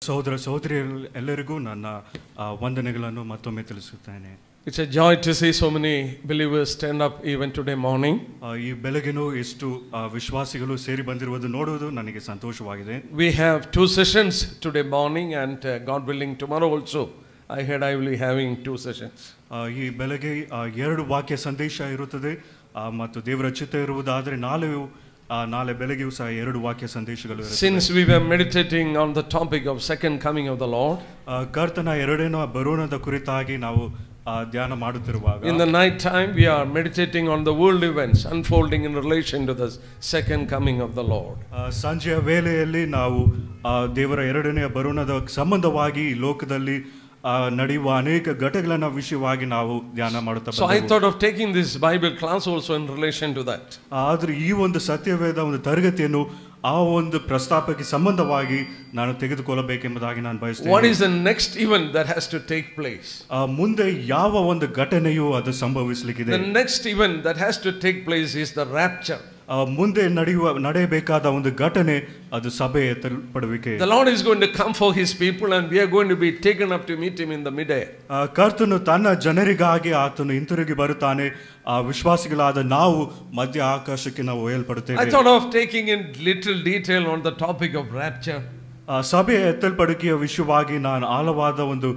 ಸಹೋದರ ಸಹೋದರಿಯರೆಲ್ಲರಿಗೂ ನನ್ನ ವಂದನೆಗಳನ್ನು ಮತ್ತೊಮ್ಮೆ ತಿಳಿಸುತ್ತೇನೆ. It's a joy to see so many believers stand up even today morning. ಈ ಬೆಳಗಿನೂ ಎಷ್ಟು ವಿಶ್ವಾಸಿಗಳು ಸೇರಿ ಬಂದಿರುವುದು ನೋಡುವುದು ನನಗೆ ಸಂತೋಷವಾಗಿದೆ. We have 2 sessions today morning and God willing tomorrow also I heard I will be having 2 sessions. ಈ ಬೆಳಗ್ಗೆ 2 ವಾಕ್ಯ ಸಂದೇಶ ಇರುತ್ತದೆ ಮತ್ತು ದೇವರ ಚಿತ್ತ ಇರುವುದಾದರೆ ನಾಳೆ ಬೆಳಗ್ಗೆಯೂ ಸಹ 2 ವಾಕ್ಯ ಸಂದೇಶಗಳು ಇರುತ್ತವೆ. Since we were meditating on the topic of second coming of the Lord, ಕರ್ತನ ಎರಡನೇ ಬರುಣದ ಕುರಿತಾಗಿ ನಾವು ಧ್ಯಾನ ಮಾಡುತ್ತಿರುವಾಗ, in the night time we are meditating on the world events unfolding in relation to the second coming of the Lord. ಸಂಜೆಯ ವೇಳೆಯಲ್ಲಿ ನಾವು ದೇವರ ಎರಡನೇ ಬರುಣದ ಸಂಬಂಧವಾಗಿ ಲೋಕದಲ್ಲಿ ನಡೆಯುವ ಅನೇಕ ಘಟನೆಗಳ ವಿಷಯವಾಗಿ ನಾವು ಧ್ಯಾನ ಮಾಡುತ್ತಾ So I thought of taking this Bible class also in relation to that. ಆದರೆ ಈ ಒಂದು ಸತ್ಯವೇದ ಒಂದು ತರಗತಿಯನ್ನು ಆ ಒಂದು ಪ್ರಸ್ತಾಪಕ್ಕೆ ಸಂಬಂಧವಾಗಿ ನಾನು ತೆಗೆದುಕೊಳ್ಳಬೇಕೆಂಬುದಾಗಿ ನಾನು ಬಯಸುತ್ತೇನೆ. What is the next event that has to take place? ಮುಂದೆ ಯಾವ ಒಂದು ಘಟನೆಯು ಅದು ಸಂಭವಿಸಲಿಕ್ಕಿದೆ? The next event that has to take place is the rapture. ಮುಂದೆ ನಡೆಯಬೇಕಾದ ಒಂದು ಘಟನೆ ಅದು ಸಭೆ ಎತ್ತಲ್ಪಡುವಿಕೆ. The Lord is going to come for his people and we are going to be taken up to meet him in the midair. ಕರ್ತನು ತನ್ನ ಜನರಿಗಾಗಿ ಆತನು ಹಿಂತಿರುಗಿ ಬರುತ್ತಾನೆ. ವಿಶ್ವಾಸಿಗಳಾದ ನಾವು ಮಧ್ಯ ಆಕಾಶಕ್ಕೆ ನಾವು ಒಯ್ಯಲ್ಪಡುತ್ತೇವೆ. I thought of taking in little detail on the topic of rapture. ಸಭೆ ಎತ್ತಲ್ಪಡುವಿಕೆಯ ವಿಷಯವಾಗಿ ನಾನು ಆಳವಾದ ಒಂದು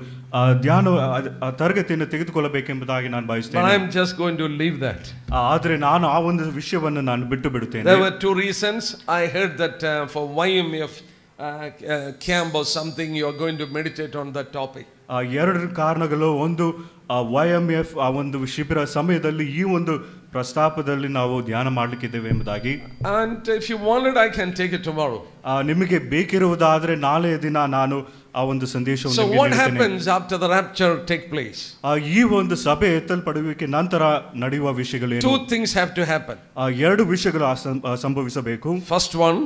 ಧ್ಯಾನ ತರಗತಿಯನ್ನು ತೆಗೆದುಕೊಳ್ಳಬೇಕೆಂಬುದಾಗಿ ನಾನು ಬಯಸುತ್ತೇನೆ. But I am just going to leave that. ಆದರೆ ನಾನು ಆ ಒಂದು ವಿಷಯವನ್ನು ನಾನು ಬಿಟ್ಟು ಬಿಡುತ್ತೇನೆ. There were 2 reasons. I heard that for YMF camp or something you are going to meditate on that topic. 2 ಕಾರಣಗಳು. ಒಂದು YMF ಆ ಒಂದು ಶಿಬಿರ ಸಮಯದಲ್ಲಿ ಈ ಒಂದು ಪ್ರಸ್ತಾಪದಲ್ಲಿ ನಾವು ಧ್ಯಾನ ಮಾಡಲಿಕ್ಕಿದ್ದೇವೆ ಎಂಬುದಾಗಿ. And if you want it I can take it tomorrow. ನಿಮಗೆ ಬೇಕಿರುವುದಾದರೆ ನಾಳೆ ದಿನ ನಾನು ಆ ಒಂದು ಸಂದೇಶವನ್ನು So what happens after the rapture take place? ಈ ಒಂದು ಸಭೆ ಎತ್ತಲ್ಪಡುವಿಕೆ ನಂತರ ನಡೆಯುವ ವಿಷಯಗಳು ಏನು? 2 things have to happen. 2 ವಿಷಯಗಳು ಸಂಭವಿಸಬೇಕು. First one,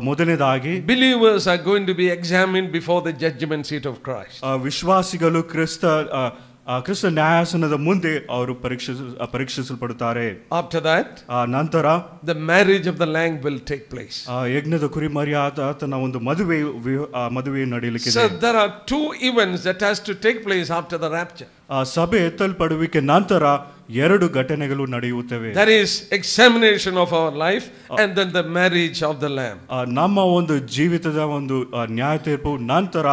ಮೊದಲನೇದಾಗಿ believers are going to be examined before the judgment seat of Christ. ವಿಶ್ವಾಸಿಗಳು ಕ್ರಿಸ್ತ ನ್ಯಾಯಾಸನದ ಮುಂದೆ ಅವರು ಪರೀಕ್ಷಿಸಲ್ಪಡುತ್ತಾರೆ. After that, ನಂತರ the marriage of the lamb will take place. ಯಜ್ಞದ ಕುರಿಮರಿಯಾದ ಆತನ ಒಂದು ಮದುವೆ ನಡೆಯಲಿಕ್ಕಿದೆ. So there are 2 events that has to take place after the rapture. ಸಭೆ ಎತ್ತಲ್ಪಡುವಿಕೆ ನಂತರ 2 ಘಟನೆಗಳು ನಡೆಯುತ್ತವೆ. That is examination of our life and then the marriage of the lamb. ನಮ್ಮ ಒಂದು ಜೀವಿತದ ಒಂದು ನ್ಯಾಯ ತೀರ್ಪು ನಂತರ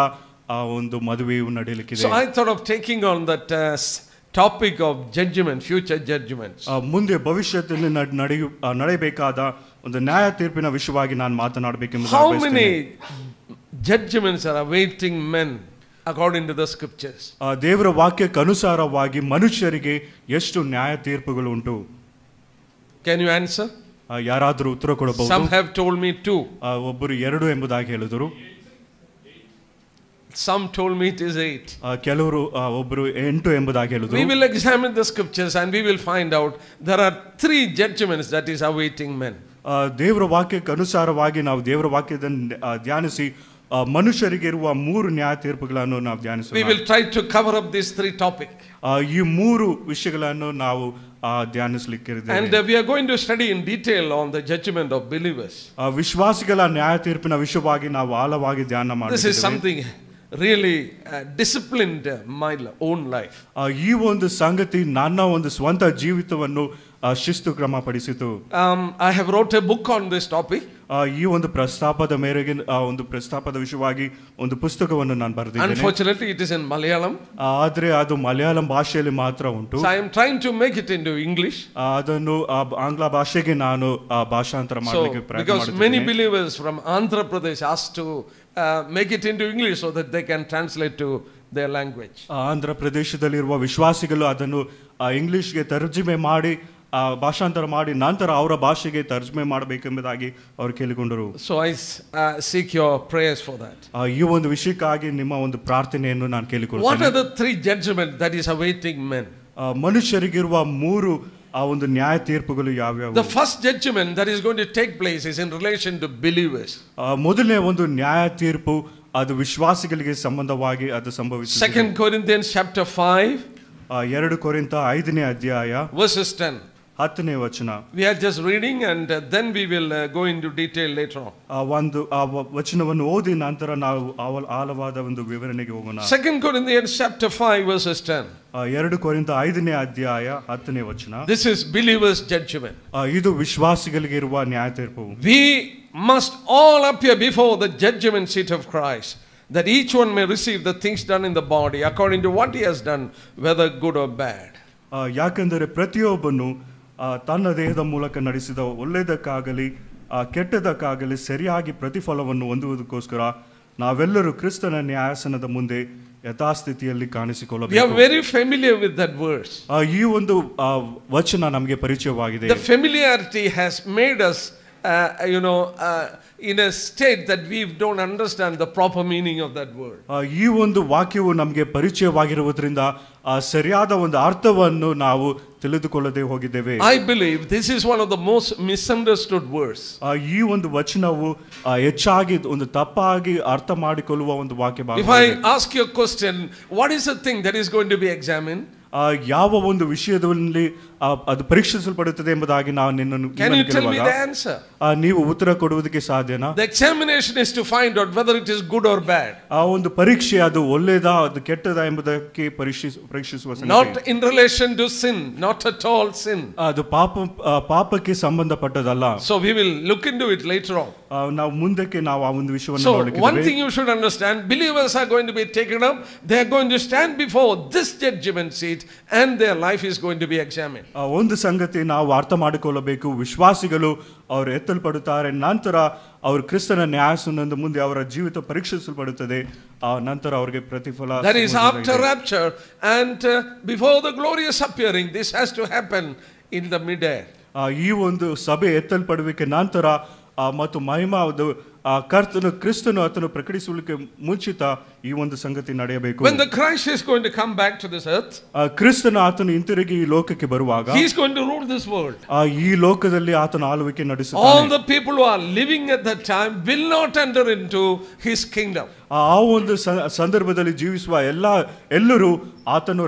ಆ ಒಂದು ಮದುವೆಯು ನಡೆಯಲಿಕ್ಕಿದೆ. So I thought of taking on that topic of judgment, future judgments. ಮುಂದೆ ಭವಿಷ್ಯದಲ್ಲಿ ನಡೆಯಬೇಕಾದ ಒಂದು ನ್ಯಾಯ ತೀರ್ಪಿನ ವಿಷಯವಾಗಿ ನಾನು ಮಾತನಾಡಬೇಕೆಂದು How many judgments are awaiting men according to the scriptures? ದೇವರ ವಾಕ್ಯಕ್ಕೆ ಅನುಸಾರವಾಗಿ ಮನುಷ್ಯರಿಗೆ ಎಷ್ಟು ನ್ಯಾಯ ತೀರ್ಪುಗಳು ಉಂಟು? Can you answer? ಯಾರಾದರೂ ಉತ್ತರ ಕೊಡಬಹುದು? Some have told me 2. ಒಬ್ಬರು 2 ಎಂಬುದಾಗಿ ಹೇಳಿದರು. Some told me it is 8. ಕೆಲವರು ಒಬ್ಬರು 8 ಎಂಬುದಾಗಿ ಹೇಳಿದರು. We will examine the scriptures and we will find out there are 3 judgments that is awaiting men. ದೇವರ ವಾಕ್ಯಕ್ಕೆ ಅನುಸಾರವಾಗಿ ನಾವು ದೇವರ ವಾಕ್ಯವನ್ನು ಧ್ಯಾನಿಸಿ ಮನುಷ್ಯರಿಗೆ ಇರುವ 3 ನ್ಯಾಯ ತೀರ್ಪುಗಳನ್ನು ನಾವು ಧ್ಯಾನಿಸೋಣ. We will try to cover up these 3 topics. ಈ 3 ವಿಷಯಗಳನ್ನು ನಾವು ಧ್ಯಾನಿಸಲಿಕ್ಕಿದ್ದೇವೆ. And we are going to study in detail on the judgment of believers. ವಿಶ್ವಾಸಿಗಳ ನ್ಯಾಯ ತೀರ್ಪಿನ ವಿಷಯವಾಗಿ ನಾವು ಆಳವಾಗಿ ಧ್ಯಾನ ಮಾಡುತ್ತೇವೆ. This is something really disciplined my own life. ಈ ಒಂದು ಸಂಗತಿ ನನ್ನ ಒಂದು ಸ್ವಂತ ಜೀವಿತವನ್ನು ಶಿಸ್ತು ಕ್ರಮಪಡಿಸಿತು. I have wrote a book on this topic. ಈ ಒಂದು ಪ್ರಸ್ತಾಪದ ಮೇರೆಗೆ ಒಂದು ಪ್ರಸ್ತಾಪದ ವಿಷಯವಾಗಿ ಒಂದು ಪುಸ್ತಕವನ್ನು ನಾನು ಬರೆದಿದ್ದೇನೆ. Unfortunately it is in Malayalam. ಆದರೆ ಅದು ಮಲಯಾಳಂ ಭಾಷೆಯಲ್ಲಿ ಮಾತ್ರ ಉಂಟು. So I am trying to make it into English. ಅದನ್ನು ಆಂಗ್ಲ ಭಾಷೆಗೆ ನಾನು ಭಾಷಾಂತರ ಮಾಡಲಿಕ್ಕೆ ಪ್ರಯತ್ನ because ಮಾಡುತ್ತೇನೆ. many believers from Andhra Pradesh asked to make it into English so that they can translate to their language. Andhra ಪ್ರದೇಶದಲ್ಲಿರುವ ವಿಶ್ವಾಸಿಗಳು ಅದನ್ನು ಇಂಗ್ಲಿಷ್ಗೆ ತರ್ಜುಮೆ ಮಾಡಿ ಭಾಷಾಂತರ ಮಾಡಿ ನಂತರ ಅವರ ಭಾಷೆಗೆ ತರ್ಜುಮೆ ಮಾಡಬೇಕೆಂಬುದಾಗಿ ಅವರು ಕೇಳಿಕೊಂಡರು. So I seek your prayers for that. ಈ ಒಂದು ವಿಷಯಕ್ಕಾಗಿ ನಿಮ್ಮ ಒಂದು ಪ್ರಾರ್ಥನೆಯನ್ನು ನಾನು ಕೇಳಿಕೊಳ್ಳುತ್ತೇನೆ. What are the 3 judgments that is awaiting men? ಮನುಷ್ಯರಿಗಿರುವ 3 ಆ ಒಂದು ನ್ಯಾಯ ತೀರ್ಪುಗಳು ಯಾವ್ಯಾವು? The first judgment that is going to take place is in relation to believers. ಮೊದಲನೇ ಒಂದು ನ್ಯಾಯ ತೀರ್ಪು ಅದು ವಿಶ್ವಾಸಿಗಳಿಗೆ ಸಂಬಂಧವಾಗಿ ಅದು ಸಂಭವಿಸುತ್ತದೆ. 2 Corinthians chapter 5 2 ಕೊರಿಂಥ 5ನೇ ಅಧ್ಯಾಯ verses 10. 10ನೇ ವಚನ. We are just reading and then we will go into detail later on. ವಚನವನ್ನು ಓದಿ ನಂತರ ನಾವು ಆಳವಾದ ಒಂದು ವಿವರಣೆಗೆ ಹೋಗೋಣ. 2 Corinthians chapter 5 verses 10. 2 ಕೊರಿಂಥ 5ನೇ ಅಧ್ಯಾಯ 10ನೇ ವಚನ. This is believers' judgment. ಇದು ವಿಶ್ವಾಸಿಗಳಿಗೆ ಇರುವ ನ್ಯಾಯ ತೀರ್ಪು. We must all appear before the judgment seat of Christ, that each one may receive the things done in the body according to what he has done, whether good or bad. ಯಾಕಂದರೆ ಪ್ರತಿಯೊಬ್ಬನು ತನ್ನ ದೇಹದ ಮೂಲಕ ನಡೆಸಿದ ಒಳ್ಳೆಯದಕ್ಕಾಗಲಿ ಕೆಟ್ಟದಕ್ಕಾಗಲಿ ಸರಿಯಾಗಿ ಪ್ರತಿಫಲವನ್ನು ಹೊಂದುವುದಕ್ಕೋಸ್ಕರ ನಾವೆಲ್ಲರೂ ಕ್ರಿಸ್ತನ ನ್ಯಾಯಾಸನದ ಮುಂದೆ ಯಥಾಸ್ಥಿತಿಯಲ್ಲಿ ಕಾಣಿಸಿಕೊಳ್ಳಬೇಕು. We are very familiar with that verse. ಈ ಒಂದು ವಚನ ನಮಗೆ ಪರಿಚಯವಾಗಿದೆ. The familiarity has made us in a state that we don't understand the proper meaning of that word. ಈ ಒಂದು ವಾಕ್ಯವು ನಮಗೆ ಪರಿಚಯವಾಗಿರುವುದರಿಂದ ಸರಿಯಾದ ಒಂದು ಅರ್ಥವನ್ನು ನಾವು ತಿಳಿದುಕೊಳ್ಳದೆ ಹೋಗಿದ್ದೇವೆ. I believe this is one of the most misunderstood words. ಈ ಒಂದು ವಚನವು ಹೆಚ್ಚಾಗಿ ಒಂದು ತಪ್ಪಾಗಿ ಅರ್ಥ ಮಾಡಿಕೊಳ್ಳುವ ಒಂದು ವಾಕ್ಯ ಭಾಗ. If I ask you a question, what is the thing that is going to be examined? ಯಾವ ಒಂದು ವಿಷಯದಲ್ಲಿ ಅದು ಪರೀಕ್ಷಿಸಲ್ಪಡುತ್ತದೆ ಎಂಬುದಾಗಿ ನಾವು ನಿನ್ನನ್ನು Can you tell me the answer? ನೀವು ಉತ್ತರ ಕೊಡುವುದಕ್ಕೆ ಸಾಧ್ಯನಾ? The examination is to find out whether it is good or bad. ಆ ಒಂದು ಪರೀಕ್ಷೆ ಅದು ಒಳ್ಳೆಯದಾ ಅದು ಕೆಟ್ಟದಾ ಎಂಬುದಕ್ಕೆ ಪರೀಕ್ಷಿಸುವ ಸಂಗತಿ. Not in relation to sin, not at all sin. ಅದು ಪಾಪಕ್ಕೆ ಸಂಬಂಧಪಟ್ಟದಲ್ಲ. So we will look into it later on. ನಾವು ಮುಂದಕ್ಕೆ ನಾವು ಆ ಒಂದು ವಿಷಯವನ್ನು So ನೋಡಲಿದ್ದೇವೆ. one thing you should understand, believers are going to be taken up, they are going to stand before this judgment seat and their life is going to be examined. ಒಂದು ಸಂಗತಿ ನಾವು ಅರ್ಥ ಮಾಡಿಕೊಳ್ಳಬೇಕು, ವಿಶ್ವಾಸಿಗಳು ಅವರು ಎತ್ತಲ್ಪಡುತ್ತಾರೆ, ನಂತರ ಅವರು ಕ್ರಿಸ್ತನ ನ್ಯಾಯಾಸನದ ಮುಂದೆ ಅವರ ಜೀವಿತ ಪರೀಕ್ಷಿಸಲ್ಪಡುತ್ತದೆ, ನಂತರ ಅವರಿಗೆ ಪ್ರತಿಫಲ. That is after rapture and before the glorious appearing. This has to happen in the mid-air. ಈ ಒಂದು ಸಭೆ ಎತ್ತಲ್ಪಡುವಿಕೆ ನಂತರ ಮತ್ತು ಮಹಿಮಾವುದು ಕ್ರಿಸ್ತನು ಆತನು ಪ್ರಕಟಿಸುವುದಕ್ಕೆ ಮುಂಚಿತ ಈ ಒಂದು ಸಂಗತಿ ನಡೆಯಬೇಕು. When the Christ is going to come back to this earth, ಕ್ರಿಸ್ತನು ಆತನು ಹಿಂತಿರುಗಿ ಈ ಲೋಕಕ್ಕೆ ಬರುವಾಗ he is going to rule this world. ಈ ಲೋಕದಲ್ಲಿ ಆತನು ಆಳ್ವಿಕೆ ನಡೆಸುತ್ತಾನೆ. All the people who are living at that time will not enter into his kingdom. ಆ ಒಂದು ಸಂದರ್ಭದಲ್ಲಿ ಜೀವಿಸುವ ಎಲ್ಲರೂ ಆತನ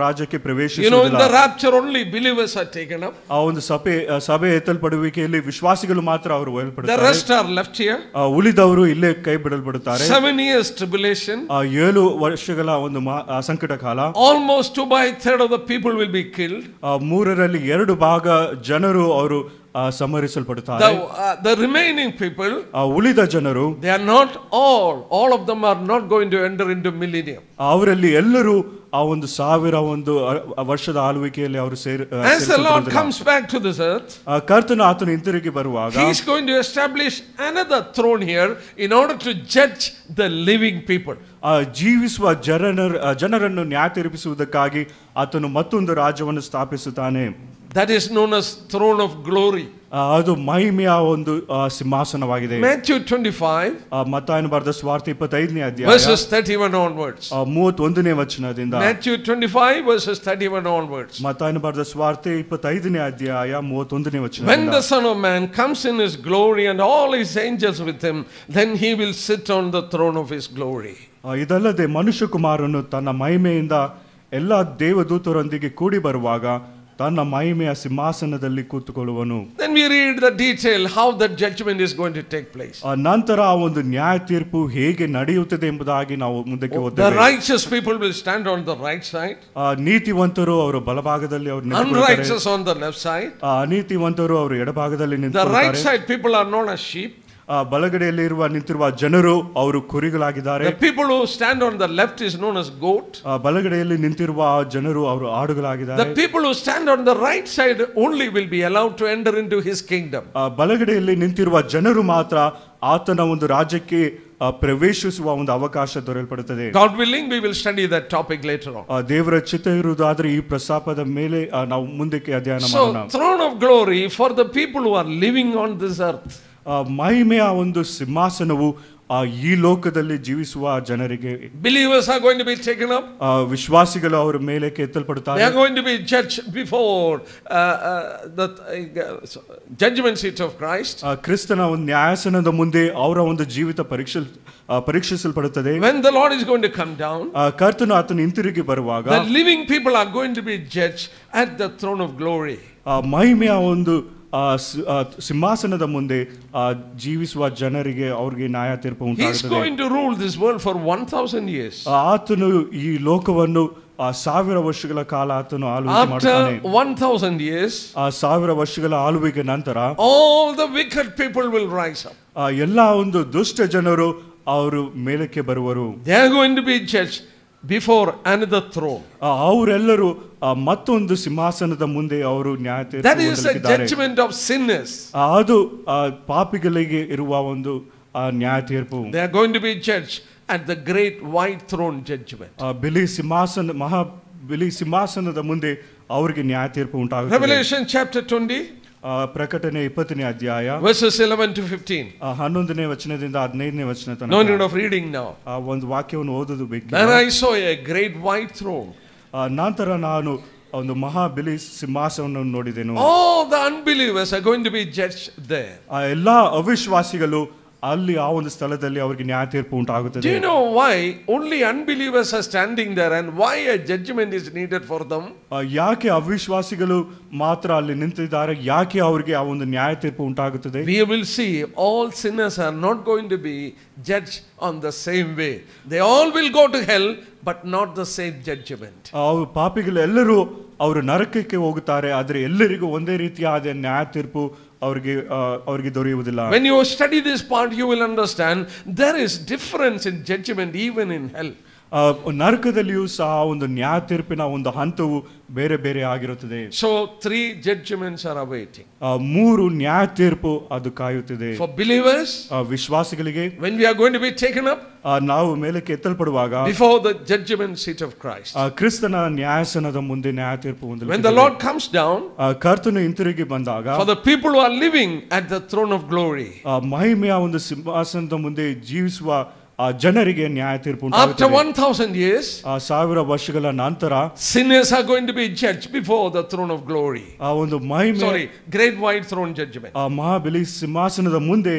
ರಾಜ್ಯಕ್ಕೆ ಪ್ರವೇಶಿಸುವುದಿಲ್ಲ. In the rapture only believers are taken up. ಆ ಒಂದು ಸಭೆ ಎತ್ತಲ್ಪಡುವಿಕೆಯಲ್ಲಿ ವಿಶ್ವಾಸಿಗಳು ಮಾತ್ರ ಅವರು ಒಯ್ಯಲ್ಪಡುತ್ತಾರೆ. The rest are left here. ಉಳಿದವರು ಇಲ್ಲೇ ಕೈ ಬಿಡಲ್ಪಡುತ್ತಾರೆ. 7 years tribulation. 7 ವರ್ಷಗಳ ಒಂದು ಸಂಕಟ ಕಾಲ. Almost 2/3 of the people will be killed. 3ರಲ್ಲಿ 2 ಭಾಗ ಜನರು ಅವರು ಸಂಹರಿಸಲ್ಪಡುತ್ತಾರೆ. The remaining people, ಉಳಿದ ಜನರು, they are not all of them are not going to enter into millennium. ಅವರಲ್ಲಿ ಎಲ್ಲರೂ ಆ ಒಂದು 1000 ವರ್ಷದ ಆಳ್ವಿಕೆಯಲ್ಲಿ ಅವರು As the Lord comes back to this earth, ಕರ್ತನು ಆತನು ಹಿಂತಿರುಗಿ ಬರುವಾಗ he is going to establish another throne here in order to judge the living people. ಜೀವಿಸುವ ಜನರನ್ನು ನ್ಯಾಯ ತೀರ್ಪಿಸುವುದಕ್ಕಾಗಿ ಆತನು ಮತ್ತೊಂದು ರಾಜ್ಯವನ್ನು ಸ್ಥಾಪಿಸುತ್ತಾನೆ. That is known as throne of glory. ಅದು ಮಹಿಮೆಯ ಒಂದು ಸಿಂಹಾಸನವಾಗಿದೆ. Matthew 25, ಮತ್ತಾಯನ ಬರೆದ ಸುವಾರ್ತೆ 25ನೇ ಅಧ್ಯಾಯ verses 31 onwards. 31ನೇ ವಚನದಿಂದ. Matthew 25 verses 31 onwards. ಮತ್ತಾಯನ ಬರೆದ ಸುವಾರ್ತೆ 25ನೇ ಅಧ್ಯಾಯ 31ನೇ ವಚನ. When the Son of Man comes in his glory and all his angels with him, then he will sit on the throne of his glory. ಇದಲ್ಲದೆ ಮನುಷ್ಯ ಕುಮಾರನು ತನ್ನ ಮಹಿಮೆಯಿಂದ ಎಲ್ಲ ದೇವದೂತರೊಂದಿಗೆ ಕೂಡಿ ಬರುವಾಗ ತನ್ನ ಮಹಿಮೆಯ ಸಿಂಹಾಸನದಲ್ಲಿ ಕೂತುಕೊಳ್ಳುವನು. Then we read the detail how that judgment is going to take place. ನಂತರ ಆ ಒಂದು ನ್ಯಾಯ ತೀರ್ಪು ಹೇಗೆ ನಡೆಯುತ್ತದೆ ಎಂಬುದಾಗಿ ನಾವು ಮುಂದಕ್ಕೆ ಓದುತ್ತೇವೆ. The righteous people will stand on the right side. ನೀತಿವಂತರು ಅವರು ಬಲಭಾಗದಲ್ಲಿ ಅವರು ನಿಂತುಕೊಳ್ಳುತ್ತಾರೆ. Unrighteous on the left side. ಅನೀತಿವಂತರು ಅವರು ಎಡಭಾಗದಲ್ಲಿ ನಿಂತುಕೊಳ್ಳುತ್ತಾರೆ. The right side people are known as sheep. ಬಲಗಡೆಯಲ್ಲಿ ನಿಂತಿರುವ ಜನರು ಅವರು ಕುರಿಗಳಾಗಿದ್ದಾರೆ. The people who stand on the left is known as goat. ಬಲಗಡೆಯಲ್ಲಿ ನಿಂತಿರುವ ಜನರು ಅವರು ಆಡುಗಳಾಗಿದ್ದಾರೆ. The people who stand on the right side only will be allowed to enter into his kingdom. ಬಲಗಡೆಯಲ್ಲಿ ನಿಂತಿರುವ ಜನರು ಮಾತ್ರ ಆತನ ಒಂದು ರಾಜ್ಯಕ್ಕೆ ಪ್ರವೇಶಿಸುವ ಒಂದು ಅವಕಾಶ ದೊರೆಯಲ್ಪಡುತ್ತದೆ. God willing, we will study that topic later on. ದೇವರ ಚಿತ್ತ ಇರುವುದಾದರೆ ಈ ಪ್ರಸ್ತಾಪದ ಮೇಲೆ ನಾವು ಮುಂದಕ್ಕೆ ಅಧ್ಯಯನ ಮಾಡೋಣ. So throne of glory for the people who are living on this earth. ಮಹಿಮೆಯ ಒಂದು ಸಿಂಹಾಸನವು ಈ ಲೋಕದಲ್ಲಿ ಜೀವಿಸುವ ಜನರಿಗೆ. Believers are going to be taken up. ವಿಶ್ವಾಸಿಗಳು ಅವರ ಮೇಲೆ ಎತ್ತಲ್ಪಡುತ್ತಾರೆ. They are going to be judged before the judgment seat of Christ. ಕ್ರಿಸ್ತನ ಒಂದು ನ್ಯಾಯಾಸನದ ಮುಂದೆ ಅವರ ಒಂದು ಜೀವಿತ ಪರೀಕ್ಷಿಸಲ್ಪಡುತ್ತದೆ. When the Lord is going to come down, ಕರ್ತನು ಆತನು ಹಿಂತಿರುಗಿ ಬರುವಾಗ the living people are going to be judged at the throne of glory. ಮಹಿಮೆಯ ಒಂದು ಸಿಂಹಾಸನದ ಮುಂದೆ ಜೀವಿಸುವ ಜನರಿಗೆ ಅವ್ರಿಗೆ ನ್ಯಾಯ ತೀರ್ಪು He is going to rule this world for 1000 years. ಆತನು ಈ ಲೋಕವನ್ನು 1000 ವರ್ಷಗಳ ಕಾಲ ಆತನು ಆಳ್ವಿಕೆ ಮಾಡುತ್ತಾನೆ. After 1000 years, 1000 ವರ್ಷಗಳ ಆಳ್ವಿಕೆ ನಂತರ all the wicked people will rise up. ಎಲ್ಲಾ ಒಂದು ದುಷ್ಟ ಜನರು ಅವರು ಮೇಲಕ್ಕೆ ಬರುವರು. They are going to be judged before another throne. ಅವರೆಲ್ಲರೂ ಮತ್ತೊಂದು ಸಿಂಹಾಸನದ ಮುಂದೆ ಅವರು ನ್ಯಾಯ ತೀರ್ಪು That is a judgment of sinners. ಅದು ಪಾಪಿಗಳಿಗೆ ಇರುವ ಒಂದು ನ್ಯಾಯ ತೀರ್ಪು. They are going to be judged at the great white throne judgment. ಬಿಳಿ ಸಿಂಹಾಸನದ ಮುಂದೆ ಅವರಿಗೆ ನ್ಯಾಯ ತೀರ್ಪು ಉಂಟಾಗುತ್ತದೆ. Revelation chapter 20, ಪ್ರಕಟಣೆ 20ನೇ ಅಧ್ಯಾಯ verses 11 to 15. 11ನೇ ವಚನದಿಂದ 15ನೇ ವಚನ ತನಕ. No need of reading now. ಒಂದು ವಾಕ್ಯವನ್ನು ಓದೋದು ಬೇಕು. Then I saw a great white throne. ನಂತರ ನಾನು ಒಂದು ಮಹಾ ಬಿಳಿ ಸಿಂಹಾಸನವನ್ನು ನೋಡಿದೆನು. All the unbelievers are going to be judged there. ಎಲ್ಲಾ ಅವಿಶ್ವಾಸಿಗಳು ಅಲ್ಲಿ ಆ ಒಂದು ಸ್ಥಳದಲ್ಲಿ ಅವರಿಗೆ ನ್ಯಾಯ ತೀರ್ಪು ಉಂಟಾಗುತ್ತದೆ. Do you know why only unbelievers are standing there and why a judgment is needed for them? ಯಾಕೆ ಅವಿಶ್ವಾಸಿಗಳು ಮಾತ್ರ ಅಲ್ಲಿ ನಿಂತಿದ್ದಾರೆ, ಯಾಕೆ ಅವರಿಗೆ ಆ ಒಂದು ನ್ಯಾಯ ತೀರ್ಪು ಉಂಟಾಗುತ್ತದೆ? We will see all sinners are not going to be judged on the same way. They all will go to hell but not the same judgment. ಪಾಪಿಗಳು ಎಲ್ಲರೂ ಅವರು ನರಕಕ್ಕೆ ಹೋಗುತ್ತಾರೆ, ಆದರೆ ಎಲ್ಲರಿಗೂ ಒಂದೇ ರೀತಿಯಾದ ನ್ಯಾಯ ತೀರ್ಪು ಅವರಿಗೆ ದೊರೆಯುವುದಿಲ್ಲ. When you study this part, you will understand there is difference in judgment even in hell. ನರಕದಲ್ಲಿಯೂ ಸಹ ಒಂದು ನ್ಯಾಯ ತೀರ್ಪಿನ ಒಂದು ಹಂತವು ಬೇರೆ ಬೇರೆ ಆಗಿರುತ್ತದೆ. So 3 judgments are awaiting. 3 ನ್ಯಾಯ ತೀರ್ಪು ಅದು ಕಾಯುತ್ತಿದೆ. For believers, ವಿಶ್ವಾಸಿಗಳಿಗೆ, when we are going to be taken up, ನಾವು ಮೇಲಕ್ಕೆ ಎತ್ತಲ್ಪಡುವಾಗ, before the judgment seat of Christ, ಕ್ರಿಸ್ತನ ನ್ಯಾಯಾಸನದ ಮುಂದೆ ನ್ಯಾಯ ತೀರ್ಪು ಹೊಂದಲು, when the Lord comes down, ಕರ್ತನು ಹಿಂತಿರುಗಿ ಬಂದಾಗ, for the people who are living at the throne of glory, ಮಹಿಮೆಯ ಒಂದು ಸಿಂಹಾಸನದ ಮುಂದೆ ಜೀವಿಸುವ ಜನರಿಗೆ ನ್ಯಾಯ ತೀರ್ಪು after 1000 years, 1000 ವರ್ಷಗಳ ನಂತರ sinners are going to be judged before the throne of glory. ಒಂದು ಮಹಿಮೆ, great white throne judgment. ಮಹಾ ಬಿಳಿ ಸಿಂಹಾಸನದ ಮುಂದೆ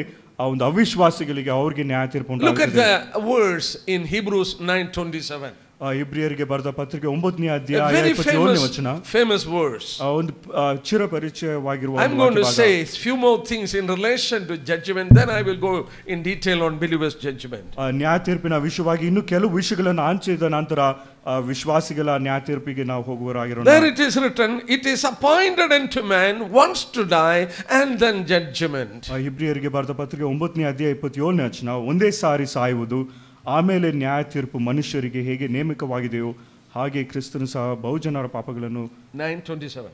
ಒಂದು ಅವಿಶ್ವಾಸಿಗಳಿಗೆ ಅವರಿಗೆ ನ್ಯಾಯ ತೀರ್ಪು ಉಂಟಾಗುತ್ತದೆ. Look at the verse in Hebrews 9:27. ಇಬ್ರಿಯರಿಗೆ ಬರೆದ ಪತ್ರಿಕೆ 9ನೇ ಅಧ್ಯಾಯ 27ನೇ ವಚನ. Famous verse. ಒಂದು ಚಿರಪರಿಚಯವಾಗಿರುವ I'm going to say a few more things in relation to judgment, then I will go in detail on believers' judgment. ನ್ಯಾಯ ತೀರ್ಪಿನ ವಿಷಯವಾಗಿ ಇನ್ನು ಕೆಲವು ವಿಷಯಗಳನ್ನು ಹಂಚಿದ ನಂತರ ವಿಶ್ವಾಸಿಗಳ ನ್ಯಾಯ ತೀರ್ಪಿಗೆ ನಾವು ಹೋಗುವರಾಗಿರೋಣ. There it is written, it is appointed unto man once to die and then judgment. ಇಬ್ರಿಯರಿಗೆ ಬರೆದ ಪತ್ರಿಕೆ 9ನೇ ಅಧ್ಯಾಯ 27ನೇ ವಚನ, ಒಂದೇ ಸಾರಿ ಸಾಯುವುದು, ಆಮೇಲೆ ನ್ಯಾಯ ತೀರ್ಪು ಮನುಷ್ಯರಿಗೆ ಹೇಗೆ ನೇಮಕವಾಗಿದೆಯೋ ಹಾಗೆ ಕ್ರಿಸ್ತನು ಸಹ ಬಹುಜನರ ಪಾಪಗಳನ್ನು. 9:27.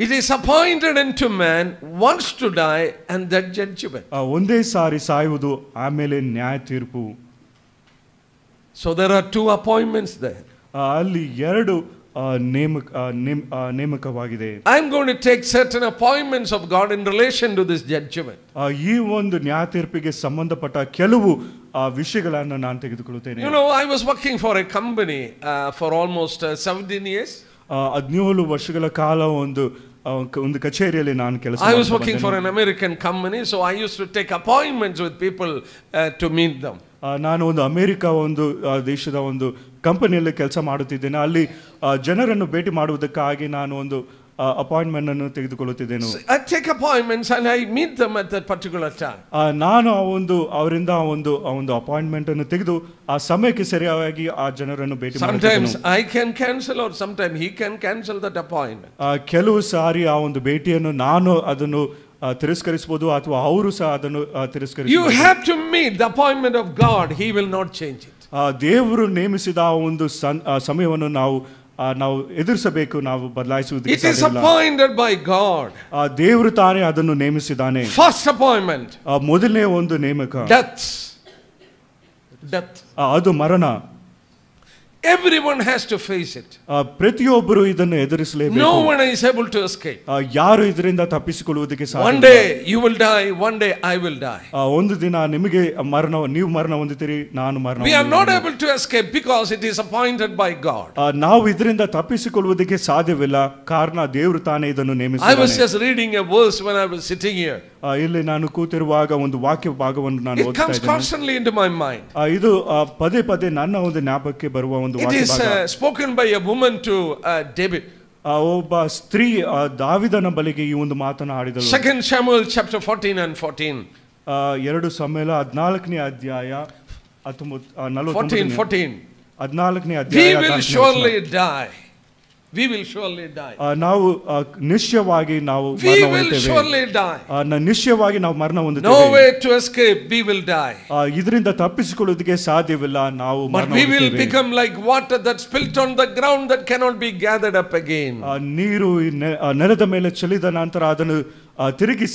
It is appointed unto man once to die and then judgment. ಒಂದೇ ಸಾರಿ ಸಾಯುವುದು, ಆಮೇಲೆ ನ್ಯಾಯ ತೀರ್ಪು. So there are 2 appointments there. ಅಲ್ಲಿ 2 ನೇಮಕವಾಗಿದೆ. I am going to take certain appointments of God in relation to this judgment. ಈ ಒಂದು ನ್ಯಾಯ ತೀರ್ಪಿಗೆ ಸಂಬಂಧಪಟ್ಟ ಕೆಲವು ವಿಷಯಗಳನ್ನು ನಾನು ತೆಗೆದುಕೊಳ್ಳುತ್ತೇನೆ. You know, I was working for a company for almost 17 years. 17 ವರ್ಷಗಳ ಕಾಲ ಒಂದು ಕಚೇರಿಯಲ್ಲಿ ನಾನು ಕೆಲಸ I was working for an American company, so I used to take appointments with people to meet them. ನಾನು ಒಂದು ಅಮೆರಿಕ ಒಂದು ದೇಶದ ಒಂದು ಕಂಪನಿಯಲ್ಲಿ ಕೆಲಸ ಮಾಡುತ್ತಿದ್ದೇನೆ. ಅಲ್ಲಿ ಜನರನ್ನು ಭೇಟಿ ಮಾಡುವುದಕ್ಕಾಗಿ ನಾನು ಒಂದು ಅಪಾಯಿಂಟ್ಮೆಂಟ್ ಅನ್ನು ತೆಗೆದುಕೊಳ್ಳುತ್ತಿದ್ದೇನೆ. I take appointments and I meet them at that particular time. ನಾನು ಅವರಿಂದ ಒಂದು ಅಪಾಯಿಂಟ್ಮೆಂಟ್ ಅನ್ನು ತೆಗೆದು ಆ ಸಮಯಕ್ಕೆ ಸರಿಯಾಗಿ ಆ ಜನರನ್ನು ಭೇಟಿ ಮಾಡುತ್ತೇನೆ. Sometimes I can cancel or sometimes he can cancel that appointment. ಕೆಲವು ಸಾರಿ ಆ ಒಂದು ಭೇಟಿಯನ್ನು ನಾನು ಅದನ್ನು ತಿರಸ್ಕರಿಸಬಹುದು ಅಥವಾ ಅವರು ಸಹ ಅದನ್ನು ತಿರಸ್ಕರಿಸಬಹುದು. You have to meet the appointment of God, he will not change it. ದೇವರು ನೇಮಿಸಿದ ಆ ಒಂದು ಸಮಯವನ್ನು ನಾವು ಎದುರಿಸಬೇಕು, ನಾವು ಬದಲಾಯಿಸುವುದಕ್ಕೆ ಸಾಧ್ಯವಿಲ್ಲ. It is appointed by God. ದೇವರು ತಾನೇ ಅದನ್ನು ನೇಮಿಸಿದ್ದಾನೆ. First appointment, ಮೊದಲನೇ ಒಂದು ನೇಮಕ, death. ಅದು ಮರಣ. Everyone has to face it. ಪ್ರತಿಯೊಬ್ಬರು ಇದನ್ನು ಎದುರಿಸಲೇಬೇಕು. No one is able to escape. ಯಾರು ಇದರಿಂದ ತಪ್ಪಿಸಿಕೊಳ್ಳುವುದಕ್ಕೆ ಸಾಧ್ಯವಿಲ್ಲ. One day you will die, one day I will die. ಒಂದು ದಿನ ನಿಮಗೆ ನೀವು ಮರಣ ಹೊಂದುತ್ತೀರಿ, ನಾನು ಮರಣ ಹೊಂದುತ್ತೇನೆ. We are not able to escape because it is appointed by God. ನಾವು ಇದರಿಂದ ತಪ್ಪಿಸಿಕೊಳ್ಳುವುದಕ್ಕೆ ಸಾಧ್ಯವಿಲ್ಲ, ಕಾರಣ ದೇವರು ತಾನೇ ಇದನ್ನು ನೇಮಿಸಿದ್ದಾನೆ. I was just reading a verse when I was sitting here. ಇಲ್ಲಿ ನಾನು ಕೂತಿರುವಾಗ ಒಂದು ವಾಕ್ಯ ಭಾಗವನ್ನು ನಾನು ಓದ್ತಾ ಇದ್ದೇನೆ. It comes constantly into my mind. ಇದು ಪದೇ ಪದೇ ನನ್ನ ಒಂದು ಜ್ಞಾಪಕಕ್ಕೆ ಬರುವ ಒಂದು ವಾಕ್ಯ ಭಾಗ. It is spoken by a woman to David. ಒಬ್ಬ ಸ್ತ್ರೀ ದಾವಿದನ ಬಳಿಗೆ ಈ ಒಂದು ಮಾತನ್ನು ಆಡಿದಳು. 2 Samuel chapter 14 and 14. 2 ಸಮುವೇಲ 14ನೇ ಅಧ್ಯಾಯ 14. 14ನೇ ಅಧ್ಯಾಯ. We will surely die. We will surely die. ನಾವು ನಿಶ್ಚಯವಾಗಿ ನಾವು We will surely die. ನಿಶ್ಚಯವಾಗಿ ನಾವು ಮರಣ ಹೊಂದುತ್ತೇವೆ. No way to escape. We will die. ಇದರಿಂದ ತಪ್ಪಿಸಿಕೊಳ್ಳುವುದಕ್ಕೆ ಸಾಧ್ಯವಿಲ್ಲ. ನಾವು But we will become like water that spilt on the ground that cannot be gathered up again. ನೀರು ನೆಲದ ಮೇಲೆ ಚೆಲ್ಲಿದ ನಂತರ ಅದನ್ನು ತಿರುಗಿ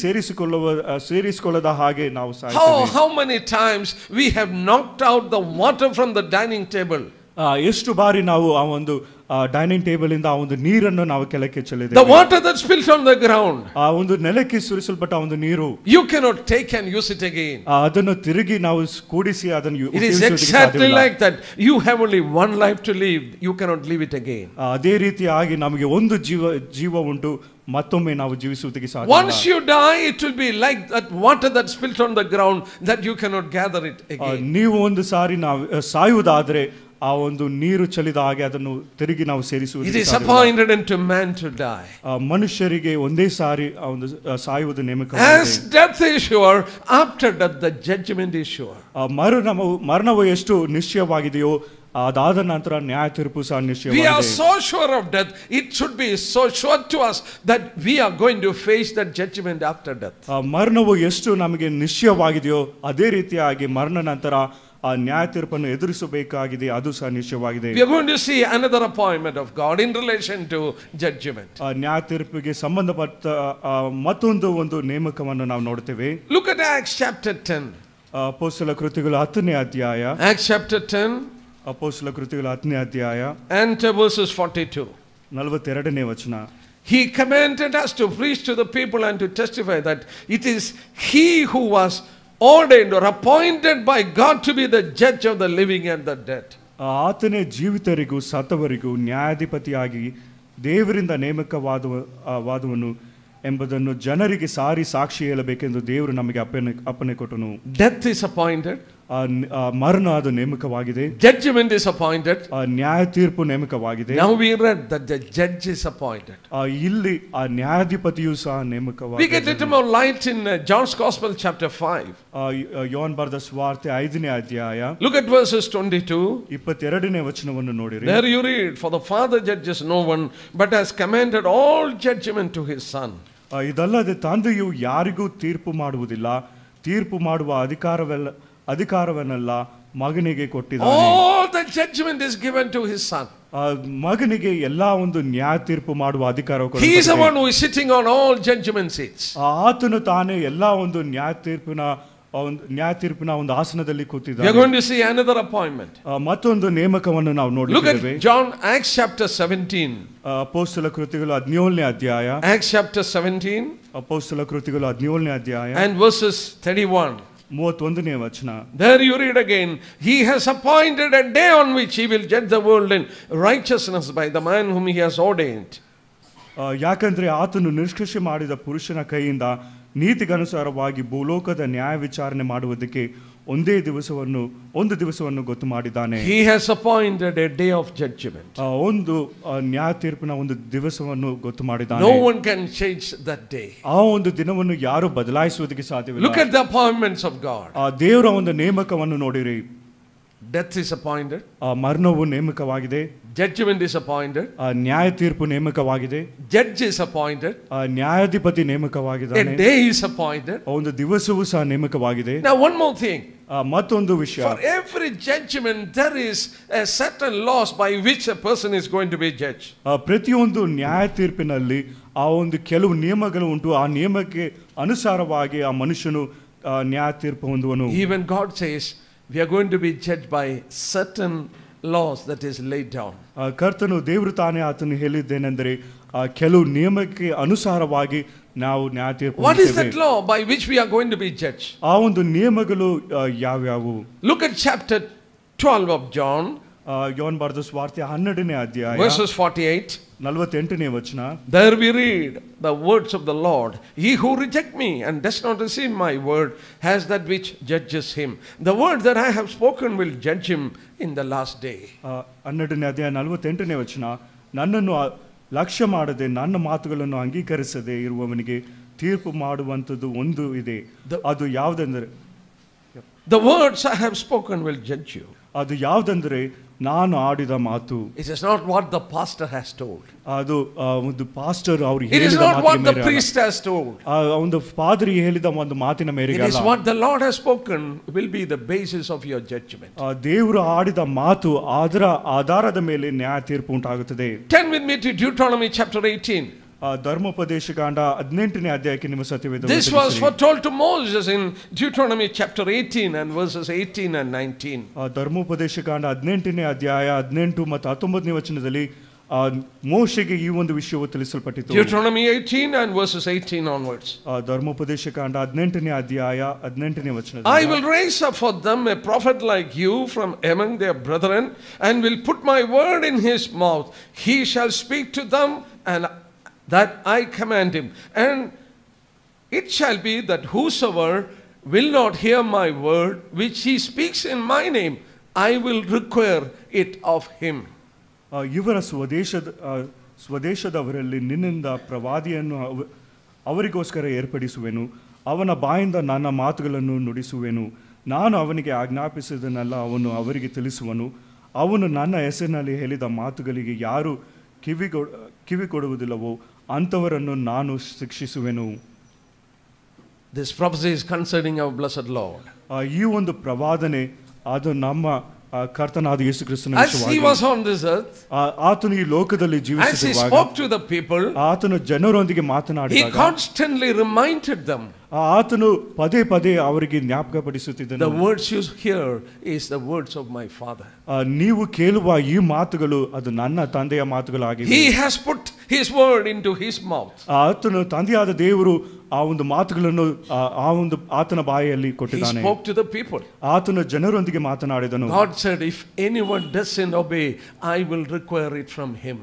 ಸೇರಿಸಿಕೊಳ್ಳದ ಹಾಗೆ ನಾವು ಸಾಯುತ್ತೇವೆ. How many times we have knocked out the water from the dining table? ಎಷ್ಟು ಬಾರಿ ನಾವು ಆ ಒಂದು ಡೈನಿಂಗ್ ಟೇಬಲ್ ಇಂದ ಆ ಒಂದು ನೀರನ್ನು ನಾವು ಕೆಳಕ್ಕೆ ಚೆಲ್ಲಿದ್ದೇವೆ. The water that spills on the ground, ಆ ಒಂದು ನೆಲಕ್ಕೆ ಸುರಿಸಲ್ಪಟ್ಟ ಒಂದು ನೀರು, you cannot take and use it again. ಅದನ್ನು ತಿರುಗಿ ನಾವು ಕೂಡಿಸಿ ಅದನ್ನು it is exactly like that. You have only one life to live. You cannot live it again. ಅದೇ ರೀತಿಯಾಗಿ ನಮಗೆ ಒಂದು ಜೀವ ಉಂಟು, ಮತ್ತೊಮ್ಮೆ ನಾವು ಜೀವಿಸುವುದಕ್ಕೆ ಸಾಧ್ಯ. Once you die, it will be like that water that spilled on the ground that you cannot gather it again. ನೀವು ಒಂದು ಸಾರಿ ನಾವು ಸಾಯುವುದಾದ್ರೆ ಆ ಒಂದು ನೀರು ಚೆಲ್ಲಿದ ಹಾಗೆ ಅದನ್ನು ತಿರುಗಿ ನಾವು ಸೇರಿಸುವುದಿಲ್ಲ. It is appointed unto man to die. ಮನುಷ್ಯರಿಗೆ ಒಂದೇ ಸಾರಿ ಆ ಒಂದು ಸಾಯುವುದು ನೇಮಕವಾಗಿದೆ. As death is sure, after death the judgment is sure. ಮರಣವು ಎಷ್ಟು ನಿಶ್ಚಯವಾಗಿದೆಯೋ ಅದಾದ ನಂತರ ನ್ಯಾಯ ತೀರ್ಪು ಸಹ ನಿಶ್ಚಯವಾಗಿದೆ. We are so sure of death, it should be so sure to us that we are going to face that judgment after death. ಮರಣವು ಎಷ್ಟು ನಮಗೆ ನಿಶ್ಚಯವಾಗಿದೆಯೋ ಅದೇ ರೀತಿಯಾಗಿ ಮರಣ ನಂತರ ಆ ನ್ಯಾಯ ತೀರ್ಪನ್ನು ಎದುರಿಸಬೇಕಾಗಿದೆ, ಅದು ಸಹ ನಿಶ್ಚಯವಾಗಿದೆ. We are going to see another appointment of God in relation to judgment. ನ್ಯಾಯ ತೀರ್ಪಿಗೆ ಸಂಬಂಧಪಟ್ಟ ಮತ್ತೊಂದು ಒಂದು ನೇಮಕವನ್ನು ನಾವು ನೋಡ್ತೇವೆ. Look at Acts chapter 10. ಅಪೊಸ್ತಲ ಕೃತ್ಯಗಳು 10ನೇ ಅಧ್ಯಾಯ. Acts chapter 10. ಅಪೊಸ್ತಲ ಕೃತ್ಯಗಳು 10ನೇ ಅಧ್ಯಾಯ and verses 42. 42ನೇ ವಚನ. He commanded us to preach to the people and to testify that it is he who was ordained or appointed by God to be the judge of the living and the dead. ಆತನೇ ಜೀವಿತರಿಗೂ ಸತ್ತವರಿಗೂ ನ್ಯಾಯಾಧಿಪತಿಯಾಗಿ ದೇವರಿಂದ ನೇಮಕವಾದವನು ಎಂಬುದನ್ನು ಜನರಿಗೆ ಸಾಕ್ಷಿ ಹೇಳಬೇಕೆಂದು ದೇವರು ನಮಗೆ ಅಪ್ಪಣೆ ಕೊಟ್ಟನು. Death is appointed. ಮರಣ ಅದು ನೇಮಕವಾಗಿದೆ. Judgment is appointed. ನ್ಯಾಯ ತೀರ್ಪು ನೇಮಕವಾಗಿದೆ. Now we read that the judge is appointed. ಇಲ್ಲಿ ಆ ನ್ಯಾಯಾಧಿಪತಿಯು ಸಹ ನೇಮಕವಾಗಿದೆ. We get a little more light in John's Gospel chapter 5. ಯೋಹನ ಬರೆದ ಸುವಾರ್ತೆ 5ನೇ ಅಧ್ಯಾಯ. Look at verses 22. 22ನೇ ವಚನವನ್ನು ನೋಡಿರಿ. There you read, for the Father judges no one but has commanded all judgment to his Son. ಇದಲ್ಲದೆ ತಂದೆಯು ಯಾರಿಗೂ ತೀರ್ಪು ಮಾಡುವುದಿಲ್ಲ, ತೀರ್ಪು ಮಾಡುವ ಅಧಿಕಾರವನ್ನೆಲ್ಲ ಮಗನಿಗೆ ಕೊಟ್ಟಿದ್ದಾನೆ. All the judgment is given to his Son. ಮಗನಿಗೆ ಎಲ್ಲಾ ಒಂದು ನ್ಯಾಯ ತೀರ್ಪು ಮಾಡುವ ಅಧಿಕಾರ ಕೊಟ್ಟಿದ್ದಾನೆ. He is the one who is sitting on all judgment seats. ಆತನು ತಾನೇ ಎಲ್ಲಾ ಒಂದು ನ್ಯಾಯ ತೀರ್ಪಿನ ಒಂದು ಆಸನದಲ್ಲಿ ಕೂತಿದ್ದಾನೆ. We are going to see another appointment. ಮತ್ತೊಂದು ನೇಮಕವನ್ನು ನಾವು ನೋಡುತ್ತೇವೆ. Look at Acts chapter 17. ಅಪೊಸ್ತಲ ಕೃತ್ಯಗಳು 17ನೇ ಅಧ್ಯಾಯ. Acts chapter 17. ಅಪೊಸ್ತಲ ಕೃತ್ಯಗಳು 17ನೇ ಅಧ್ಯಾಯ. And verses 31. 31ನೇ ವಚನ. There you read again, he has appointed a day on which he will judge the world in righteousness by the man whom he has ordained. ಯಾಕಂದ್ರೆ ಆತನು ನಿಷ್ಕೃಷಿ ಮಾಡಿದ ಪುರುಷನ ಕೈಯಿಂದ ನೀತಿಗನುಸಾರವಾಗಿ ಭೂಲೋಕದ ನ್ಯಾಯ ವಿಚಾರಣೆ ಮಾಡುವುದಕ್ಕೆ ಒಂದು ದಿವಸವನ್ನು ಗೊತ್ತು ಮಾಡಿದ್ದಾನೆ. He has appointed a day of judgment. ಒಂದು ನ್ಯಾಯ ತೀರ್ಪಿನ ಒಂದು ದಿವಸವನ್ನು ಗೊತ್ತು ಮಾಡಿದ್ದಾನೆ. No one can change that day. ಆ ಒಂದು ದಿನವನ್ನು ಯಾರು ಬದಲಾಯಿಸುವುದಕ್ಕೆ ಸಾಧ್ಯವಿಲ್ಲ. Look at the appointments of God. ದೇವರ ಒಂದು ನೇಮಕವನ್ನು ನೋಡಿರಿ. Death is appointed. ಮರಣವು ನೇಮಕವಾಗಿದೆ. Judgment is appointed. ನ್ಯಾಯ ತೀರ್ಪು ನೇಮಕವಾಗಿದೆ. Judge is appointed. ನ್ಯಾಯಾಧಿಪತಿ ನೇಮಕವಾಗಿದ್ದಾನೆ. A day is appointed. ಒಂದು ದಿವಸವೂ ಸಹ ನೇಮಕವಾಗಿದೆ. Now one more thing. ಮತ್ತೊಂದು ವಿಷಯ. For every judgment there is a certain laws by which a person is going to be judged. ಪ್ರತಿಯೊಂದು ನ್ಯಾಯ ತೀರ್ಪಿನಲ್ಲಿ ಆ ಒಂದು ಕೆಲವು ನಿಯಮಗಳು ಉಂಟು. ಆ ನಿಯಮಕ್ಕೆ ಅನುಸಾರವಾಗಿ ಆ ಮನುಷ್ಯನು ನ್ಯಾಯ ತೀರ್ಪು ಹೊಂದುವನು. Even God says we are going to be judged by certain laws that is laid down. ಕರ್ತನು ದೇವರು ತಾನೇ ಆತನು ಹೇಳಿದ್ದೇನೆಂದರೆ ಕೆಲವು ನಿಯಮಕ್ಕೆ ಅನುಸಾರವಾಗಿ ನಾವು ನ್ಯಾಯ ತೀರ್ಪು. What is that law by which we are going to be judged? ಆ ಒಂದು ನಿಯಮಗಳು ಯಾವ್ಯಾವು? Look at chapter 12 of John. ಯೋಹನ ಬರೆದ ಸುವಾರ್ತೆ 12ನೇ ಅಧ್ಯಾಯ. Verses 48. 48ನೇ ವಚನ. There we read the words of the Lord. He who rejects me and does not receive my word has that which judges him. The word that I have spoken will judge him in the last day. 12ನೇ ಅಧ್ಯಾಯ 48ನೇ ವಚನ. ಲಕ್ಷ್ಯ ಮಾಡದೆ ನನ್ನ ಮಾತುಗಳನ್ನು ಅಂಗೀಕರಿಸದೆ ಇರುವವನಿಗೆ ತೀರ್ಪು ಮಾಡುವಂಥದ್ದು ಒಂದು ಇದೆ. ಅದು ಯಾವುದೆಂದರೆ the words I have spoken will judge you. ಅದು ಯಾವುದೆಂದರೆ ನಾನು ಆಡಿದ ಮಾತು. It is not what the pastor has told. ಅದು ಒಂದು ಪಾಸ್ಟರ್ ಅವರು It is not what the priest has told. ಒಂದು ಪಾದ್ರಿ ಹೇಳಿದ ಒಂದು ಮಾತಿನ ಮೇರೆಗೆ ಅಲ್ಲ. It is what the Lord has spoken will be the basis of your judgment. ದೇವರು ಆಡಿದ ಮಾತು ಅದರ ಆಧಾರದ ಮೇಲೆ ನ್ಯಾಯ ತೀರ್ಪು ಉಂಟಾಗುತ್ತದೆ. Turn with me to Deuteronomy chapter 18. ಧರ್ಮೋಪದೇಶಕಾಂಡ 18ನೇ ಅಧ್ಯಾಯಕ್ಕೆ ನಿಮ್ಮ ಸತ್ಯವೇದ. This was foretold to Moses in Deuteronomy chapter 18 and verses 18 and 19. ಧರ್ಮೋಪದೇಶಕಾಂಡ 18ನೇ ಅಧ್ಯಾಯ 18 ಮತ್ತು 19ನೇ ವಚನದಲ್ಲಿ ಮೋಶೆಗೆ ಈ ಒಂದು ವಿಷಯವು ತಿಳಿಸಲ್ಪಟ್ಟಿತು. Deuteronomy 18 and verses 18 onwards. ಧರ್ಮೋಪದೇಶಕಾಂಡ 18ನೇ ಅಧ್ಯಾಯ 18ನೇ ವಚನ. I will raise up for them a prophet like you from among their brethren and will put my word in his mouth. He shall speak to them and that I command him. And it shall be that whosoever will not hear my word which he speaks in my name, I will require it of him. ಇವರ ಸ್ವದೇಶದವರಲ್ಲಿ ನಿನ್ನಿಂದ ಪ್ರವಾದಿಯನ್ನು ಅವರಿಗೋಸ್ಕರ ಏರ್ಪಡಿಸುವೆನು. ಅವನ ಬಾಯಿಂದ ನನ್ನ ಮಾತುಗಳನ್ನು ನುಡಿಸುವೆನು. ನಾನು ಅವನಿಗೆ ಆಜ್ಞಾಪಿಸಿದನೆಲ್ಲ ಅವನು ಅವರಿಗೆ ತಿಳಿಸುವನು. ಅವನು ನನ್ನ ಹೆಸರಿನಲ್ಲಿ ಹೇಳಿದ ಮಾತುಗಳಿಗೆ ಯಾರು ಕಿವಿ ಕೊಡುವುದಿಲ್ಲವೋ ಅಂಥವರನ್ನು ನಾನು ಶಿಕ್ಷಿಸುವೆನು. This prophecy is concerning our blessed Lord. ಈ ಒಂದು ಪ್ರವಾದನೆ ಅದು ನಮ್ಮ ಕರ್ತನಾದ ಯೇಸು ಕ್ರಿಸ್ತನ ವಿಷಯವಾಗಿ. As he was on this earth, ಆತನು ಈ ಲೋಕದಲ್ಲಿ ಜೀವಿಸುತ್ತಿರುವಾಗ, as he spoke to the people, ಆತನು ಜನರೊಂದಿಗೆ ಮಾತನಾಡಿದಾಗ, he constantly reminded them. ಆತನು ಪದೇ ಪದೇ ಅವರಿಗೆ ಜ್ಞಾಪಕಪಡಿಸುತ್ತಿದ್ದನು. The words you hear is the words of my Father. ನೀವು ಕೇಳುವ ಈ ಮಾತುಗಳು ಅದು ನನ್ನ ತಂದೆಯ ಮಾತುಗಳಾಗಿವೆ. He has put his word into his mouth. ಆತನು ತಂದೆಯಾದ ದೇವರು ಆ ಒಂದು ಮಾತುಗಳನ್ನು ಆ ಒಂದು ಆತನ ಬಾಯಲ್ಲಿ ಕೊಟ್ಟಿದ್ದಾನೆ. He spoke to the people. ಆತನು ಜನರೊಂದಿಗೆ ಮಾತನಾಡಿದನು. God said, if anyone doesn't obey, I will require it from him.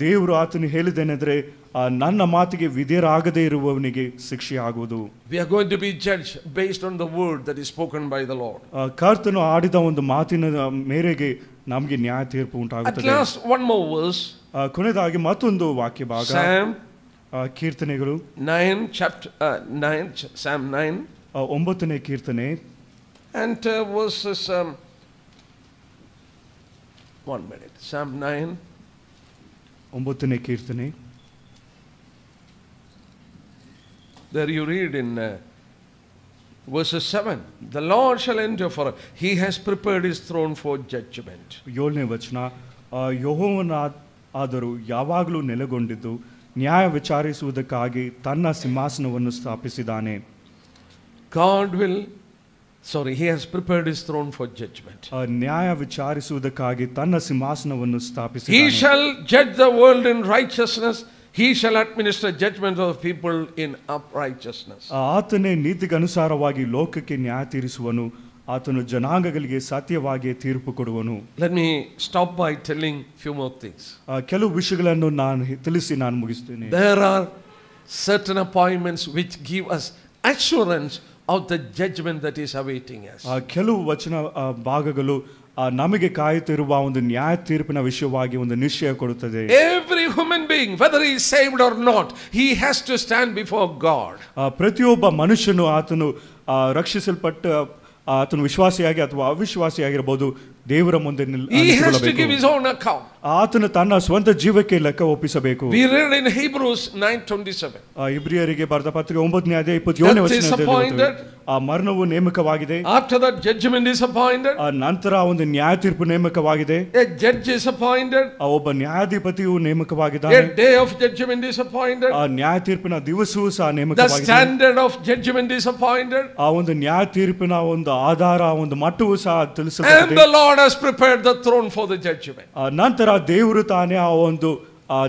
ದೇವರು ಆತನು ಹೇಳಿದ್ದೇನೆಂದರೆ ನನ್ನ ಮಾತಿಗೆ ವಿಧೇಯರಾಗದೇ ಇರುವವನಿಗೆ ಶಿಕ್ಷೆ ಆಗುವುದು. We are going to be judged based on the word that is spoken by the Lord. ಕರ್ತನು ಆಡಿದ ಒಂದು ಮಾತಿನ ಮೇರೆಗೆ ನಮಗೆ ನ್ಯಾಯ ತೀರ್ಪು ಉಂಟಾಗುತ್ತದೆ. At last, one more verse. ಕೊನೆಯದಾಗಿ ಮತ್ತೊಂದು ವಾಕ್ಯ ಭಾಗ, Psalm ಕೀರ್ತನೆಗಳು 9 chapter 9 Psalm 9 9ನೇ ಕೀರ್ತನೆ and verses 1 minute. Psalm 9 9ನೇ ಕೀರ್ತನೆ. There you read in verses 7, the Lord shall endure forever. He has prepared his throne for judgment. 7ನೇ ವಚನ, ಯೆಹೋವನ ಆದರೂ ಯಾವಾಗಲೂ ನೆಲೆಗೊಂಡಿದ್ದು ನ್ಯಾಯ ವಿಚಾರಿಸುವುದಕ್ಕಾಗಿ ತನ್ನ ಸಿಂಹಾಸನವನ್ನು ಸ್ಥಾಪಿಸಿದ್ದಾನೆ. He has prepared his throne for judgment. ನ್ಯಾಯ ವಿಚಾರಿಸುವುದಕ್ಕಾಗಿ ತನ್ನ ಸಿಂಹಾಸನವನ್ನು ಸ್ಥಾಪಿಸಿದ್ದಾನೆ. He shall judge the world in righteousness. He shall administer judgment of the people in uprightness. ಆತನೇ ನೀತಿಗನುಸಾರವಾಗಿ ಲೋಕಕ್ಕೆ ನ್ಯಾಯ ತೀರಿಸುವನು. ಆತನು ಜನಾಂಗಗಳಿಗೆ ಸತ್ಯವಾಗಿ ತೀರ್ಪು ಕೊಡುವನು. Let me stop by telling few more things. ಕೆಲವು ವಿಷಯಗಳನ್ನು ತಿಳಿಸಿ ನಾನು ಮುಗಿಸ್ತೇನೆ. There are certain appointments which give us assurance of the judgment that is awaiting us. ಕೆಲವು ವಚನ ಭಾಗಗಳು ನಮಗೆ ಕಾಯುತ್ತಿರುವ ಒಂದು ನ್ಯಾಯ ತೀರ್ಪಿನ ವಿಷಯವಾಗಿ ಒಂದು ನಿಶ್ಚಯ ಕೊಡುತ್ತದೆ. Every human being, whether he is saved or not, he has to stand before God. ಪ್ರತಿಯೊಬ್ಬ ಮನುಷ್ಯನು ಆತನು ರಕ್ಷಿಸಲ್ಪಟ್ಟ ಆತನು ವಿಶ್ವಾಸಿಯಾಗಿ ಅಥವಾ ಅವಿಶ್ವಾಸಿಯಾಗಿರಬಹುದು, ದೇವರ ಮುಂದೆ he has to give his own account. ಆತನು ತನ್ನ ಸ್ವಂತ ಜೀವಕ್ಕೆ ಲೆಕ್ಕ ಒಪ್ಪಿಸಬೇಕು. We read in Hebrews 9:27. ಇಬ್ರಿಯರಿಗೆ ಬರೆದ ಪತ್ರಿಕೆ 9ನೇ ಅಧ್ಯಾಯ 27ನೇ ವಚನದಲ್ಲಿ ಆ ಮರಣವು ನೇಮಕವಾಗಿದೆ. After that judgment is appointed. ನಂತರ ಒಂದು ನ್ಯಾಯ ತೀರ್ಪು ನೇಮಕವಾಗಿದೆ. A judge is appointed. ಒಬ್ಬ ನ್ಯಾಯಾಧಿಪತಿಯು ನೇಮಕವಾಗಿದ್ದಾನೆ. A day of judgment is appointed. ಆ ನ್ಯಾಯ ತೀರ್ಪಿನ ದಿವಸವೂ ಸಹ ನೇಮಕವಾಗಿದೆ. The standard of judgment is appointed. ಆ ಒಂದು ನ್ಯಾಯ ತೀರ್ಪಿನ ಒಂದು ಆಧಾರ ಒಂದು ಮಟ್ಟವೂ ಸಹ ತಿಳಿಸಲ್ಪಟ್ಟಿದೆ. And the Lord has prepared the throne for the judgment. ನಂತರ ದೇವರು ತಾನೇ ಆ ಒಂದು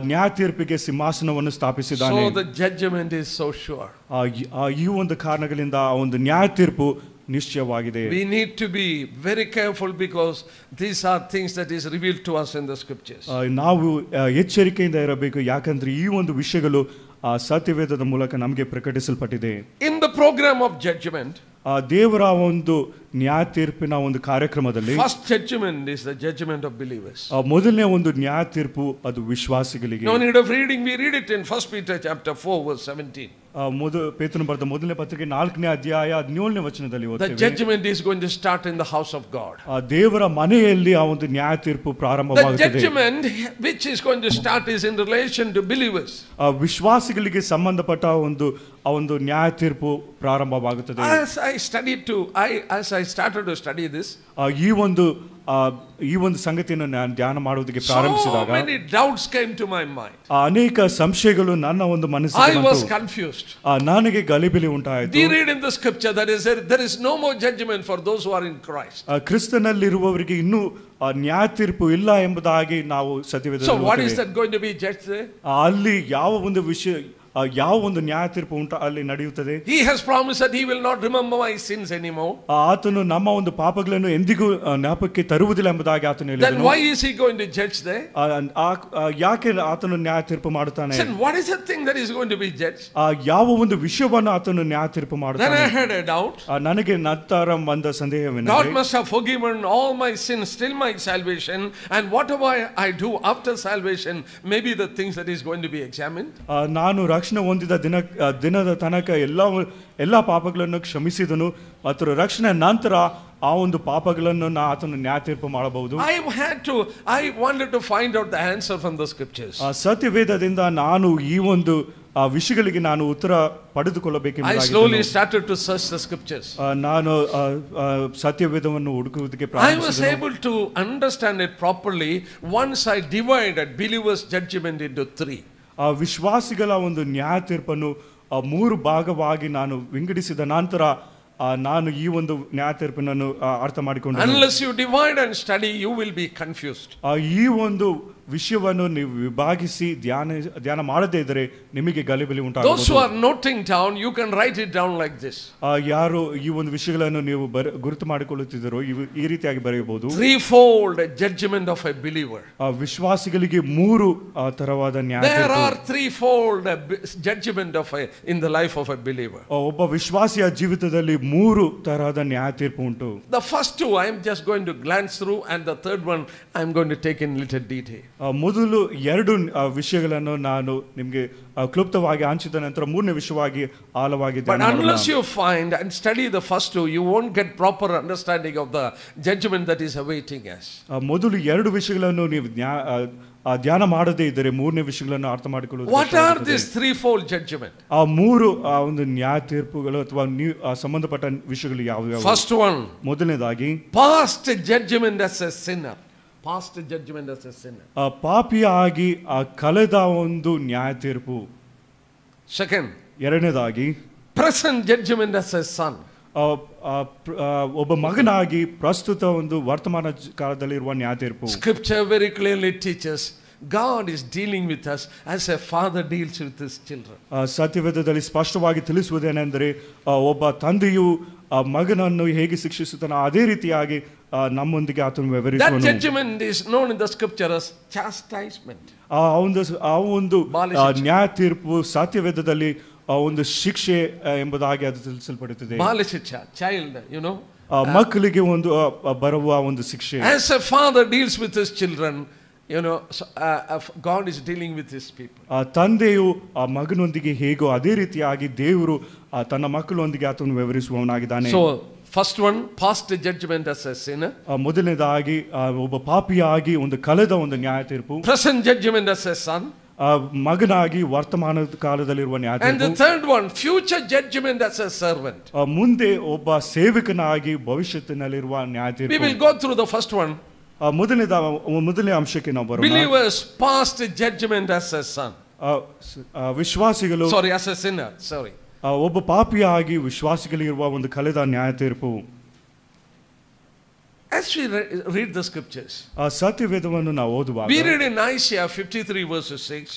ನ್ಯಾಯ ತೀರ್ಪಿಗೆ ಸಿಂಹಾಸನವನ್ನು ಸ್ಥಾಪಿಸಿದ್ದಾನೆ. So the judgment is so sure. ಈ ಒಂದು ಕಾರಣಗಳಿಂದ ಆ ಒಂದು ನ್ಯಾಯ ತೀರ್ಪು ನಿಶ್ಚಯವಾಗಿದೆ. We need to be very careful because these are things that is revealed to us in the scriptures. ನಾವು ಎಚ್ಚರಿಕೆಯಿಂದ ಇರಬೇಕು, ಯಾಕಂದ್ರೆ ಈ ಒಂದು ವಿಷಯಗಳು ಸತ್ಯವೇದದ ಮೂಲಕ ನಮಗೆ ಪ್ರಕಟಿಸಲ್ಪಟ್ಟಿದೆ. In the program of judgment, ದೇವರ ಒಂದು ನ್ಯಾಯ ತೀರ್ಪಿನ ಒಂದು ಕಾರ್ಯಕ್ರಮದಲ್ಲಿ first judgment is the judgment of believers. ಮೊದಲನೇ ಒಂದು ನ್ಯಾಯ ತೀರ್ಪು ಅದು ವಿಶ್ವಾಸಿಗಳಿಗೆ. No need of reading, we read it in 1 Peter chapter 4 verse 17. ಪೇತ್ರನು ಬರೆದ ಮೊದಲನೇ ಪತ್ರಿಕೆ 4ನೇ ಅಧ್ಯಾಯ 17ನೇ ವಚನದಲ್ಲಿ The ಓದ್ತೇವೆ. judgment is going to start in the house of God. ದೇವರ ಮನೆಯಲ್ಲಿ ಆ ಒಂದು ನ್ಯಾಯ ತೀರ್ಪು The ಪ್ರಾರಂಭವಾಗುತ್ತದೆ. judgment which is going to start is in relation to believers. ವಿಶ್ವಾಸಿಗಳಿಗೆ ಸಂಬಂಧಪಟ್ಟ ಒಂದು ನ್ಯಾಯ ತೀರ್ಪು ಪ್ರಾರಂಭವಾಗುತ್ತದೆ. As I started to study this, ಈ ಒಂದು ಸಂಗತಿಯನ್ನು ನಾನು ಧ್ಯಾನ ಮಾಡುವುದಕ್ಕೆ so ಪ್ರಾರಂಭಿಸಿದಾಗ many doubts came to my mind. ಅನೇಕ ಸಂಶಯಗಳು ನನ್ನ ಒಂದು I ಮನಸ್ಸಿಗೆ was ಬಂತು. confused. ನನಗೆ ಗಲಿಬಿಲಿ ಉಂಟಾಯಿತು. We read in the scripture that there is no more judgment for those who are in Christ. ಕ್ರಿಸ್ತನಲ್ಲಿರುವವರಿಗೆ ಇನ್ನೂ ನ್ಯಾಯ ತೀರ್ಪು ಇಲ್ಲ ಎಂಬುದಾಗಿ ನಾವು ಸತ್ಯವೇದದಲ್ಲಿ So what is ಓದುತ್ತೇವೆ. that going to be judged there? ಅಲ್ಲಿ ಯಾವ ಒಂದು ನ್ಯಾಯ ತೀರ್ಪು ಅಲ್ಲಿ ನಡೆಯುತ್ತದೆ. He has promised that he will not remember my sins anymore. ಆತನು ನಮ್ಮ ಒಂದು ಪಾಪಗಳನ್ನು ಎಂದಿಗೂ ಜ್ಞಾಪಕಕ್ಕೆ ತರುವುದಿಲ್ಲ ಎಂಬುದಾಗಿ ಆತನು Then ಹೇಳಿದನು. why is he going to judge there? ಯಾಕೆ ಆತನು ನ್ಯಾಯ ತೀರ್ಪು ಮಾಡುತ್ತಾನೆ? Then what is the thing that is going to be judged? ಯಾವ ಒಂದು ವಿಷಯವನ್ನು ಆತನು ನ್ಯಾಯ ತೀರ್ಪು Then ಮಾಡುತ್ತಾನೆ? I had a doubt. ನನಗೆ ನಂತರ ಬಂದ God ಸಂದೇಹವೇನೆಂದರೆ must have forgiven all my sins till my salvation, and whatever I do after salvation may be the things that is going to be examined. ನಾನು ರಕ್ಷಣೆ ಹೊಂದಿದ ದಿನದ ತನಕ ಎಲ್ಲ ಪಾಪಗಳನ್ನು ಕ್ಷಮಿಸಿದನು ಮತ್ತು ರಕ್ಷಣೆ ನಂತರ ಆ ಒಂದು ಪಾಪಗಳನ್ನು ಆತನು ನ್ಯಾಯ ತೀರ್ಪು ಮಾಡಬಹುದು. I wanted to find out the answer from the scriptures. ಸತ್ಯವೇದದಿಂದ ನಾನು ಈ ಒಂದು ವಿಷಯಗಳಿಗೆ ನಾನು ಉತ್ತರ ಪಡೆದುಕೊಳ್ಳಬೇಕೆಂದು I slowly started to search the scriptures. ನಾನು ಸತ್ಯವೇದವನ್ನು ಹುಡುಕುವುದಕ್ಕೆ I ಪ್ರಾರಂಭಿಸಿದೆ. was able to understand it properly once I divided believers' judgment into 3. ವಿಶ್ವಾಸಿಗಳ ಒಂದು ನ್ಯಾಯ ತೀರ್ಪನ್ನು 3 ಭಾಗವಾಗಿ ನಾನು ವಿಂಗಡಿಸಿದ ನಂತರ ನಾನು ಈ ಒಂದು ನ್ಯಾಯ ತೀರ್ಪನ್ನು ಅರ್ಥ ಮಾಡಿಕೊಂಡೆ. Unless you divide and study, you will be confused. ಈ ಒಂದು ವಿಷಯವನ್ನು ನೀವು ವಿಭಾಗಿಸಿ ಧ್ಯಾನ ಮಾಡದೇ ಇದ್ದರೆ ನಿಮಗೆ ಗಲಿಬಿಲಿ ಉಂಟಾಗಬಹುದು. Those who are noting down, you can write it down like this. ಯಾರು ಈ ಒಂದು ವಿಷಯಗಳನ್ನು ನೀವು ಗುರುತು ಮಾಡಿಕೊಳ್ಳುತ್ತಿದ್ದರೋ ಈ ರೀತಿಯಾಗಿ ಬರೆಯಬಹುದು. Threefold judgment of a believer. ವಿಶ್ವಾಸಿಗಳಿಗೆ 3 ತರವಾದ ನ್ಯಾಯ ತೀರ್ಪು. There are threefold judgment in the life of a believer. ಒಬ್ಬ ವಿಶ್ವಾಸಿಯ ಜೀವಿತದಲ್ಲಿ 3 ತರಹದ ನ್ಯಾಯ ತೀರ್ಪು ಉಂಟು. The first 2 I am just going to glance through, and the third one I am going to take in little detail. ಮೊದಲು 2 ವಿಷಯಗಳನ್ನು ನಾನು ನಿಮಗೆ ಕ್ಲುಪ್ತವಾಗಿ ಹಂಚಿದ ನಂತರ 3ನೇ ವಿಷಯವಾಗಿ ಆಳವಾಗಿ ಧ್ಯಾನ ಮಾಡೋಣ. But unless you find and study the first 2, you won't get proper understanding of the judgment that is awaiting us. ಮೊದಲು 2 ವಿಷಯಗಳನ್ನು ನೀವು ಧ್ಯಾನ ಮಾಡದೇ ಇದ್ದರೆ 3ನೇ ವಿಷಯಗಳನ್ನು ಅರ್ಥ ಮಾಡಿಕೊಳ್ಳುವುದು. What are these threefold judgment? ಆ 3 ಒಂದು ನ್ಯಾಯ ತೀರ್ಪುಗಳು ಅಥವಾ ಸಂಬಂಧಪಟ್ಟ ವಿಷಯಗಳು ಯಾವುವು? First one, ಮೊದಲನೇದಾಗಿ past judgment as a sinner. Past judgment as a sinner. ಪಾಪಿಯಾಗಿ ಕಳೆದ ಒಂದು ನ್ಯಾಯ ತೀರ್ಪು. Second, ಎರಡನೇದಾಗಿ present judgment as a son. ಒಬ್ಬ ಮಗನಾಗಿ ಪ್ರಸ್ತುತ ಒಂದು ವರ್ತಮಾನ ಕಾಲದಲ್ಲಿರುವ ನ್ಯಾಯ ತೀರ್ಪು. Scripture very clearly teaches God is dealing with us as a father deals with his children. ಸತ್ಯವೇದದಲ್ಲಿ ಸ್ಪಷ್ಟವಾಗಿ ತಿಳಿಸುವುದೇನೆಂದರೆ ಒಬ್ಬ ತಂದೆಯು ಮಗನನ್ನು ಹೇಗೆ ಶಿಕ್ಷಿಸುತ್ತಾನೋ ಅದೇ ರೀತಿಯಾಗಿ ನಮ್ಮೊಂದಿಗೆ ಆತನು ವ್ಯವಹರಿಸುವನು. That judgment is known in the scripture as chastisement. ಆ ಒಂದು ನ್ಯಾಯ ತೀರ್ಪು ಸತ್ಯವೇದದಲ್ಲಿ ಒಂದು ಶಿಕ್ಷೆ ಎಂಬುದಾಗಿ ಅದು ತಿಳಿಸಲ್ಪಡುತ್ತದೆ. ಬಾಲಶಿಕ್ಷೆ, child, you know. ಮಕ್ಕಳಿಗೆ ಒಂದು ಬರುವ ಒಂದು ಶಿಕ್ಷೆ. As a father deals with his children, you know, God is dealing with his people. ತಂದೆಯು ಆ ಮಗನೊಂದಿಗೆ ಹೇಗೋ ಅದೇ ರೀತಿಯಾಗಿ ದೇವರು ತನ್ನ ಮಕ್ಕಳೊಂದಿಗೆ ಆತನು ವ್ಯವಹರಿಸುವವನಾಗಿದ್ದಾನೆ. So first one, past judgment as a sinner. ಮೊದಲನೇದಾಗಿ ಒಬ್ಬ ಪಾಪಿಯಾಗಿ ಒಂದು ಕಳೆದ ಒಂದು ನ್ಯಾಯ ತೀರ್ಪು. Present judgment as a son. ಮಗನಾಗಿ ವರ್ತಮಾನ ಕಾಲದಲ್ಲಿರುವ ನ್ಯಾಯ ತೀರ್ಪು. And the third one, future judgment as a servant. ಮುಂದೆ ಒಬ್ಬ ಸೇವಕನಾಗಿ ಭವಿಷ್ಯತ್ತಿನಲ್ಲಿರುವ ನ್ಯಾಯ ತೀರ್ಪು. We will go through the first one. ಮೊದಲನೇ ಅಂಶಕ್ಕೆ ನಾವು ಬರೋಣ. Believers past judgment as a son. ವಿಶ್ವಾಸಿಗಳು as a sinner, sorry. ಒಬ್ಬ ಪಾಪಿಯಾಗಿ ವಿಶ್ವಾಸಿಗಳಿರುವ ಒಂದು ಕಳೆದ ನ್ಯಾಯ ತೀರ್ಪು. As we read the scriptures, ಸತ್ಯವೇದವನ್ನು ನಾವು ಓದುವಾಗ we read in Isaiah 53 verses 6.